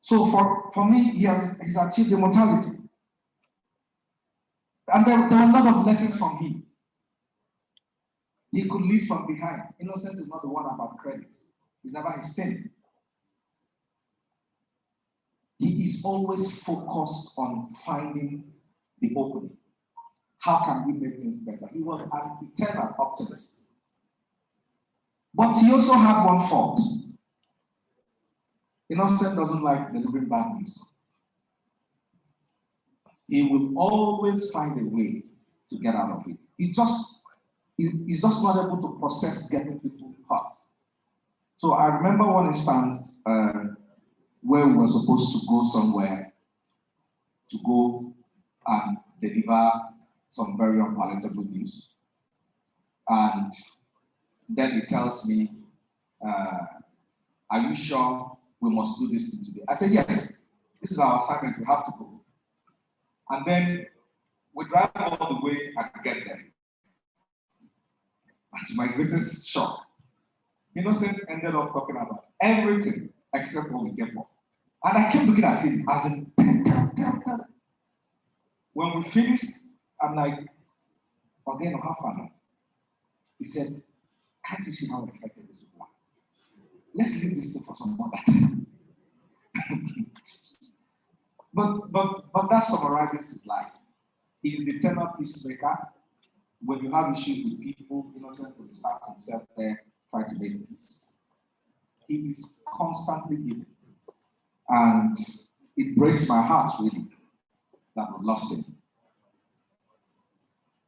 So for me, he's achieved immortality. And there are a lot of lessons from him. He could leave from behind. Innocence is not the one about credit. It's never his thing. He is always focused on finding the opening. How can we make things better? He was an eternal optimist. But he also had one fault. Innocent doesn't like delivering bad news. He will always find a way to get out of it. He's just not able to process getting people hurt. So I remember one instance where we were supposed to go somewhere to go and deliver some very unpalatable news. And then he tells me, are you sure we must do this thing today? I said, yes, this is our assignment, we have to go. And then we drive all the way and get there. And to my greatest shock, Innocent ended up talking about everything except what we get for. And I kept looking at him as in, when we finished, I'm like, again, how far now? He said, can't you see how excited this people are? Let's leave this thing for some other time. But that summarizes his life. He is the eternal peacemaker. When you have issues with people, Innocent will insert himself there, try to make peace. He is constantly giving. And it breaks my heart, really, that we lost him.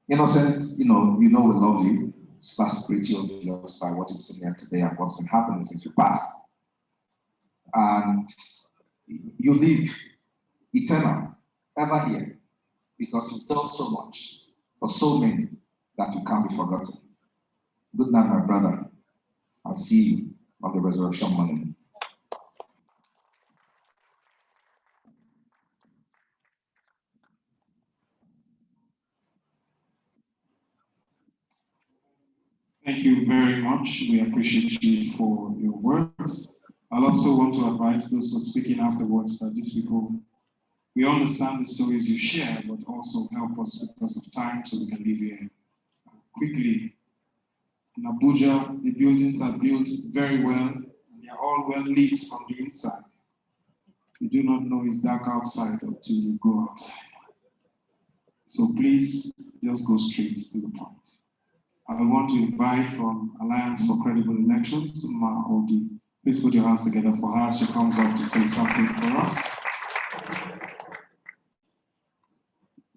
Innocent, you know we love you. That's pretty obvious by what you've seen here today and what's been happening since you passed. And you live eternal, ever here, because you've done so much for so many that you can't be forgotten. Good night, my brother. I'll see you on the resurrection morning. Thank you very much. We appreciate you for your words. I'll also want to advise those who are speaking afterwards that these people, we understand the stories you share, but also help us because of time so we can leave here quickly. In Abuja, the buildings are built very well, and they are all well lit from the inside. You do not know it's dark outside until you go outside. So please, just go straight to the point. I want to invite from Alliance for Credible Elections, Ma Ogi. Please put your hands together for her. She comes up to say something for us.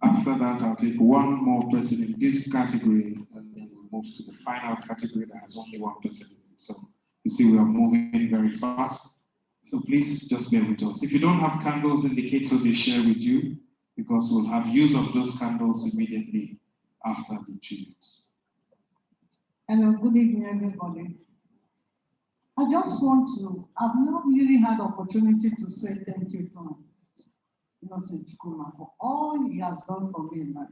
After that, I'll take one more person in this category, and then we'll move to the final category that has only one person in it. So you see, we are moving very fast. So please just bear with us. If you don't have candles, indicate so they share with you, because we'll have use of those candles immediately after the tributes. Hello, good evening, everybody. I just want to, I've not really had opportunity to say thank you to Innocent Chukwuma for all he has done for me in life.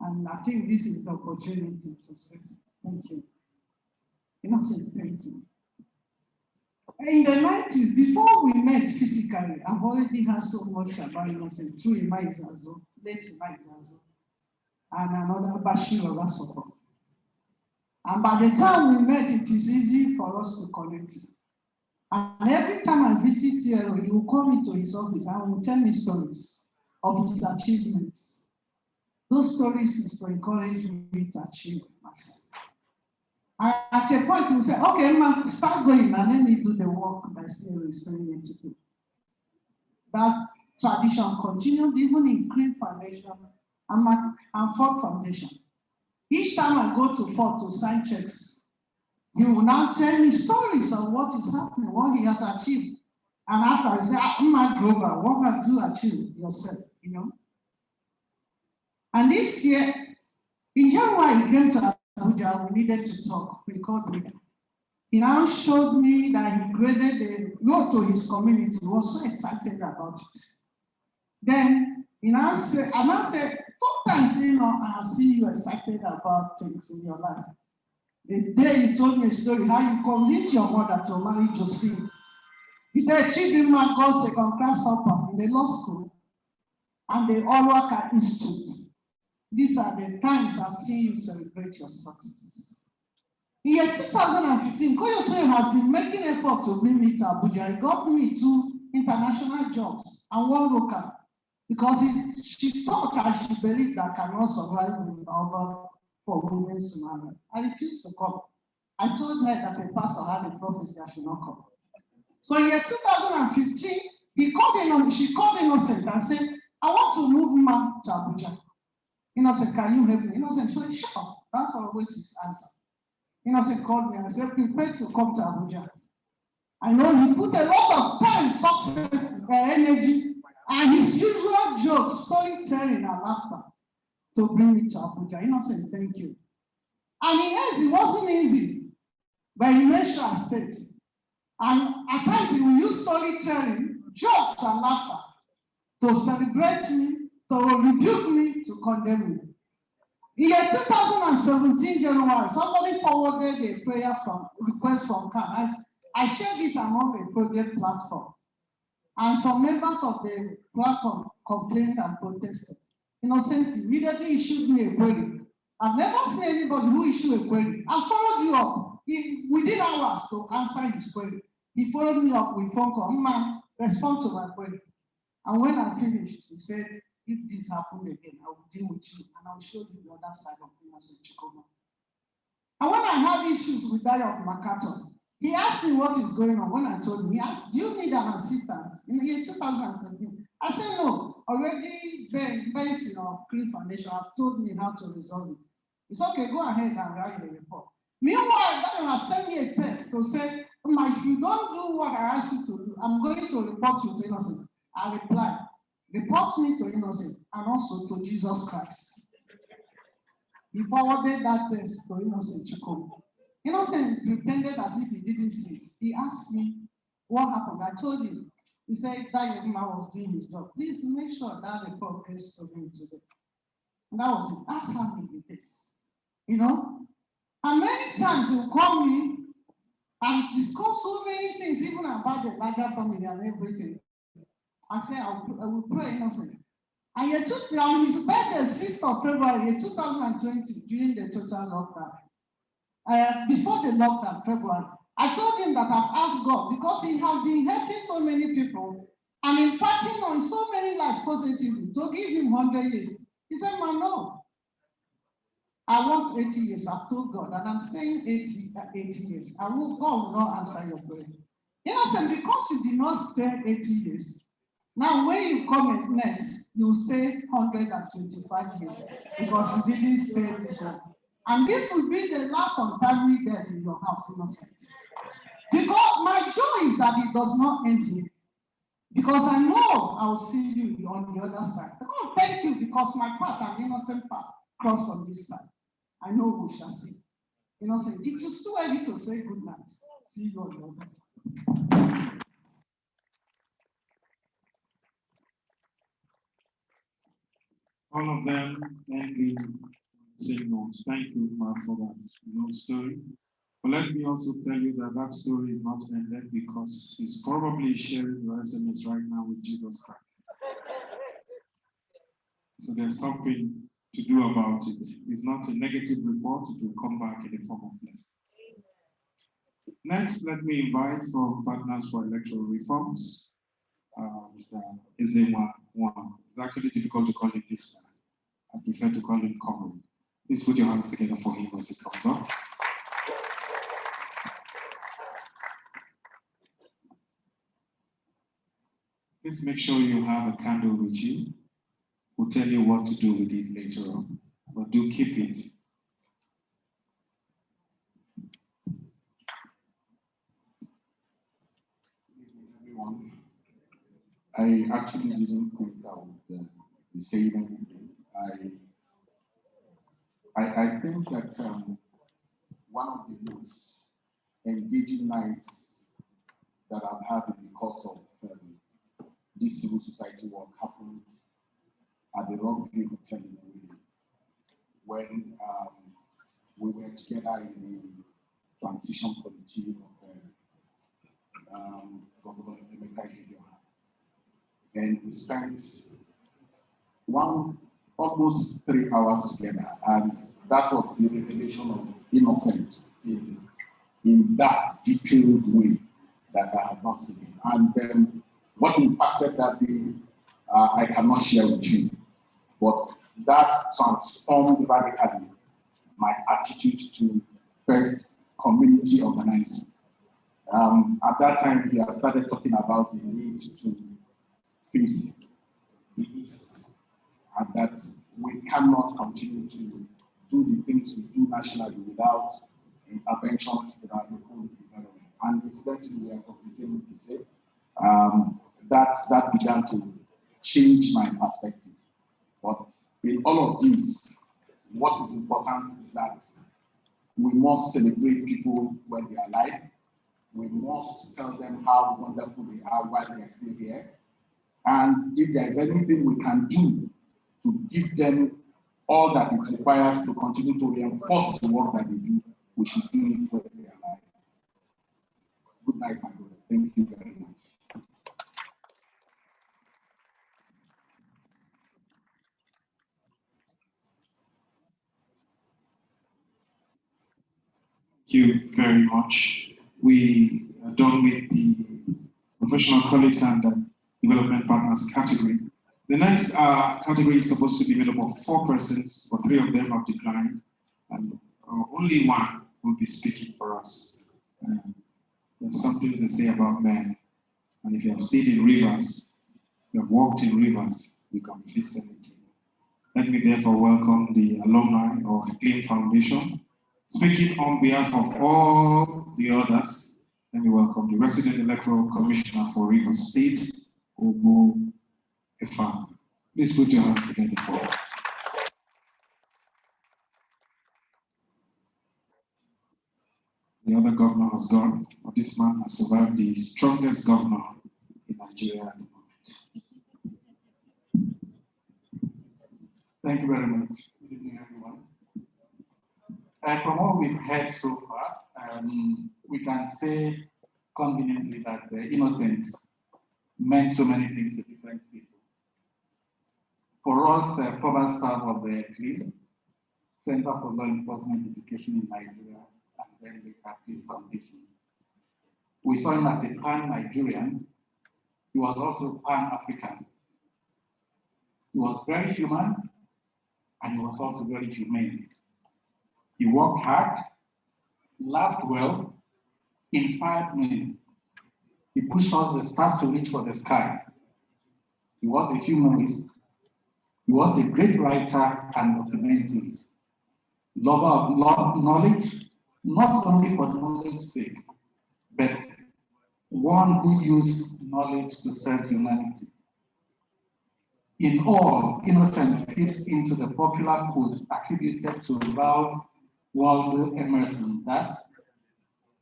And I think this is the opportunity to say thank you. Innocent, thank you. In the 90s, before we met physically, I've already heard so much about Innocent through Ima Izazo, late Ima Izazo, and another Bashir Olasoko. And by the time we met, it is easy for us to connect. And every time I visit here, he will call me to his office and will tell me stories of his achievements. Those stories is to encourage me to achieve myself. And at a point, he will say, okay, man, start going and let me do the work that still is me to do. That tradition continued even in Green Foundation and Ford Foundation. Each time I go to Ford to sign checks, he will now tell me stories of what is happening, what he has achieved. And after he say, my global, what have you achieved yourself, you know? And this year, in January, he came to Abuja, we needed to talk, we called me. He now showed me that he graded the road to his community. He was so excited about it. Then he now said, I now said, sometimes, you know, I have seen you excited about things in your life. The day he told me a story, how you convinced your mother to marry Josephine. He said, Chidinma got second class upper in the law school and the Orwaka Institute. These are the times I've seen you celebrate your success. In year 2015, Koyotoyo has been making effort to bring me to Abuja. He got me 2 international jobs and 1 local. Because she thought and she believed that I cannot survive without for women's marriage. I refused to come. I told her that the pastor had a prophecy that she not come. So in year 2015, she called Innocent and said, I want to move man to Abuja. Innocent, can you help me? Innocent said, sure. That's always his answer. Innocent called me and said, prepare to come to Abuja. I know he put a lot of time, success, energy, and his usual joke, storytelling and laughter to bring me to Abuja. Innocent, thank you. And it wasn't easy, but he made sure I stayed. And at times he will use storytelling, jokes and laughter to celebrate me, to rebuke me, to condemn me. In year 2017 January, somebody forwarded a request from CAN. I shared it among a project platform. And some members of the platform complained and protested. Innocent immediately issued me a query. I've never seen anybody who issued a query. I followed you up within hours to answer his query. He followed me up with phone call. Man, respond to my query. And when I finished, he said, if this happened again, I will deal with you and I will show you the other side of Innocent Chukwuma. And when I had issues with that of Makato, he asked me what is going on. When I told him, he asked, do you need an assistant? In the year 2017, I said, no, already based on Green Foundation have told me how to resolve it. It's okay, go ahead and write the report. Meanwhile, that has sent me a text to say, if you don't do what I asked you to do, I'm going to report you to Innocent. I replied, report me to Innocent and also to Jesus Christ. He forwarded that text to Innocent Chukwuma. Innocent pretended as if he didn't see it. He asked me what happened. I told him. He said that young man was doing his job. Please make sure that the progress to him today. And that was it. That's how he did this. You know? And many times he'll call me and discuss so many things, even about the larger family and everything. I say, I will pray, Innocent. And he took on his birthday, 6th of February 2020, during the total lockdown. Before the lockdown, February, I told him that I've asked God because he has been helping so many people and impacting on so many lives positively to give him 100 years. He said, man, no. I want 80 years. I've told God, and I'm staying 80 years. God will not answer your prayer. Innocent, because you did not stay 80 years, now when you come next, you will stay 125 years because you didn't stay this one. And this will be the last untimely death in your house, Innocent. Because my joy is that it does not end here. Because I know I will see you on the other side. God, thank you because my path and Innocent path cross on this side. I know we shall see. Innocent, it is too early to say good night. See you on the other side. All of them ending same notes. Thank you, Ma, for that story. But let me also tell you that that story is not ended because he's probably sharing your SMS right now with Jesus Christ. So there's something to do about it. It's not a negative report, it will come back in the form of blessings. Next, let me invite from Partners for Electoral Reforms, Mr. Ezema One. It's actually difficult to call him this. I prefer to call him Common. Please put your hands together for him as he comes up. Please make sure you have a candle with you. We'll tell you what to do with it later on, but do keep it. Everyone, I actually didn't think I would be saying anything. I think that one of the most engaging nights that I've had in the course of this civil society work happened at the Rugby Hotel in Abuja, when we were together in the transition committee of Governor Emeka Ihedioha. And we spent almost 3 hours together, and that was the revelation of innocence in that detailed way that I have not seen. And what impacted that day, I cannot share with you, but that transformed radically my attitude to first community organizing. At that time, we had started talking about the need to face the East, and that we cannot continue to do the things we do nationally without interventions in our local environment. And incidentally, we are of the same place. That began to change my perspective. But in all of these, what is important is that we must celebrate people when they are alive. We must tell them how wonderful they are while they are still here. And if there is anything we can do to give them all that it requires to continue to reinforce the work that they do, we should do it when they are alive. Good night, my brother. Thank you very much. Thank you very much. We are done with the professional colleagues and development partners category. The next category is supposed to be made up of 4 persons, but 3 of them have declined, and only one will be speaking for us. There's something to say about men, and if you have stayed in rivers, you have walked in rivers, you can face anything. Let me therefore welcome the alumni of Clean Foundation. Speaking on behalf of all the others, let me welcome the Resident Electoral Commissioner for Rivers State, Obu Efan. Please put your hands together for her. The other governor has gone, but this man has survived the strongest governor in Nigeria at the moment. Thank you very much. Good evening, everyone. From what we've heard so far, we can say conveniently that innocence meant so many things to different people. For us, former staff of the CLIF, Center for Law Enforcement Education in Nigeria, and then the CLIF Foundation, we saw him as a pan-Nigerian. He was also pan-African. He was very human, and he was also very humane. He worked hard, laughed well, inspired me. He pushed us the staff to reach for the sky. He was a humorist. He was a great writer and documentarist. Lover of knowledge, not only for knowledge's sake, but one who used knowledge to serve humanity. In all, Innocent fits into the popular quote attributed to Ralph Waldo Emerson that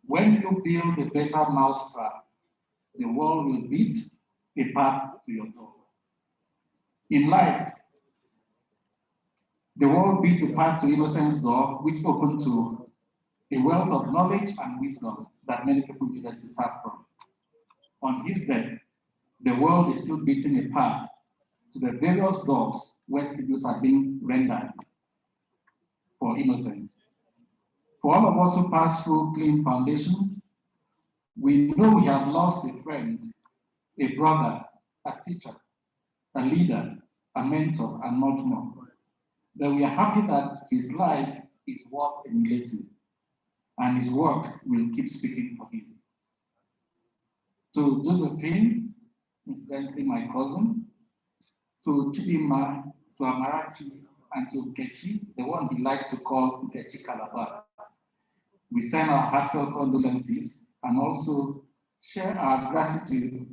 when you build a better mousetrap, the world will beat a path to your door. In life, the world beat a path to Innocent's door, which opened to a wealth of knowledge and wisdom that many people needed to tap from. On his death, the world is still beating a path to the various doors where tributes are being rendered for Innocent. For all of us who pass through clean foundations, we know we have lost a friend, a brother, a teacher, a leader, a mentor, and much more. But we are happy that his life is worth emulating, and his work will keep speaking for him. To Josephine, incidentally my cousin, to Chidima, to Amarachi, and to Nkechi, the one he likes to call Nkechi Calabar, we send our heartfelt condolences and also share our gratitude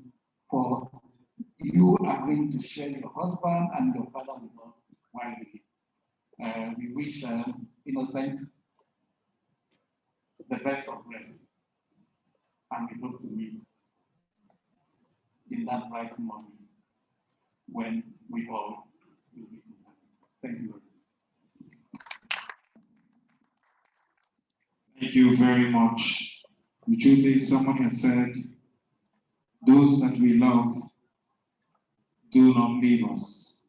for you agreeing to share your husband and your father with us while we live. We wish Innocent the best of rest, and we hope to meet in that bright morning when we all will be together. Thank you. Thank you very much. The truth is, someone had said, those that we love do not leave us.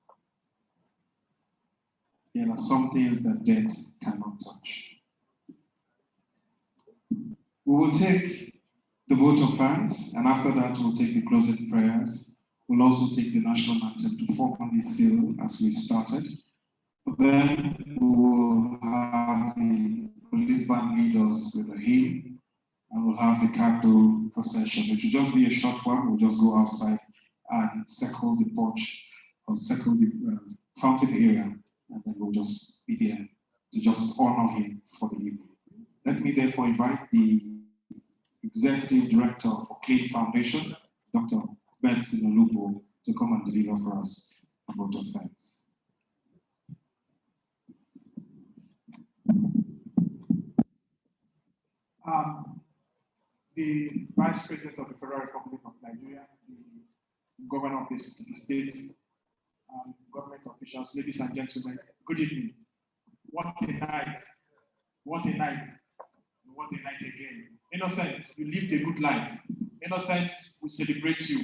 There are some things that death cannot touch. We will take the vote of thanks, and after that, we'll take the closing prayers. We'll also take the national anthem to form on the seal as we started. Then we will have the police band leaders with a hymn, and we'll have the cattle procession. It will just be a short one. We'll just go outside and circle the porch or circle the fountain area, and then we'll just be there to just honor him for the evening. Let me therefore invite the Executive Director for Clean Foundation, Dr. Benson Olupo, to come and deliver for us a vote of thanks. The Vice President of the Federal Republic of Nigeria, the Governor of the state, government officials, ladies and gentlemen, good evening. What a night, what a night, what a night again. Innocent, you lived a good life. Innocent, we celebrate you.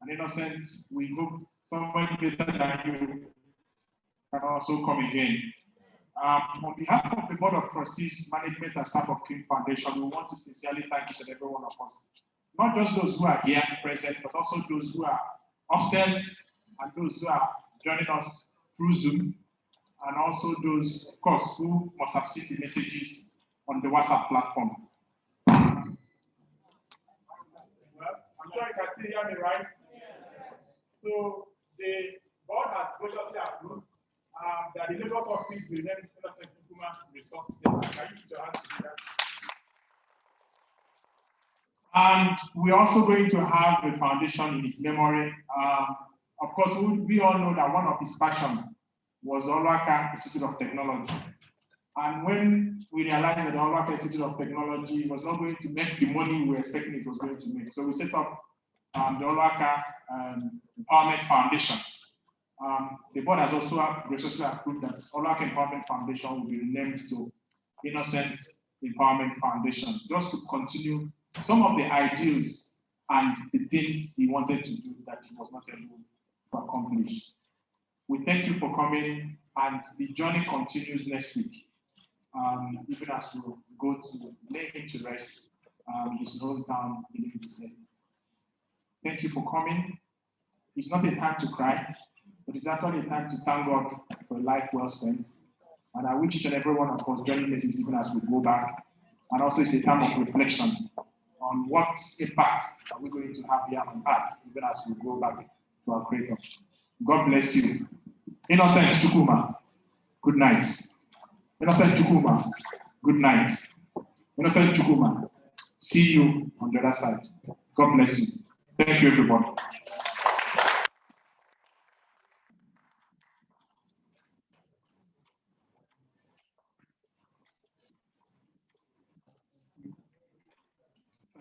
And Innocent, we hope someone better than you can also come again. On behalf of the Board of Trustees, Management and Staff of King Foundation, we want to sincerely thank each and every one of us. Not just those who are here present, but also those who are upstairs and those who are joining us through Zoom, and also those, of course, who must have seen the messages on the WhatsApp platform. Well, I'm sure you can still hear me, right? So the board has graciously approved that the Labour Office will name Innocent Chukwuma Resource Center. Can you put your hands together? And we're also going to have the foundation in his memory. Of course, we all know that one of his passions was Olwaka Institute of Technology. And when we realized that the Olaka Institute of Technology was not going to make the money we were expecting it was going to make, so we set up the Olaka Empowerment Foundation. The board has also graciously approved that Olaka Empowerment Foundation will be renamed to Innocent Empowerment Foundation, just to continue some of the ideals and the things he wanted to do that he was not able to accomplish. We thank you for coming, and the journey continues next week. Even as we go to lay him to rest, his hometown in Abuja. Thank you for coming. It's not a time to cry, but it's actually a time to thank God for a life well spent. And I wish each and every one of us journey places even as we go back. And also it's a time of reflection on what impact are we going to have here on earth, even as we go back to our Creator. God bless you. Innocent Chukwuma, good night. Innocent Chukwuma, good night. Innocent Chukwuma, see you on the other side. God bless you. Thank you, everybody.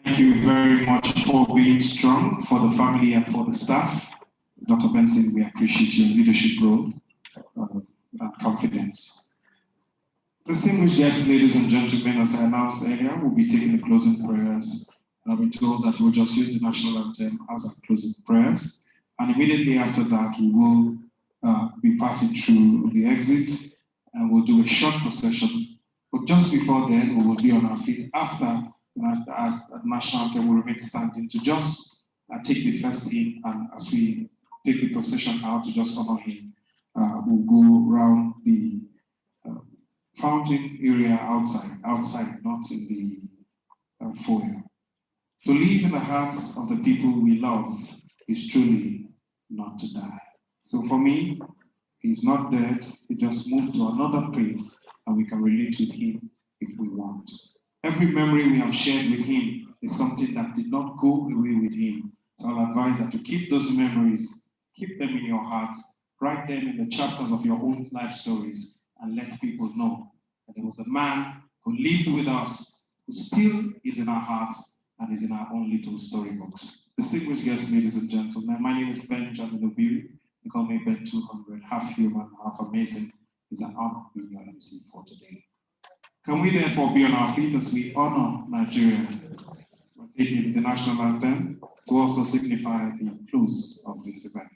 Thank you very much for being strong for the family and for the staff. Dr. Benson, we appreciate your leadership role and confidence. Distinguished guests, ladies and gentlemen, as I announced earlier, we'll be taking the closing prayers. And I've been told that we'll just use the national anthem as our closing prayers. And immediately after that, we will be passing through the exit and we'll do a short procession. But just before then, we will be on our feet after, as the national anthem will remain standing to just take the first hymn, and as we take the procession out to just honor him, we'll go around the fountain area outside, not in the foyer. To live in the hearts of the people we love is truly not to die. So for me, he's not dead, he just moved to another place and we can relate with him if we want. Every memory we have shared with him is something that did not go away with him. So I'll advise that to keep those memories, keep them in your hearts, write them in the chapters of your own life stories, and let people know that there was a man who lived with us, who still is in our hearts and is in our own little storybooks. Distinguished guests, ladies and gentlemen, my name is Benjamin Obiri. They call me Ben 200, half human, half amazing. It's an honor being your MC for today. Can we therefore be on our feet as we honor Nigeria? We're taking the national anthem to also signify the close of this event.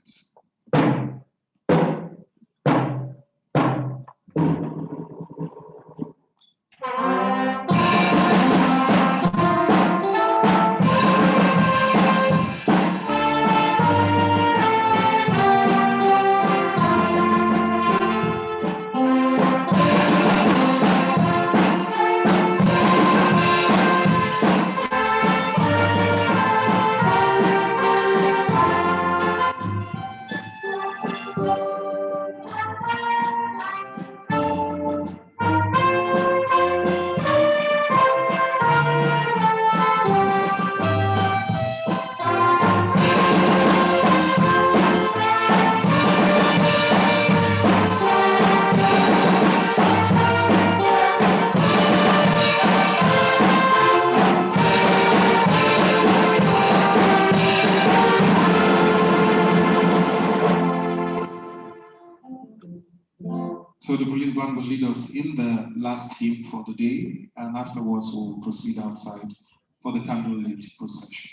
So the police band will lead us in the last hymn for the day, and afterwards we'll proceed outside for the candlelit procession.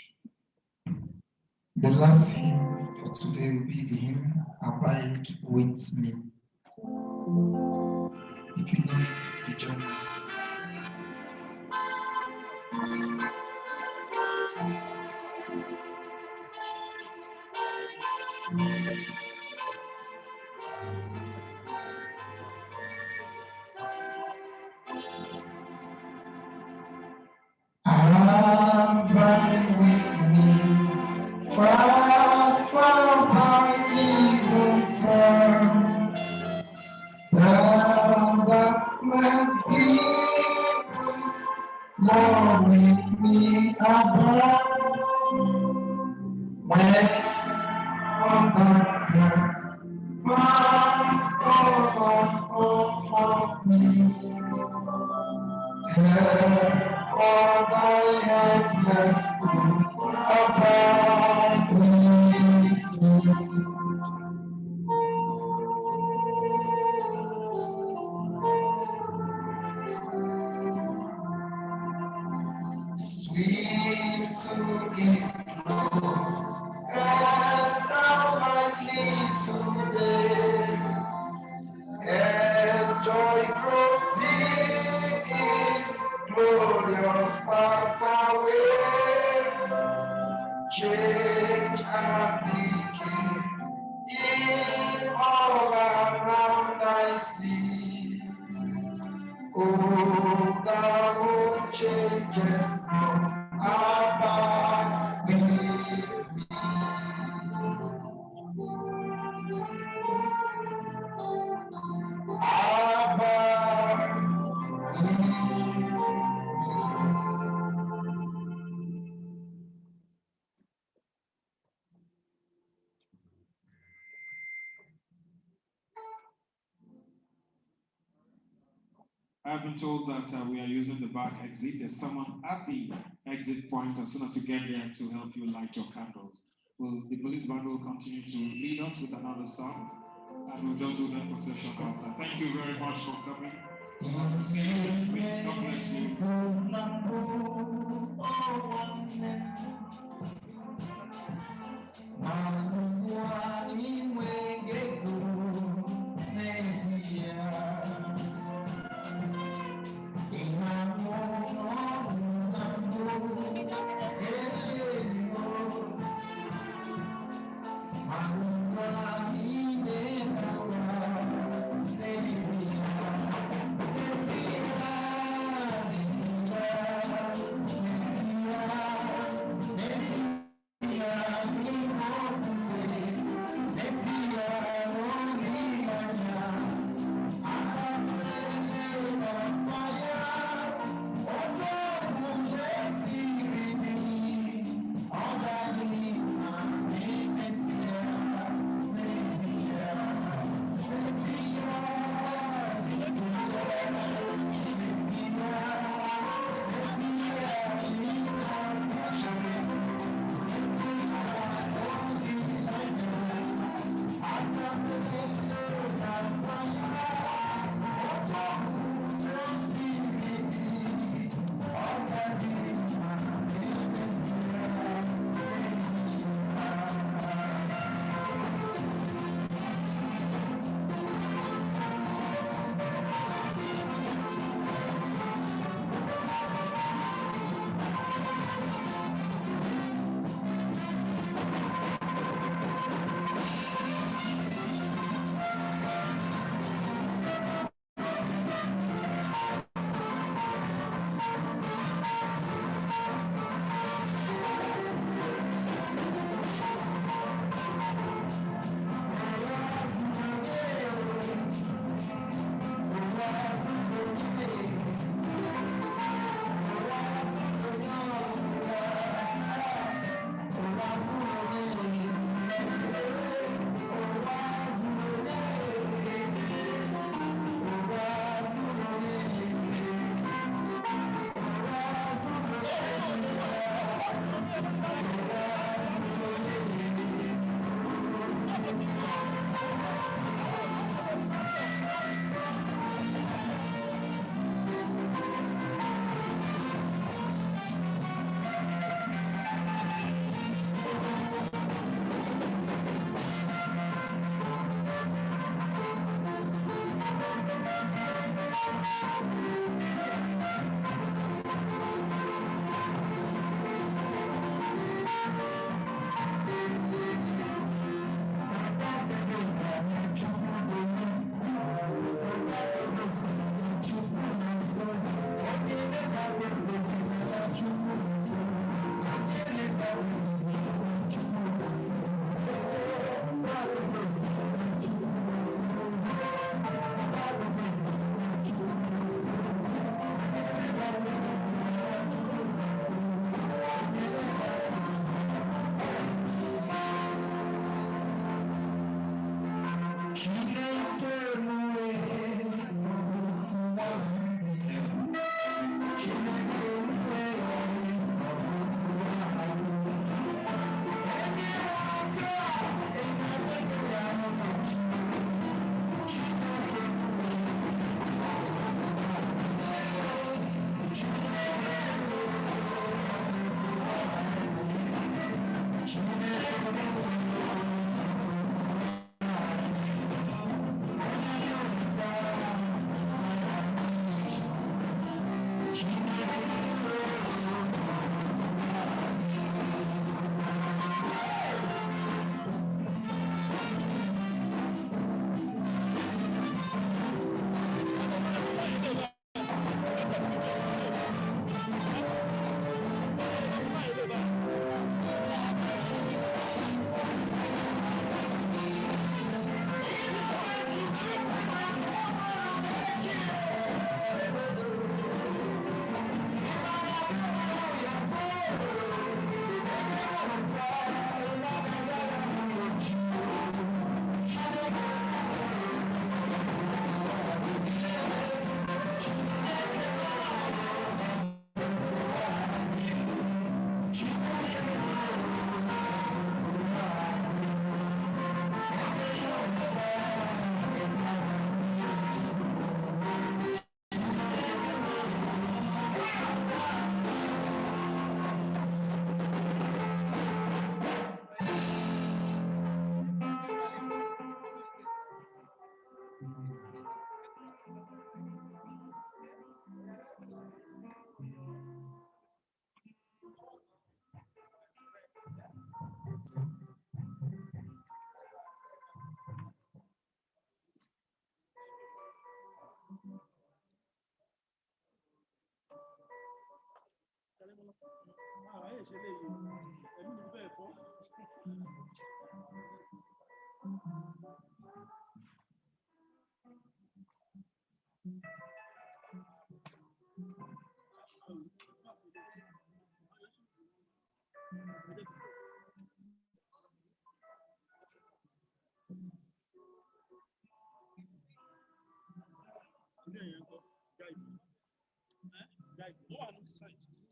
The last hymn for today will be the hymn Abide With Me. If you know it, you join us. Abide with me, fast from my evil time. The darkness deepest, Lord, with me abide. When on the hand, fight for the comfort me. all thy helpless foot abide with me. Sweep to his close, rest thou lightly today, as joy grows deep, is glorious pass away, change and decay in all around I see. Oh, thou who changest not, abide with me. Abide with me. I've been told that we are using the back exit. There's someone at the exit point as soon as you get there to help you light your candles. Well, the police band will continue to lead us with another song, and we'll just do that procession outside. Thank you very much for coming. See you next week. God bless you. Guide. Guide. Go on side.